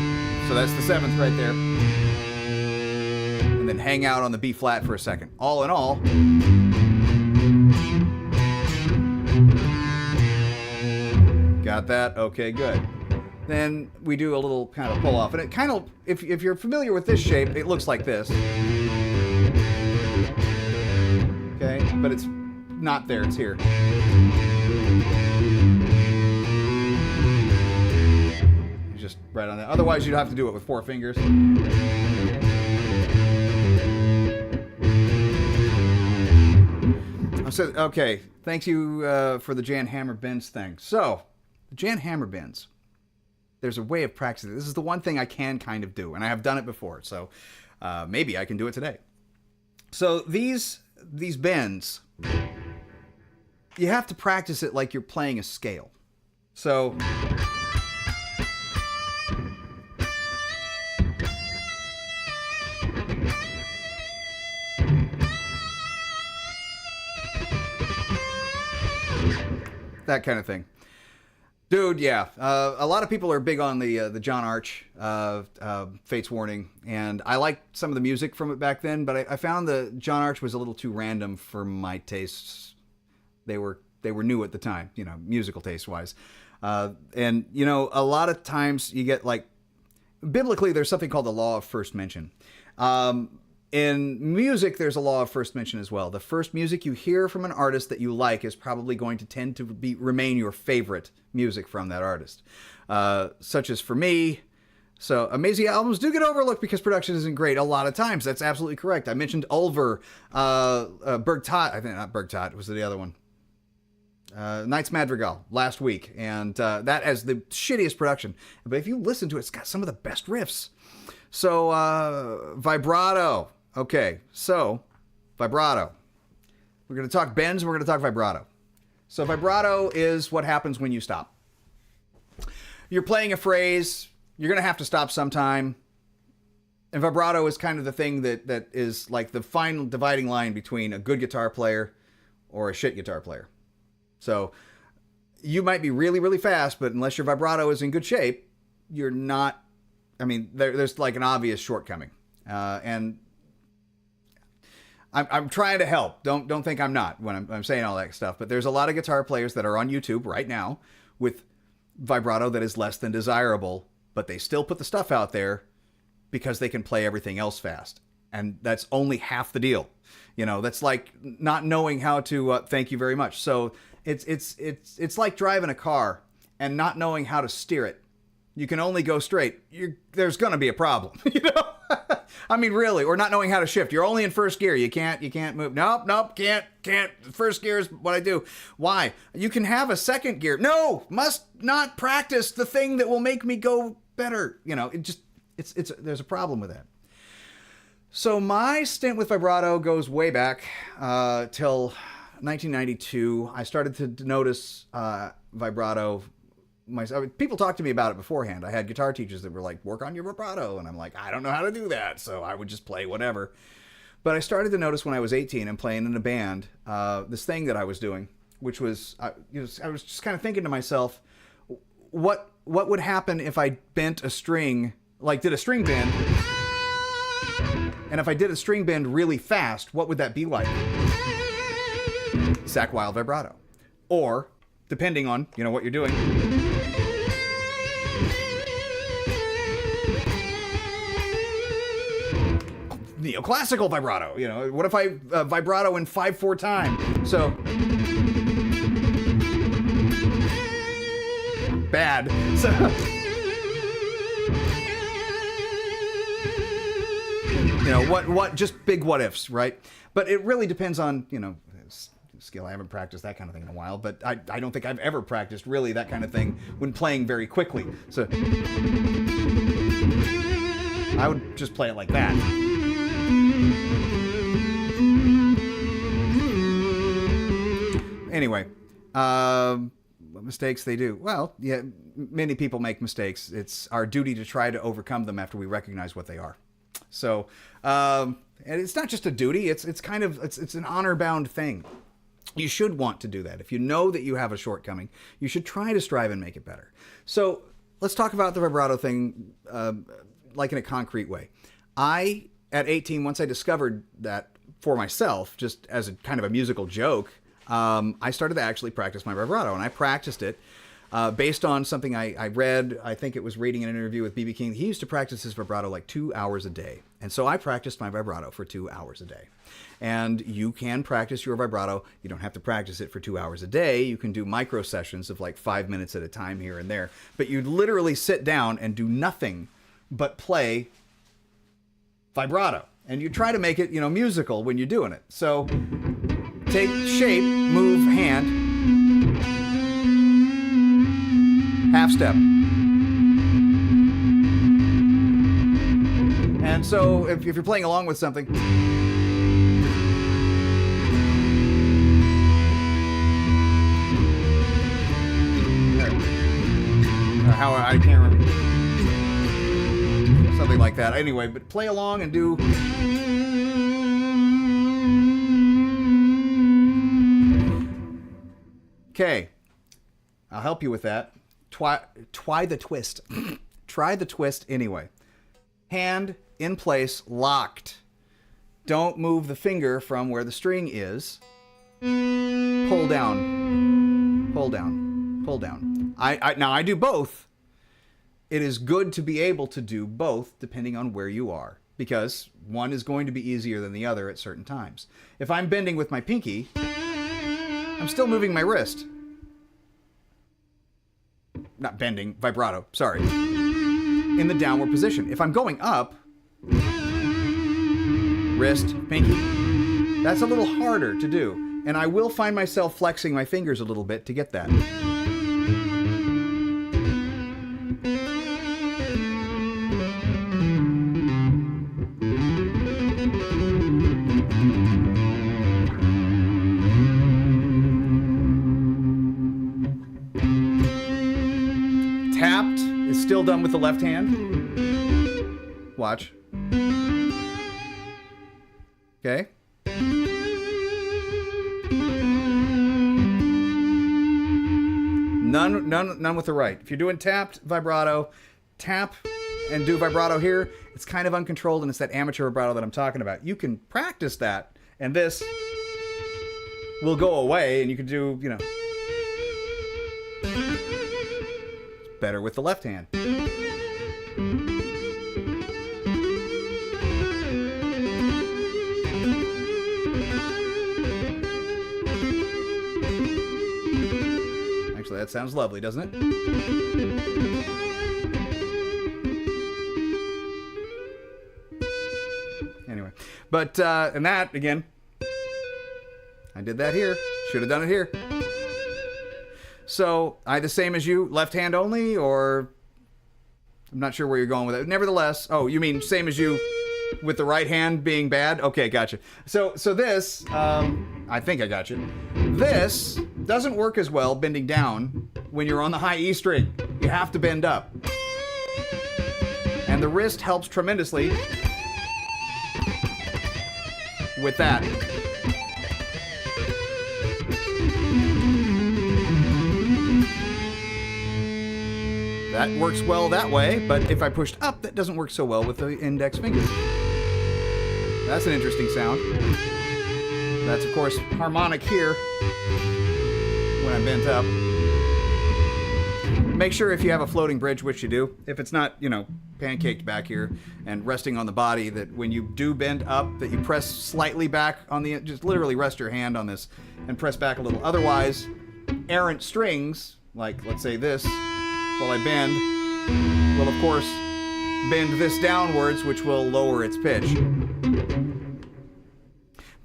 so that's the 7th right there. And then hang out on the B flat for a second. All in all, got that? Okay, good. Then we do a little kind of pull off. And it kind of, if you're familiar with this shape, it looks like this. Okay, but it's not there, it's here. Just right on that. Otherwise, you'd have to do it with 4 fingers. So, okay, thank you for the Jan Hammer bends thing. So, the Jan Hammer bends. There's a way of practicing. This is the one thing I can kind of do, and I have done it before, so maybe I can do it today. So these bends, you have to practice it like you're playing a scale. So that kind of thing. Dude, yeah. A lot of people are big on the John Arch, Fate's Warning, and I liked some of the music from it back then, but I found the John Arch was a little too random for my tastes. They were new at the time, musical taste wise, and a lot of times you get like biblically there's something called the law of first mention. In music, there's a law of first mention as well. The first music you hear from an artist that you like is probably going to tend to remain your favorite music from that artist. Such as for me, so amazing albums do get overlooked because production isn't great a lot of times. That's absolutely correct. I mentioned Ulver, Bergtot, I think not Bergtot, it was the other one. Knight's Madrigal last week, and that has the shittiest production. But if you listen to it, it's got some of the best riffs. So, vibrato. Okay, so vibrato. We're going to talk bends, we're going to talk vibrato. So vibrato is what happens when you stop. You're playing a phrase, you're going to have to stop sometime. And vibrato is kind of the thing that is like the final dividing line between a good guitar player or a shit guitar player. So you might be really, really fast, but unless your vibrato is in good shape, you're not, there's like an obvious shortcoming. And I'm trying to help. Don't think I'm not when I'm saying all that stuff. But there's a lot of guitar players that are on YouTube right now with vibrato that is less than desirable, but they still put the stuff out there because they can play everything else fast. And that's only half the deal. That's like not knowing how to thank you very much. So it's like driving a car and not knowing how to steer it. You can only go straight. There's going to be a problem, really, or not knowing how to shift. You're only in first gear. You can't move. Nope, can't. First gear is what I do. Why? You can have a second gear. No, must not practice the thing that will make me go better. There's a problem with that. So my stint with vibrato goes way back till 1992. I started to notice vibrato. People talked to me about it beforehand. I had guitar teachers that were like, work on your vibrato. And I'm like, I don't know how to do that. So I would just play whatever. But I started to notice when I was 18 and playing in a band, this thing that I was doing, which was, I was just kind of thinking to myself, what would happen if I bent a string, like did a string bend? And if I did a string bend really fast, what would that be like? Zach Wilde vibrato. Or, depending on, what you're doing, neoclassical vibrato. What if I vibrato in 5/4 time? So bad. So what? Just big what ifs, right? But it really depends on skill. I haven't practiced that kind of thing in a while, but I don't think I've ever practiced really that kind of thing when playing very quickly. So I would just play it like that. Anyway, mistakes they do. Well, yeah, many people make mistakes. It's our duty to try to overcome them after we recognize what they are. So, and it's not just a duty. It's an honor-bound thing. You should want to do that. If you know that you have a shortcoming, you should try to strive and make it better. So let's talk about the vibrato thing, like in a concrete way. At 18, once I discovered that for myself, just as a kind of a musical joke, I started to actually practice my vibrato, and I practiced it based on something I read. I think it was reading an interview with B.B. King. He used to practice his vibrato like 2 hours a day. And so I practiced my vibrato for 2 hours a day. And you can practice your vibrato. You don't have to practice it for 2 hours a day. You can do micro sessions of like 5 minutes at a time here and there. But you literally sit down and do nothing but play vibrato. And you try to make it, musical when you're doing it. So take shape, move, hand, half step. And so if you're playing along with something, how I can't remember, something like that. Anyway, but play along and do. Okay, I'll help you with that. try the twist. Try the twist anyway. Hand in place, locked. Don't move the finger from where the string is. Pull down. Pull down. Pull down. Now I do both. It is good to be able to do both depending on where you are, because one is going to be easier than the other at certain times. If I'm bending with my pinky, I'm still moving my wrist. Not bending, vibrato, sorry. In the downward position. If I'm going up, wrist, pinky, that's a little harder to do. And I will find myself flexing my fingers a little bit to get that. Tapped is still done with the left hand. Watch. Okay. None with the right. If you're doing tapped vibrato, tap and do vibrato here, it's kind of uncontrolled, and it's that amateur vibrato that I'm talking about. You can practice that, and this will go away, and you can do, you know, better with the left hand. Actually, that sounds lovely, doesn't it? Anyway, but, and that, again, I did that here. Should have done it here. So, I the same as you, left hand only, or I'm not sure where you're going with it. Nevertheless, oh, you mean same as you with the right hand being bad? Okay, gotcha. So this, I think I got you. This doesn't work as well bending down when you're on the high E string. You have to bend up. And the wrist helps tremendously with that. That works well that way, but if I pushed up, that doesn't work so well with the index finger. That's an interesting sound. That's, of course, harmonic here when I'm bent up. Make sure if you have a floating bridge, which you do, if it's not, you know, pancaked back here and resting on the body, that when you do bend up, that you press slightly back on the, just literally rest your hand on this and press back a little. Otherwise, errant strings, like let's say this, while I bend, will of course bend this downwards, which will lower its pitch.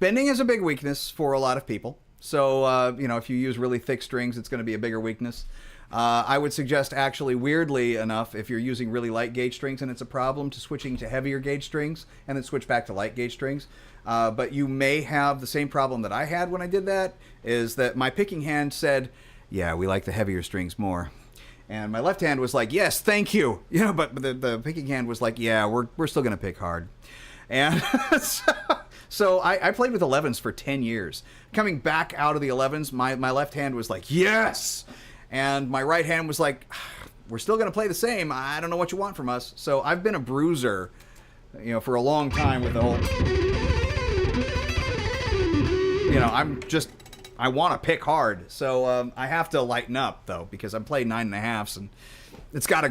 Bending is a big weakness for a lot of people. So, you know, if you use really thick strings, it's going to be a bigger weakness. I would suggest, actually, weirdly enough, if you're using really light gauge strings and it's a problem, to switching to heavier gauge strings and then switch back to light gauge strings. But you may have the same problem that I had when I did that, is that my picking hand said, yeah, we like the heavier strings more. And my left hand was like, yes, thank you. You know, but the picking hand was like, yeah, we're still going to pick hard. And so I played with 11s for 10 years. Coming back out of the 11s, my left hand was like, yes. And my right hand was like, we're still going to play the same. I don't know what you want from us. So I've been a bruiser, you know, for a long time with the whole, you know, I want to pick hard. So I have to lighten up, though, because I'm playing 9.5s, and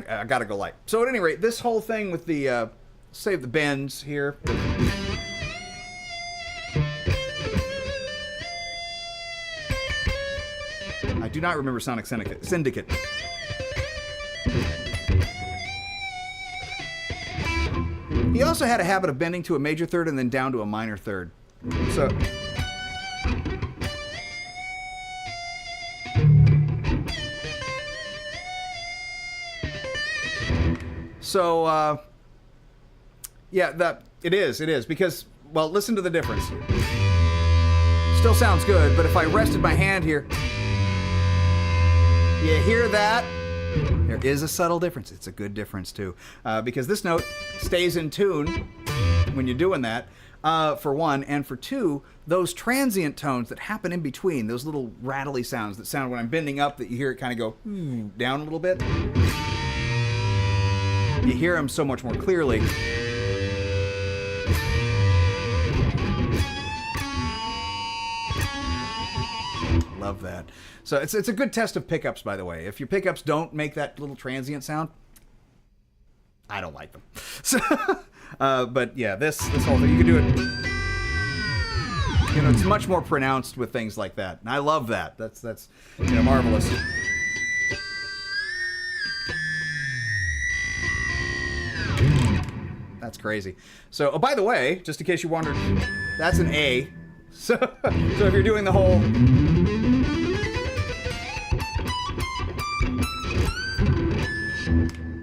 I gotta go light. So at any rate, this whole thing with the, save the bends here. I do not remember Sonic Syndicate. He also had a habit of bending to a major third and then down to a minor third. So, yeah, it is, because, well, listen to the difference. Still sounds good, but if I rested my hand here, you hear that? There is a subtle difference. It's a good difference, too, because this note stays in tune when you're doing that. for one, and for two, those transient tones that happen in between, those little rattly sounds that sound when I'm bending up, that you hear it kind of go down a little bit. You hear them so much more clearly. Love that. So it's a good test of pickups, by the way. If your pickups don't make that little transient sound, I don't like them. So, but yeah, this whole thing, you can do it. You know, it's much more pronounced with things like that, and I love that. That's marvelous. That's crazy. So, oh, by the way, just in case you wondered, that's an A. So if you're doing the whole.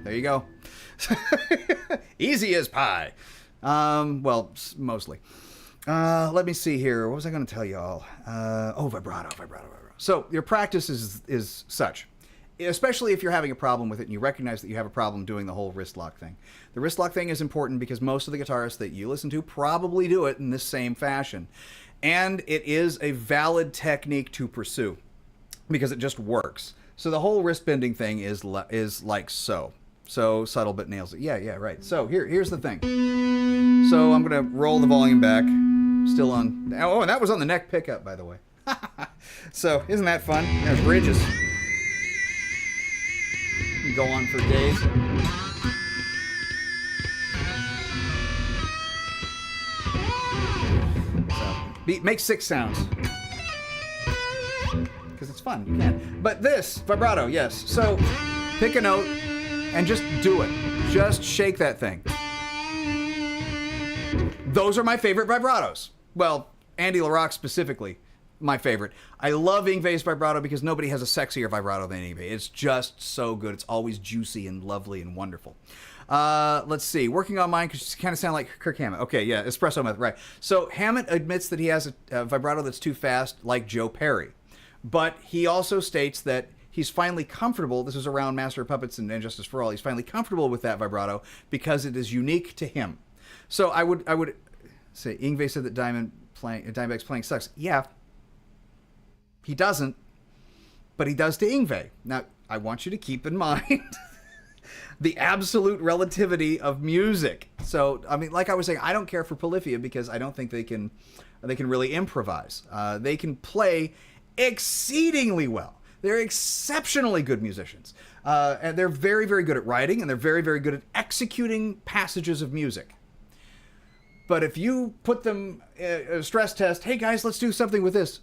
There you go. Easy as pie. Well, mostly. Let me see here. What was I going to tell y'all? Vibrato. So your practice is such. Especially if you're having a problem with it and you recognize that you have a problem doing the whole wrist lock thing. The wrist lock thing is important because most of the guitarists that you listen to probably do it in this same fashion. And it is a valid technique to pursue because it just works. So the whole wrist bending thing is like so. So subtle but nails it. Yeah, right. So here's the thing. So I'm going to roll the volume back. Still on. Oh, and that was on the neck pickup, by the way. So isn't that fun? There's bridges. You can go on for days. Make 6 sounds. Because it's fun, you can. But this, vibrato, yes. So pick a note and just do it. Just shake that thing. Those are my favorite vibratos. Well, Andy LaRocque specifically, my favorite. I love Yngwie's vibrato because nobody has a sexier vibrato than Yngwie. It's just so good. It's always juicy and lovely and wonderful. Let's see. Working on mine because you kind of sound like Kirk Hammett. Okay, yeah, espresso method, right. So Hammett admits that he has a vibrato that's too fast, like Joe Perry. But he also states that he's finally comfortable. This is around Master of Puppets and Justice for All. He's finally comfortable with that vibrato because it is unique to him. So I would say Yngwie said that Dimebag's playing sucks. Yeah, he doesn't, but he does to Yngwie. Now, I want you to keep in mind the absolute relativity of music. So, I mean, like I was saying, I don't care for Polyphia because I don't think they can really improvise. They can play exceedingly well. They're exceptionally good musicians. And they're very, very good at writing, and they're very, very good at executing passages of music. But if you put them a stress test, hey guys, let's do something with this.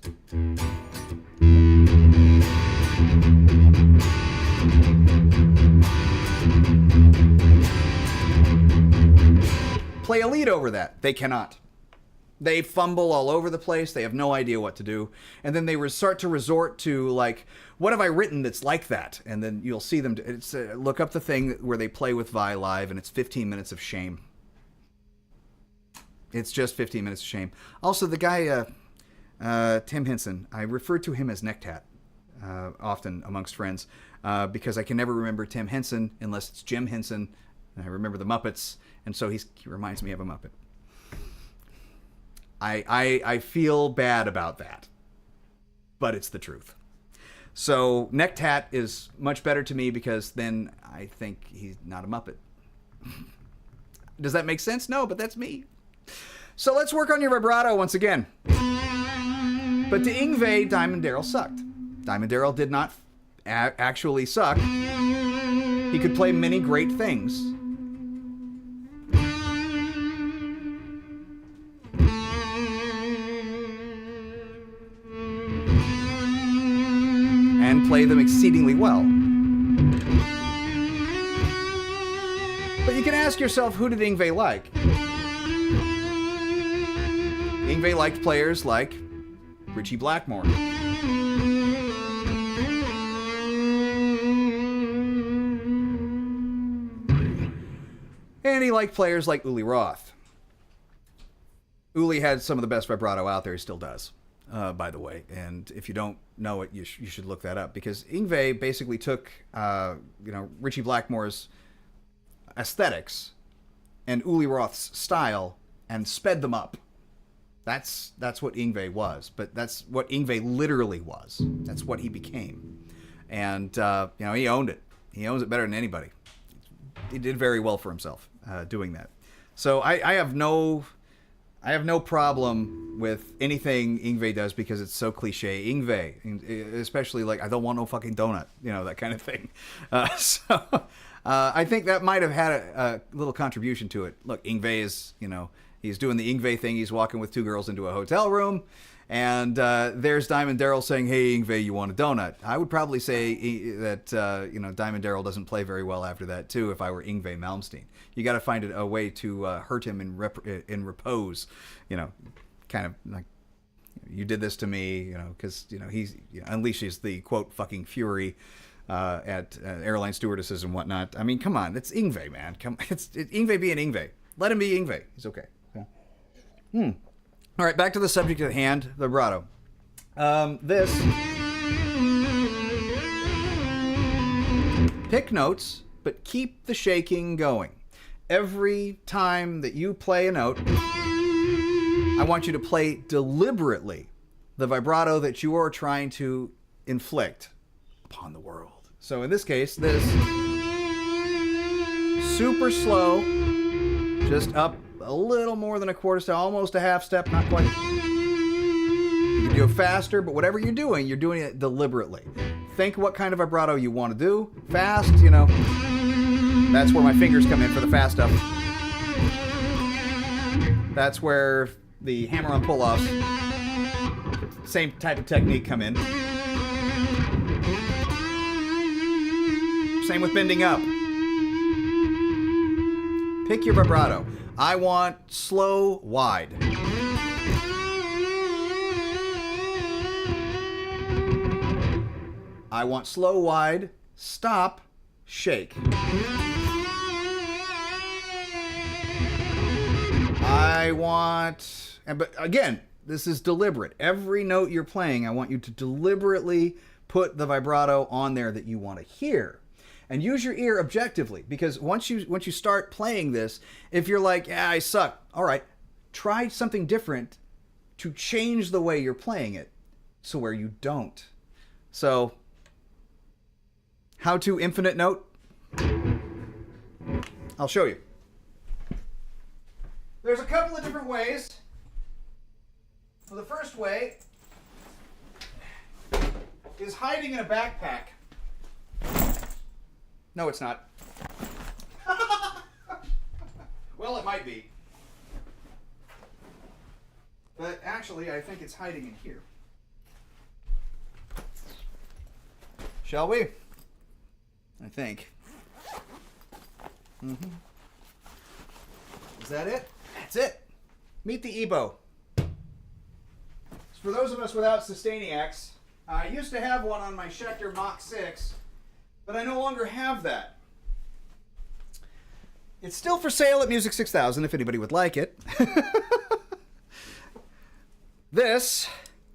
Play a lead over that. They cannot. They fumble all over the place. They have no idea what to do. And then they start to resort to, like, what have I written that's like that? And then you'll see them. Look up the thing where they play with Vi live, and it's 15 minutes of shame. It's just 15 minutes of shame. Also, the guy, Tim Henson, I refer to him as Necktat often amongst friends because I can never remember Tim Henson unless it's Jim Henson. I remember the Muppets, and so he reminds me of a Muppet. I feel bad about that, but it's the truth. So Necktat is much better to me because then I think he's not a Muppet. Does that make sense? No, but that's me. So let's work on your vibrato once again. But to Yngwie, Diamond Daryl sucked. Diamond Daryl did not actually suck. He could play many great things. And play them exceedingly well. But you can ask yourself, who did Yngwie like? Yngwie liked players like Ritchie Blackmore. And he liked players like Uli Roth. Uli had some of the best vibrato out there. He still does, by the way. And if you don't know it, you should look that up. Because Yngwie basically took Ritchie Blackmore's aesthetics and Uli Roth's style and sped them up. That's what Yngwie was, but that's what Yngwie literally was. That's what he became. And, he owned it. He owns it better than anybody. He did very well for himself doing that. So I have no problem with anything Yngwie does because it's so cliche. Yngwie, especially like, I don't want no fucking donut, that kind of thing. I think that might have had a little contribution to it. Look, Yngwie is, he's doing the Yngwie thing. He's walking with two girls into a hotel room. And there's Diamond Daryl saying, hey, Yngwie, you want a donut? I would probably say that, Diamond Daryl doesn't play very well after that, too, if I were Yngwie Malmsteen. You got to find a way to hurt him in repose, kind of like, you did this to me, because, he's unleashes the, quote, fucking fury at airline stewardesses and whatnot. I mean, come on, it's Yngwie, man. It's Yngwie being Yngwie. Let him be Yngwie. He's okay. Yeah. All right, back to the subject at hand, the vibrato. Pick notes, but keep the shaking going. Every time that you play a note, I want you to play deliberately the vibrato that you are trying to inflict upon the world. So in this case, this super slow, just up a little more than a quarter step, almost a half step, not quite. You can do it faster, but whatever you're doing it deliberately. Think what kind of vibrato you want to do. Fast, that's where my fingers come in for the fast stuff. That's where the hammer-on pull-offs, same type of technique, come in. Same with bending up. Pick your vibrato. I want slow, wide. I want slow, wide, stop, shake. But again, this is deliberate. Every note you're playing, I want you to deliberately put the vibrato on there that you want to hear. And use your ear objectively, because once you start playing this, if you're like, yeah, I suck, all right, try something different to change the way you're playing it so where you don't. So, how to infinite note? I'll show you. There's a couple of different ways. So the first way is hiding in a backpack. No, it's not. Well, it might be. But actually, I think it's hiding in here. Shall we? I think. Is that it? That's it. Meet the EBO. For those of us without Sustainiacs, I used to have one on my Schecter Mach 6, but I no longer have that. It's still for sale at Music 6000 if anybody would like it. This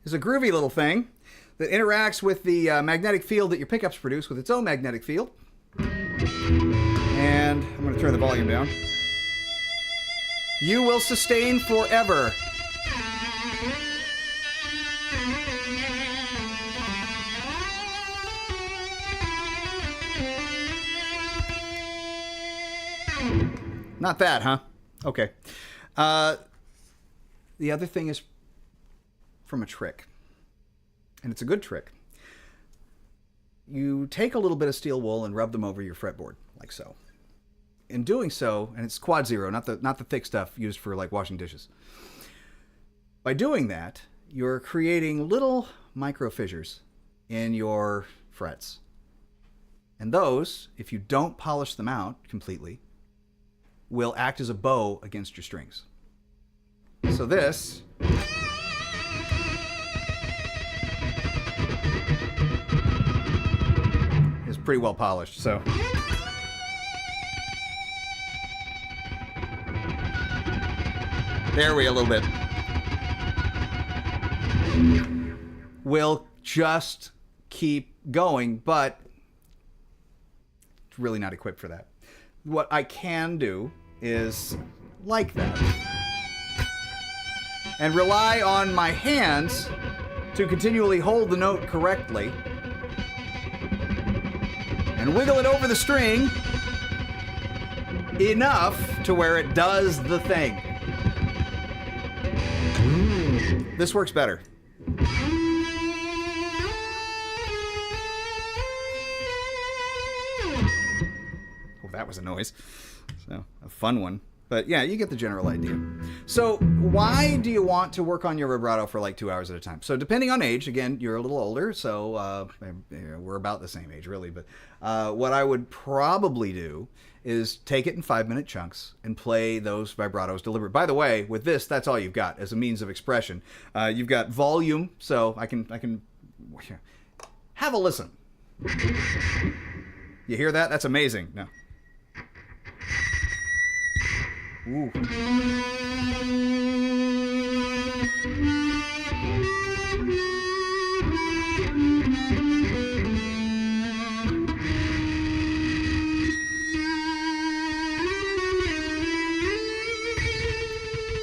is a groovy little thing that interacts with the magnetic field that your pickups produce with its own magnetic field. And I'm going to turn the volume down. You will sustain forever. Not that, huh? Okay. The other thing is from a trick. And it's a good trick. You take a little bit of steel wool and rub them over your fretboard, like so. In doing so, and it's quad zero, not the thick stuff used for like washing dishes. By doing that, you're creating little micro fissures in your frets. And those, if you don't polish them out completely, will act as a bow against your strings. So this is pretty well polished, so. There we go, a little bit. We'll just keep going, but it's really not equipped for that. What I can do is like that. and rely on my hands to continually hold the note correctly and wiggle it over the string enough to where it does the thing. This works better. Oh, that was a noise. So, a fun one. But yeah, you get the general idea. So why do you want to work on your vibrato for like 2 hours at a time? So depending on age, again, you're a little older, so we're about the same age really, but what I would probably do is take it in 5-minute chunks and play those vibratos deliberate. By the way, with this, that's all you've got as a means of expression. You've got volume, so I can have a listen. You hear that? That's amazing. No. Ooh.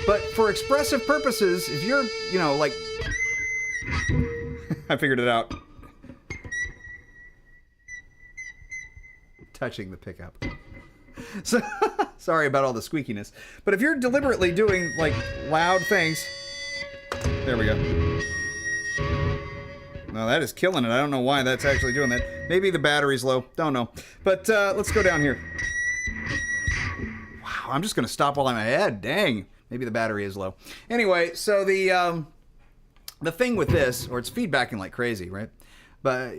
But for expressive purposes, if you're, like... I figured it out. Touching the pickup. So, sorry about all the squeakiness. But if you're deliberately doing, like, loud things... There we go. No, that is killing it. I don't know why that's actually doing that. Maybe the battery's low. Don't know. But let's go down here. Wow, I'm just going to stop while I'm ahead. Dang. Maybe the battery is low. Anyway, so the thing with this, or it's feedbacking like crazy, right? But...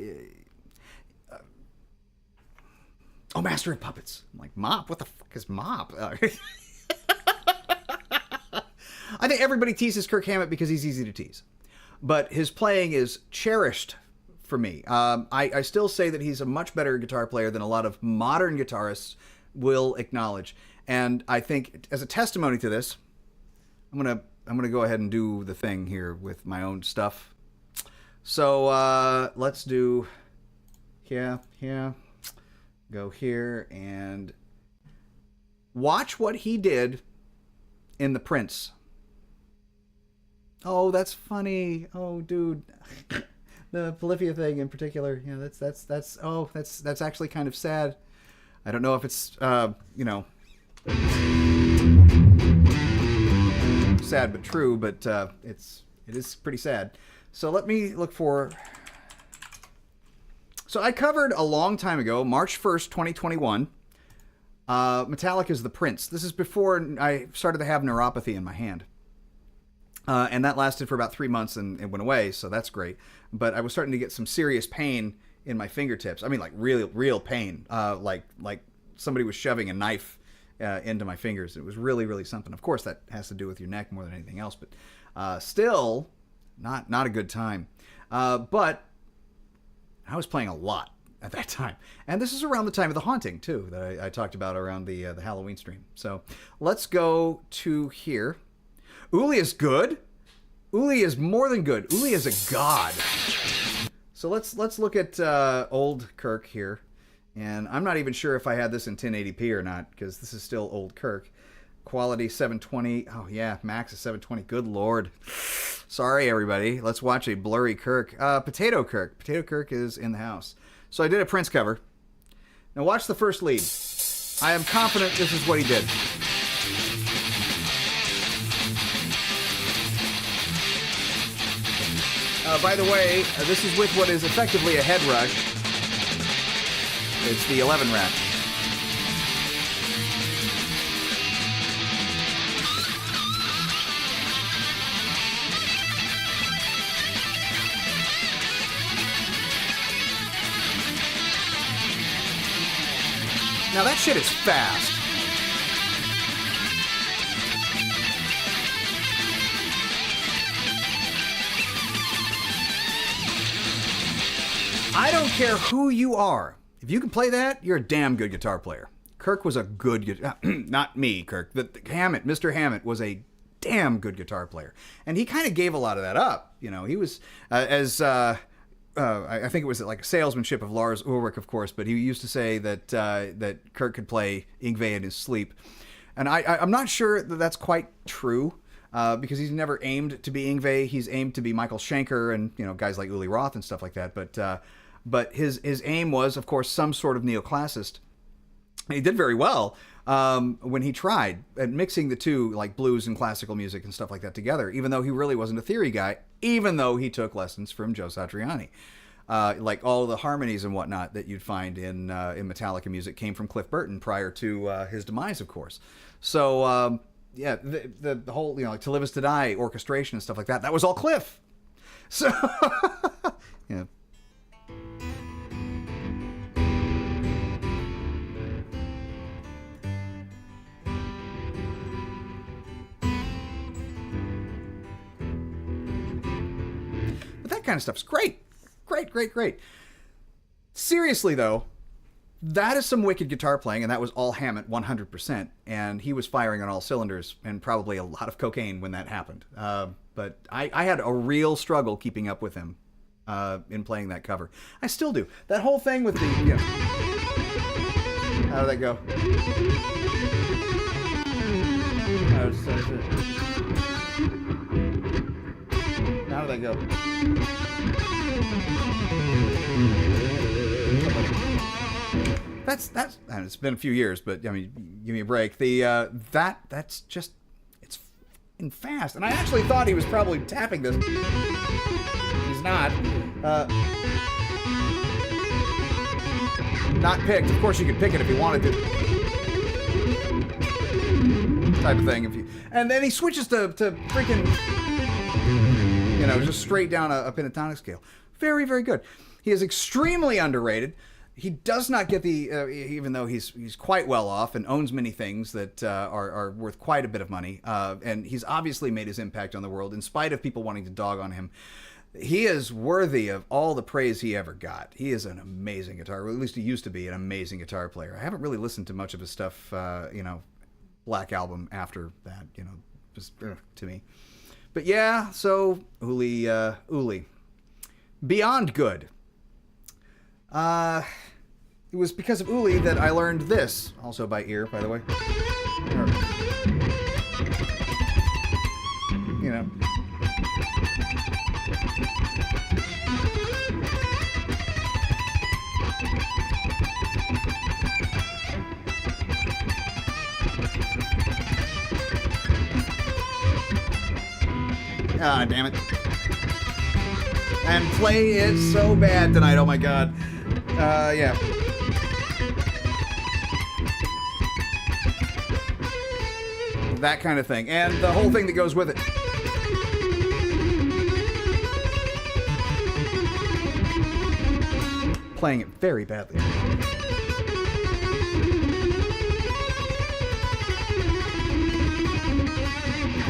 Oh, Master of Puppets. I'm like, Mop? What the fuck is Mop? I think everybody teases Kirk Hammett because he's easy to tease. But his playing is cherished for me. I still say that he's a much better guitar player than a lot of modern guitarists will acknowledge. And I think as a testimony to this, I'm gonna go ahead and do the thing here with my own stuff. So let's do here. Go here and watch what he did in The Prince. Oh, that's funny. Oh, dude. The Polyphia thing in particular. Yeah, that's actually kind of sad. I don't know if it's sad but true, but it is pretty sad. So let me look for... So I covered a long time ago, March 1st, 2021, Metallica's The Prince. This is before I started to have neuropathy in my hand. And that lasted for about 3 months and it went away, so that's great. But I was starting to get some serious pain in my fingertips. I mean, like real pain. Like somebody was shoving a knife into my fingers. It was really, really something. Of course, that has to do with your neck more than anything else, but still not a good time. But I was playing a lot at that time. And this is around the time of The Haunting, too, that I talked about around the Halloween stream. So let's go to here. Uli is good. Uli is more than good. Uli is a god. So let's look at old Kirk here. And I'm not even sure if I had this in 1080p or not, because this is still old Kirk. Quality 720. Oh, yeah, max is 720. Good Lord. Sorry, everybody. Let's watch a blurry Kirk. Potato Kirk. Potato Kirk is in the house. So I did a Prince cover. Now watch the first lead. I am confident this is what he did. By the way, this is with what is effectively a head rush. It's the 11 rack. Now that shit is fast. I don't care who you are. If you can play that, you're a damn good guitar player. Kirk was a good not me, Kirk. Hammett, Mr. Hammett was a damn good guitar player. And he kind of gave a lot of that up. You know, he was I think it was like a salesmanship of Lars Ulrich, of course, but he used to say that that Kirk could play Yngwie in his sleep. And I'm not sure that that's quite true. because he's never aimed to be Yngwie. He's aimed to be Michael Schenker and guys like Uli Roth and stuff like that. But his aim was, of course, some sort of neoclassicist. He did very well when he tried at mixing the two, like blues and classical music and stuff like that together, even though he really wasn't a theory guy, even though he took lessons from Joe Satriani. Like all the harmonies and whatnot that you'd find in Metallica music came from Cliff Burton prior to his demise, of course. So, yeah, the whole, like To Live Is To Die orchestration and stuff like that, that was all Cliff. So, yeah. But that kind of stuff's great. Great. Seriously, though, that is some wicked guitar playing, and that was all Hammett 100%, and he was firing on all cylinders, and probably a lot of cocaine when that happened. But I had a real struggle keeping up with him in playing that cover. I still do. That whole thing with the... How did that go? How did that go? That's and it's been a few years, but I mean, give me a break. That's just, it's f***ing fast. And I actually thought he was probably tapping this. He's not. Not picked. Of course, you could pick it if you wanted to. Type of thing. And then he switches to freaking, just straight down a pentatonic scale. Very, very good. He is extremely underrated. He does not get the, even though he's quite well off and owns many things that are worth quite a bit of money, and he's obviously made his impact on the world in spite of people wanting to dog on him. He is worthy of all the praise he ever got. He is an amazing guitar, or at least he used to be an amazing guitar player. I haven't really listened to much of his stuff, Black Album after that, just to me. But yeah, so Uli. Beyond good. It was because of Uli that I learned this, also by ear, by the way. Ah, damn it. And play it so bad tonight, oh my god. Yeah. That kind of thing. And the whole thing that goes with it. Playing it very badly.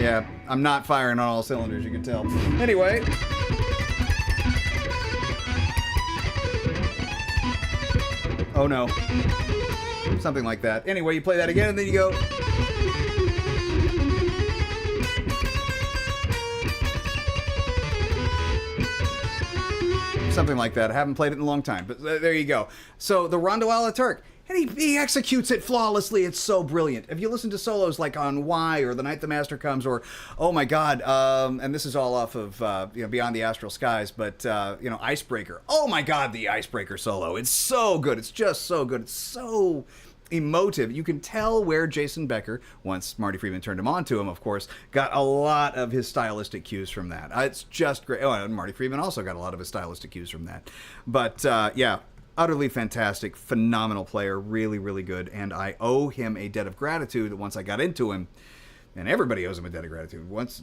Yeah, I'm not firing on all cylinders, you can tell. Anyway. Oh no. Something like that. Anyway, you play that again and then you go... Something like that. I haven't played it in a long time, but there you go. So the Rondo a la Turk, and he executes it flawlessly. It's so brilliant. If you listen to solos like on Why or The Night the Master Comes or oh my god, and this is all off of Beyond the Astral Skies, but Icebreaker. Oh my god, the Icebreaker solo. It's so good. It's just so good. It's so emotive. You can tell where Jason Becker, once Marty Friedman turned him on to him, of course, got a lot of his stylistic cues from that. It's just great. Oh, and Marty Friedman also got a lot of his stylistic cues from that. But yeah, utterly fantastic, phenomenal player, really, really good. And I owe him a debt of gratitude once I got into him. And everybody owes him a debt of gratitude. Once,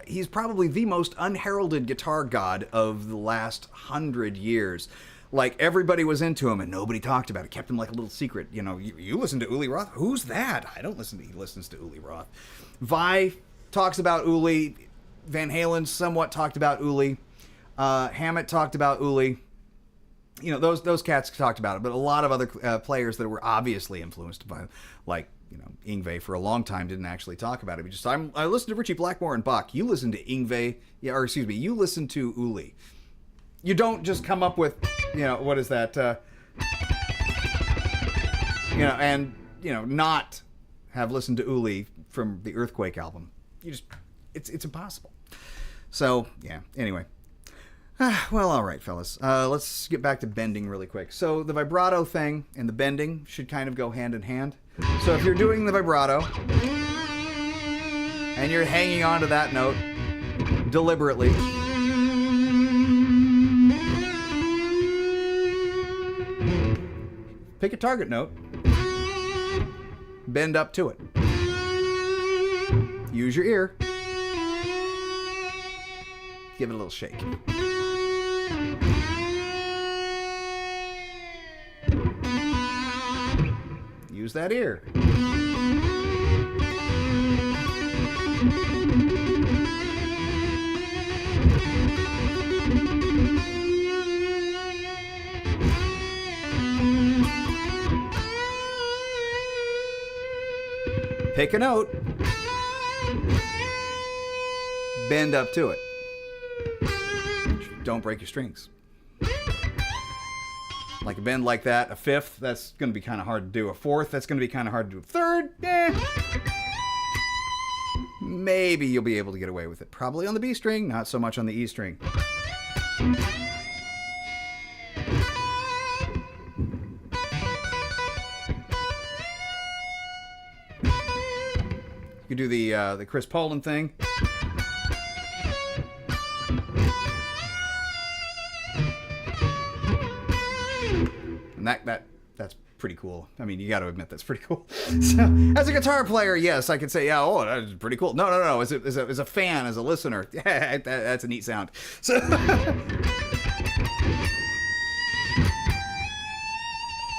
he's probably the most unheralded guitar god of the last 100 years. Like, everybody was into him, and nobody talked about it. Kept him like a little secret. You listen to Uli Roth? Who's that? I don't listen to... He listens to Uli Roth. Vi talks about Uli. Van Halen somewhat talked about Uli. Hammett talked about Uli. Those cats talked about it. But a lot of other players that were obviously influenced by, like, Yngwie for a long time didn't actually talk about it. I listened to Ritchie Blackmore and Bach. You listen to Yngwie... you listen to Uli. You don't just come up with, what is that, not have listened to Uli from the Earthquake album. it's impossible. So yeah. Anyway. Well, all right, fellas. Let's get back to bending really quick. So the vibrato thing and the bending should kind of go hand in hand. So if you're doing the vibrato and you're hanging on to that note deliberately, pick a target note, bend up to it. Use your ear. Give it a little shake. Use that ear. Pick a note. Bend up to it. Don't break your strings. Like a bend like that, a fifth, that's going to be kind of hard to do. A fourth, that's going to be kind of hard to do. A third, maybe you'll be able to get away with it. Probably on the B string, not so much on the E string. You could do the Chris Poland thing. And that's pretty cool. I mean, you got to admit that's pretty cool. So, as a guitar player, yes, I could say, yeah, oh, that's pretty cool. No. As a fan, as a listener, yeah, that's a neat sound. So,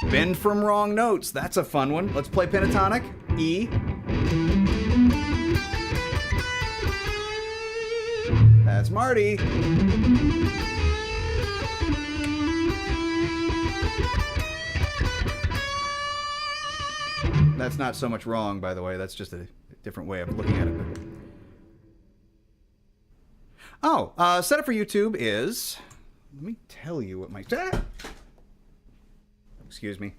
bend from wrong notes. That's a fun one. Let's play pentatonic. E. That's Marty. That's not so much wrong, by the way. That's just a different way of looking at it. Oh, setup for YouTube is... Let me tell you what my... Excuse me.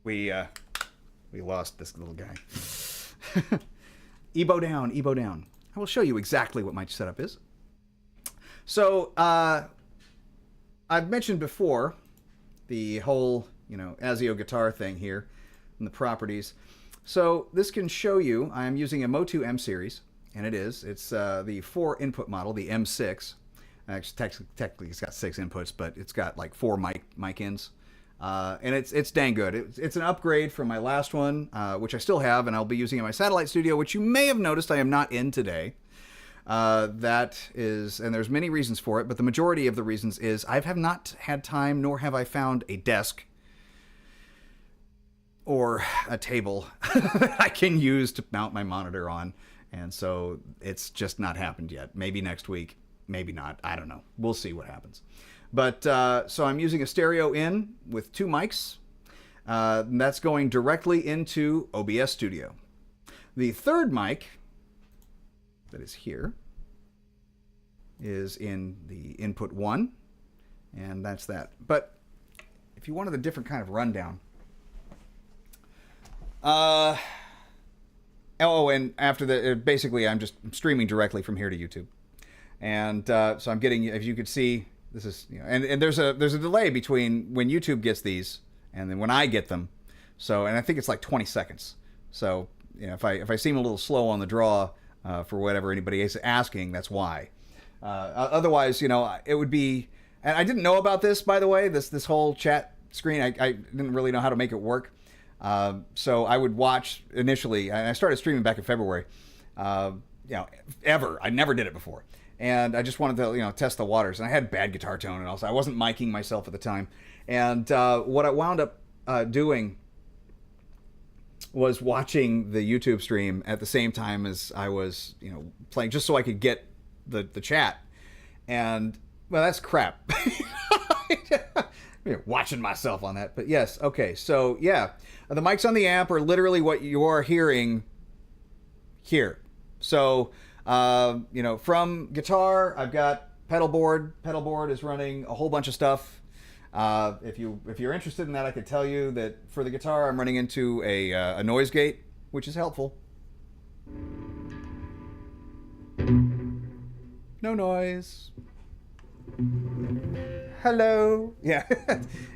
We lost this little guy. Ebo down, Ebo down. I will show you exactly what my setup is. So, I've mentioned before the whole, ASIO guitar thing here and the properties. So this can show you, I'm using a Motu M series, and it's the 4-input model, the M6. Actually, technically it's got 6 inputs, but it's got like 4 mic ins. And it's dang good. It's an upgrade from my last one, which I still have, and I'll be using in my satellite studio, which you may have noticed I am not in today. That is, and there's many reasons for it, but the majority of the reasons is I have not had time, nor have I found a desk or a table that I can use to mount my monitor on. And so it's just not happened yet. Maybe next week, maybe not. I don't know. We'll see what happens. But so I'm using a stereo in with 2 mics. That's going directly into OBS Studio. The third mic that is here is in the input 1, and that's that. But if you wanted a different kind of rundown, and after the basically I'm streaming directly from here to YouTube, and so I'm getting, as you could see, this is, and there's a delay between when YouTube gets these and then when I get them. So, and I think it's like 20 seconds. So, if I seem a little slow on the draw, for whatever anybody is asking, that's why. Otherwise, it would be... And I didn't know about this, by the way, this whole chat screen. I didn't really know how to make it work. So I would watch initially, and I started streaming back in February. Ever. I never did it before. And I just wanted to, test the waters. And I had bad guitar tone, and also I wasn't miking myself at the time. And what I wound up doing was watching the YouTube stream at the same time as I was, playing, just so I could get the chat. And, well, that's crap. Watching myself on that. But yes, okay. So, yeah. The mics on the amp are literally what you're hearing here. So, from guitar, I've got pedal board. Pedal board is running a whole bunch of stuff. If you're interested in that, I could tell you that for the guitar, I'm running into a noise gate, which is helpful. No noise. Hello. Yeah.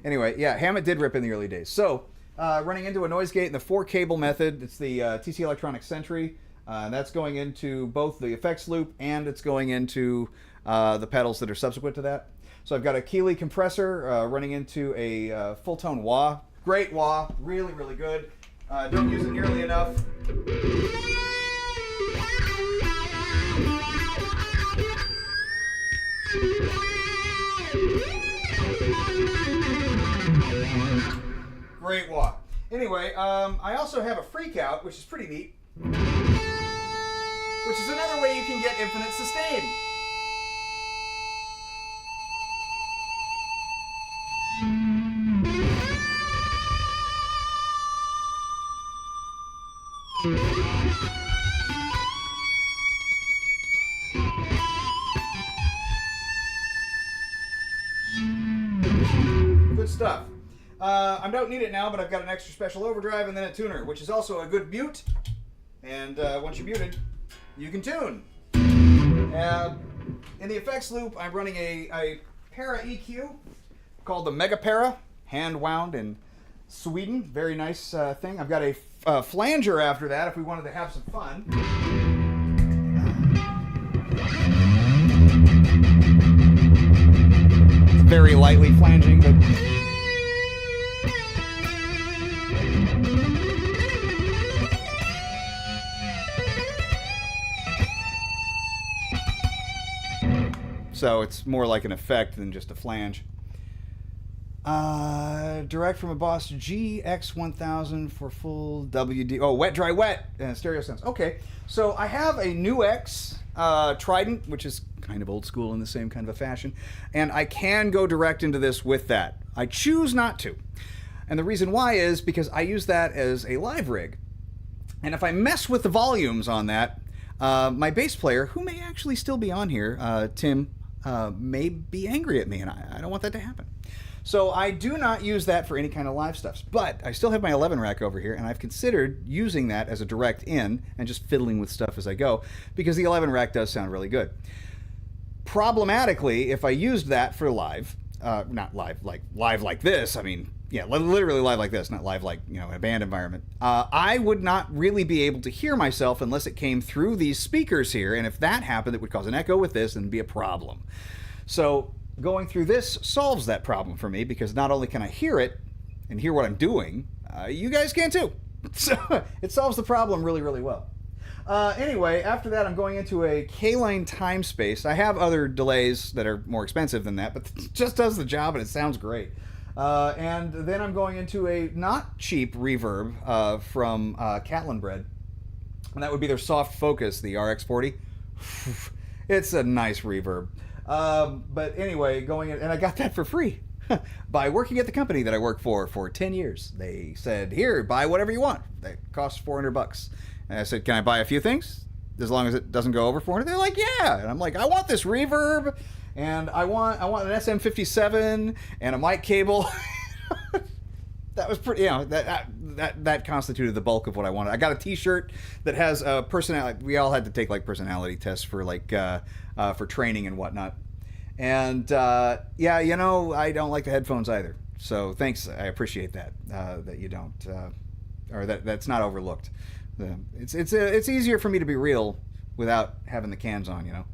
Anyway, yeah, Hammett did rip in the early days. So, running into a noise gate in the 4-cable method. It's the TC Electronics Sentry. That's going into both the effects loop and it's going into the pedals that are subsequent to that. So I've got a Keeley compressor running into a full-tone wah. Great wah. Really, really good. Don't use it nearly enough. Great wah. Anyway, I also have a freak out, which is pretty neat. Which is another way you can get infinite sustain. Good stuff. I don't need it now, but I've got an extra special overdrive and then a tuner, which is also a good mute. And once you're muted, you can tune. In the effects loop, I'm running a Para EQ called the Mega Para, hand wound in Sweden. Very nice thing. I've got a flanger after that if we wanted to have some fun. It's very lightly flanging, but so it's more like an effect than just a flange. Direct from a Boss GX1000 for full WD. Oh, wet, dry, wet. Stereo sounds. Okay, so I have a New X Trident, which is kind of old school in the same kind of a fashion. And I can go direct into this with that. I choose not to. And the reason why is because I use that as a live rig. And if I mess with the volumes on that, my bass player, who may actually still be on here, Tim, may be angry at me, and I don't want that to happen. So I do not use that for any kind of live stuff. But I still have my 11 rack over here, and I've considered using that as a direct in and just fiddling with stuff as I go, because the 11 rack does sound really good. Problematically, if I used that for live, not live like this, I mean, yeah, literally live like this, not live like, in a band environment, I would not really be able to hear myself unless it came through these speakers here, and if that happened, it would cause an echo with this and be a problem. So going through this solves that problem for me, because not only can I hear it and hear what I'm doing, you guys can too. So it solves the problem really, really well. Anyway, after that, I'm going into a K-Line time space. I have other delays that are more expensive than that, but it just does the job and it sounds great. And then I'm going into a not cheap reverb from Catlin Bread, and that would be their Soft Focus, the RX40. It's a nice reverb. But anyway, going in, and I got that for free by working at the company that I worked for 10 years. They said, here, buy whatever you want. That costs $400. And I said, can I buy a few things? As long as it doesn't go over 400? They're like, yeah. And I'm like, I want this reverb, and I want an SM57 and a mic cable. That was pretty, that constituted the bulk of what I wanted. I got a T-shirt that has a personality. We all had to take like personality tests for for training and whatnot. And yeah, I don't like the headphones either. So thanks, I appreciate that that you don't, or that's not overlooked. It's easier for me to be real without having the cans on,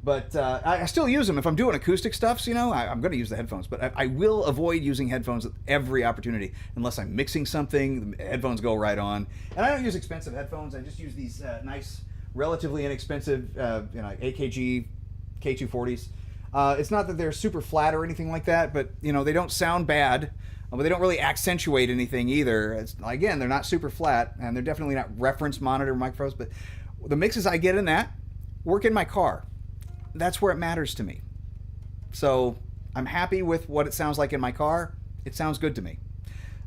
But I still use them if I'm doing acoustic stuff. I'm going to use the headphones, but I will avoid using headphones at every opportunity unless I'm mixing something. The headphones go right on, and I don't use expensive headphones. I just use these nice, relatively inexpensive, AKG K240s. It's not that they're super flat or anything like that, but they don't sound bad. But they don't really accentuate anything either. Again, they're not super flat, and they're definitely not reference monitor microphones. But the mixes I get in that work in my car. That's where it matters to me. So I'm happy with what it sounds like in my car. It sounds good to me.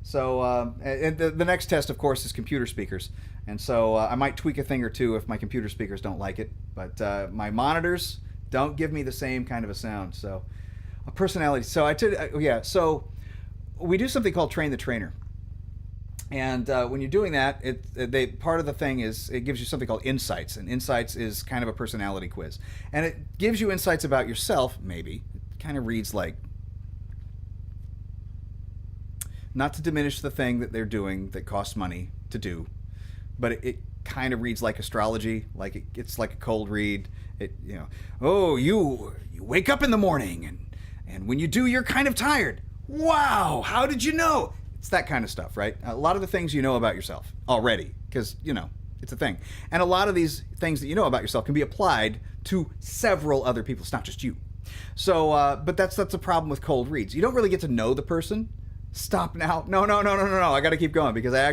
So and the next test, of course, is computer speakers. And so I might tweak a thing or two if my computer speakers don't like it. But my monitors don't give me the same kind of a sound. So A personality. So so we do something called train the trainer. And when you're doing that, part of the thing is it gives you something called insights, and insights is kind of a personality quiz, and it gives you insights about yourself. Maybe it kind of reads like, not to diminish the thing that they're doing that costs money to do, but it kind of reads like astrology, like it's like a cold read. Oh, you wake up in the morning, and when you do, you're kind of tired. Wow, how did you know? It's that kind of stuff, right? A lot of the things you know about yourself already, because, it's a thing. And a lot of these things that you know about yourself can be applied to several other people. It's not just you. So, but that's a problem with cold reads. You don't really get to know the person. Stop now. No. I got to keep going because I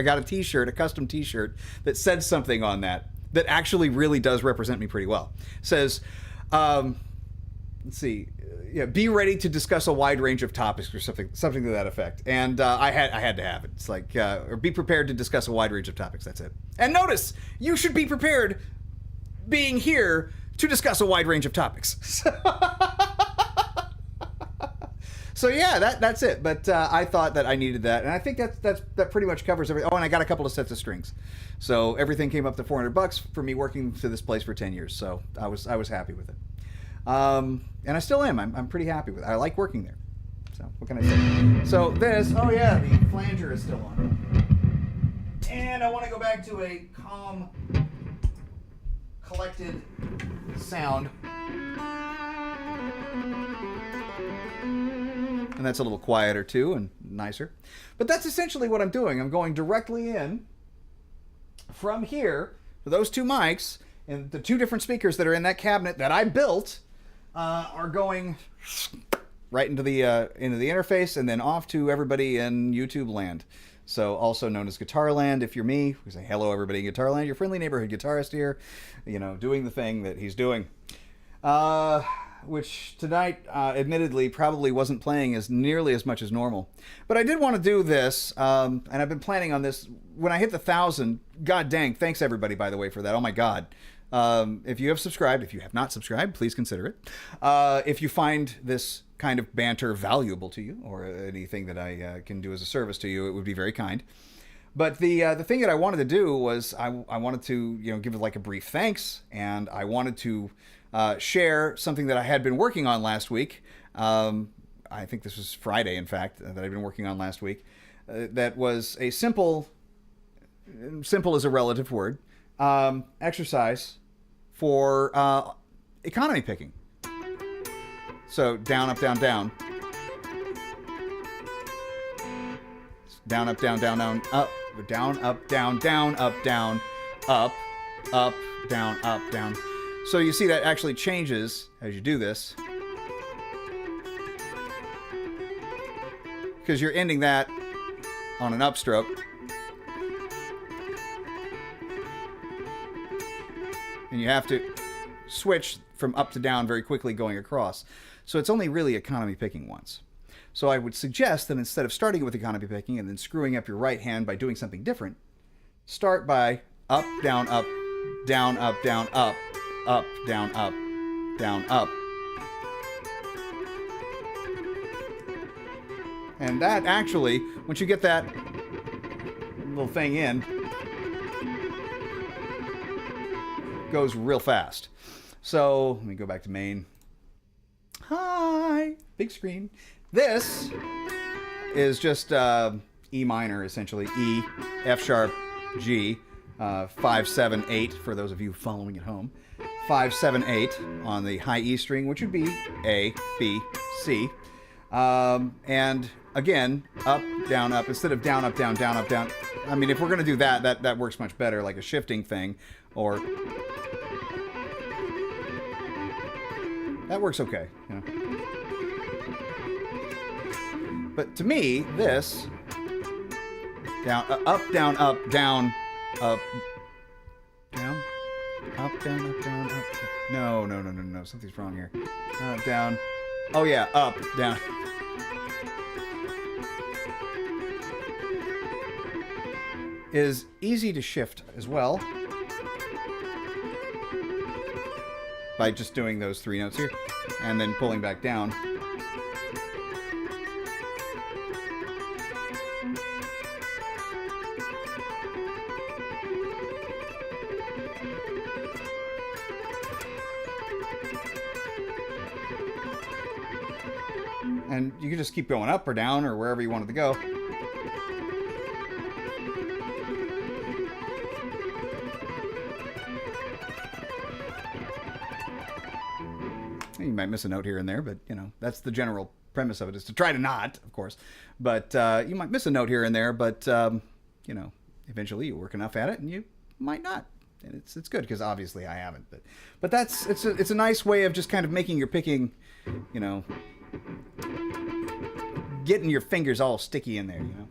got a t-shirt, a custom t-shirt that said something on that actually really does represent me pretty well. It says, let's see. Yeah, be ready to discuss a wide range of topics or something to that effect. And I had to have it. It's like, or be prepared to discuss a wide range of topics. That's it. And notice, you should be prepared being here to discuss a wide range of topics. So yeah, that's it. But I thought that I needed that, and I think that pretty much covers everything. Oh, and I got a couple of sets of strings, so everything came up to $400 for me working to this place for 10 years. So I was happy with it. And I still am. I'm pretty happy with it. I like working there. So what can I say? So the flanger is still on. And I want to go back to a calm, collected sound. And that's a little quieter too and nicer. But that's essentially what I'm doing. I'm going directly in from here for those two mics, and the two different speakers that are in that cabinet that I built are going right into the interface and then off to everybody in YouTube land. So also known as Guitar Land. If you're me, we say hello everybody in Guitar Land. Your friendly neighborhood guitarist here, doing the thing that he's doing. Which tonight, admittedly, probably wasn't playing as nearly as much as normal. But I did want to do this, and I've been planning on this. When I hit the 1,000, god dang, thanks everybody, by the way, for that. Oh my god. If you have subscribed, if you have not subscribed, please consider it. If you find this kind of banter valuable to you, or anything that I can do as a service to you, it would be very kind. But the thing that I wanted to do was I wanted to give it like a brief thanks, and I wanted to share something that I had been working on last week. I think this was Friday, in fact, that I've been working on last week. That was a simple is a relative word, exercise for economy picking. So down, up, down, down. Down, up, down, down, down, up. Down, up, down, down, up, down, up, down, up, down. So you see that actually changes as you do this, because you're ending that on an upstroke. And you have to switch from up to down very quickly going across. So it's only really economy picking once. So I would suggest that instead of starting with economy picking and then screwing up your right hand by doing something different, start by up, down, up, down, up, down, up, down, up, down, up. And that actually, once you get that little thing in, goes real fast. So let me go back to main. Hi, big screen. This is just E minor, essentially. E, F sharp, G, 5, 7, 8 for those of you following at home. 5, 7, 8 on the high E string, which would be A, B, C. And again, up, down, up, instead of down, up, down, down, up, down. I mean, if we're going to do that works much better, like a shifting thing, or... That works okay, But to me, this down, up, down, up, down, up, down, up, down, up, down, up. No. Something's wrong here. Down. Oh yeah, up, down. Is easy to shift as well by just doing those three notes here and then pulling back down. And you can just keep going up or down or wherever you wanted to go. You might miss a note here and there, but, you know, that's the general premise of it, is to try to not, of course. But you might miss a note here and there, but, you know, eventually you work enough at it and you might not. And it's good, because obviously I haven't. But that's it's a nice way of just kind of making your picking, you know, getting your fingers all sticky in there, you know.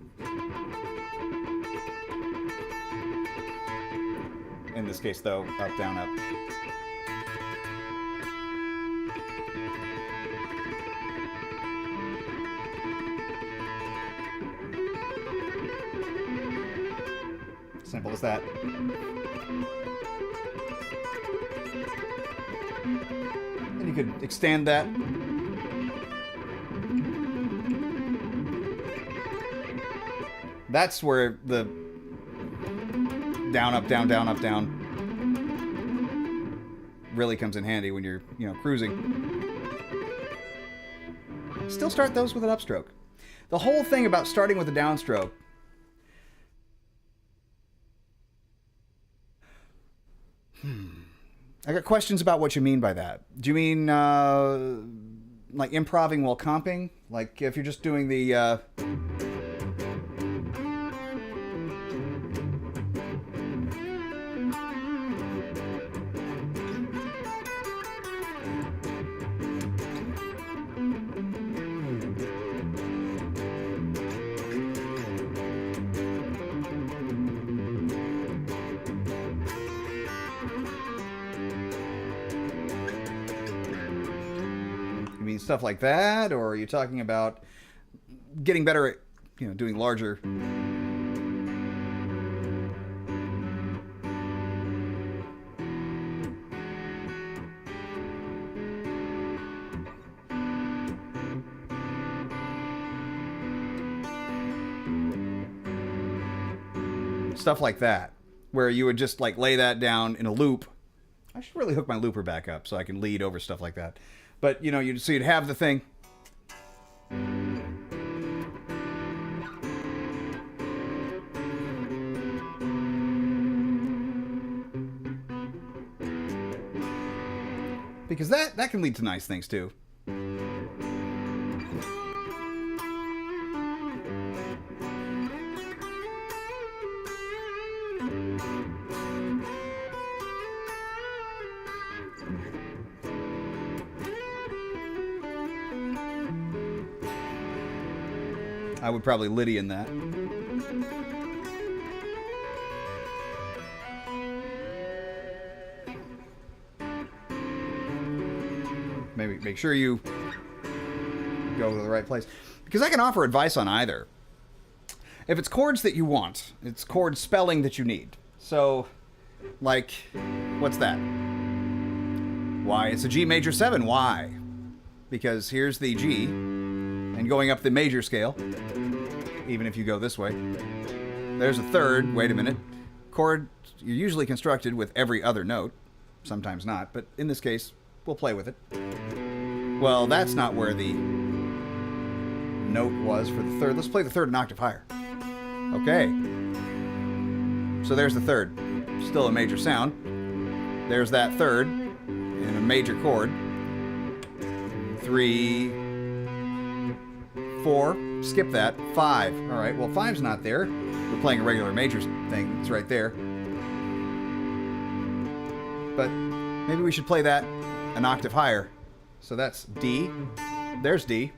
In this case, though, up, down, up. Simple as that. And you could extend that. That's where the down, up, down, down, up, down really comes in handy when you're, you know, cruising. Still start those with an upstroke. The whole thing about starting with a downstroke, I got questions about what you mean by that. Do you mean like improving while comping? Like if you're just doing the stuff like that, or are you talking about getting better at, you know, doing larger? Stuff like that, where you would just like lay that down in a loop. I should really hook my looper back up so I can lead over stuff like that. But, you know, so you'd have the thing. Because that can lead to nice things, too. I would probably Lydian that. Maybe make sure you go to the right place. Because I can offer advice on either. If it's chords that you want, it's chord spelling that you need. So, like, what's that? Why? It's a G major 7. Why? Because here's the G, and going up the major scale, even if you go this way, there's a third. Wait a minute. Chord, you're usually constructed with every other note. Sometimes not, but in this case, we'll play with it. Well, that's not where the note was for the third. Let's play the third an octave higher. Okay. So there's the third. Still a major sound. There's that third in a major chord. 3, 4. Skip that. 5. All right. Well, 5's not there. We're playing a regular major thing. It's right there. But maybe we should play that an octave higher. So that's D. There's D.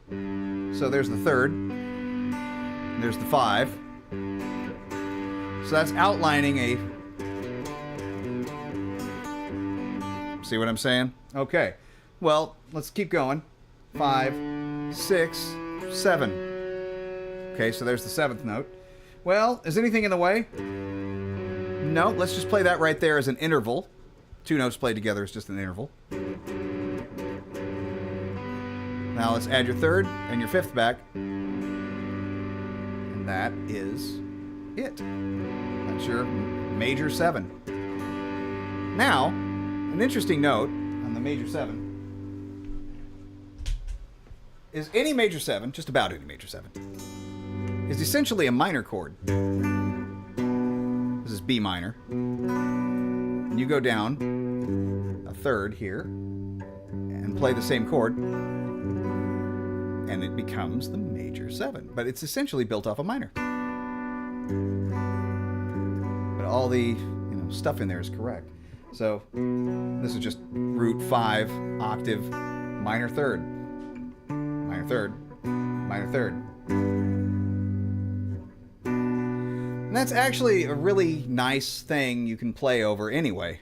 So there's the third. There's the 5. So that's outlining a... See what I'm saying? Okay. Well, let's keep going. 5, 6, 7. Okay, so there's the 7th note. Well, is anything in the way? No, let's just play that right there as an interval. 2 notes played together is just an interval. Now let's add your 3rd and your 5th back. And that is it. That's your major 7. Now, an interesting note on the major 7. is any major 7, just about any major 7, is essentially a minor chord. This is B minor. And you go down a third here and play the same chord, and it becomes the major 7. But it's essentially built off a minor. But all the stuff in there is correct. So this is just root 5, octave, minor third, minor third, minor third. And that's actually a really nice thing you can play over anyway.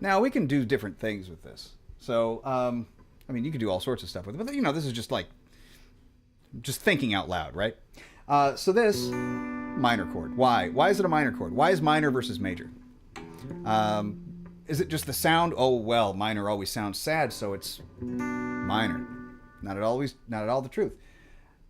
Now, we can do different things with this. So, I mean, you can do all sorts of stuff with it. But, this is just thinking out loud, right? So this, minor chord. Why? Why is it a minor chord? Why is minor versus major? Is it just the sound? Oh, well, minor always sounds sad, so it's minor. Not at all the truth.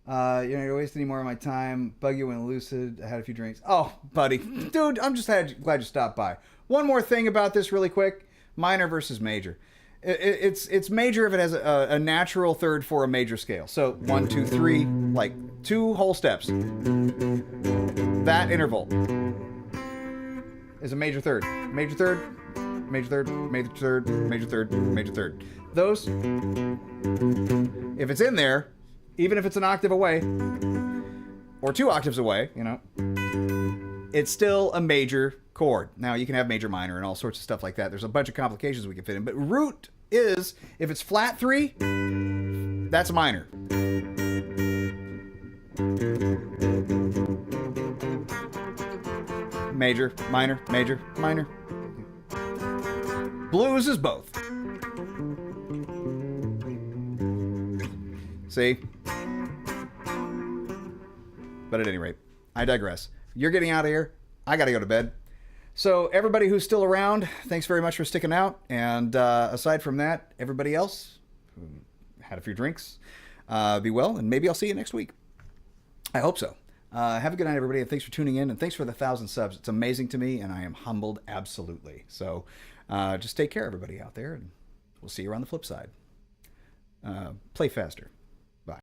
You're wasting any more of my time. Bug you when lucid. I had a few drinks. Oh, buddy. Dude, I'm just glad you stopped by. One more thing about this really quick. Minor versus major. It's major if it has a natural third for a major scale. So 1, 2, 3, like 2 whole steps. That interval is a major third. Major third, major third, major third, major third, major third. Those, if it's in there, even if it's an octave away, or 2 octaves away, it's still a major chord. Now, you can have major, minor, and all sorts of stuff like that. There's a bunch of complications we can fit in. But root is, if it's flat 3, that's minor. Major, minor, major, minor. Blues is both. See? But at any rate, I digress. You're getting out of here. I got to go to bed. So everybody who's still around, thanks very much for sticking out. And aside from that, everybody else who had a few drinks, be well, and maybe I'll see you next week. I hope so. Have a good night, everybody, and thanks for tuning in, and thanks for the 1,000 subs. It's amazing to me, and I am humbled absolutely. So just take care, everybody out there, and we'll see you on the flip side. Play faster.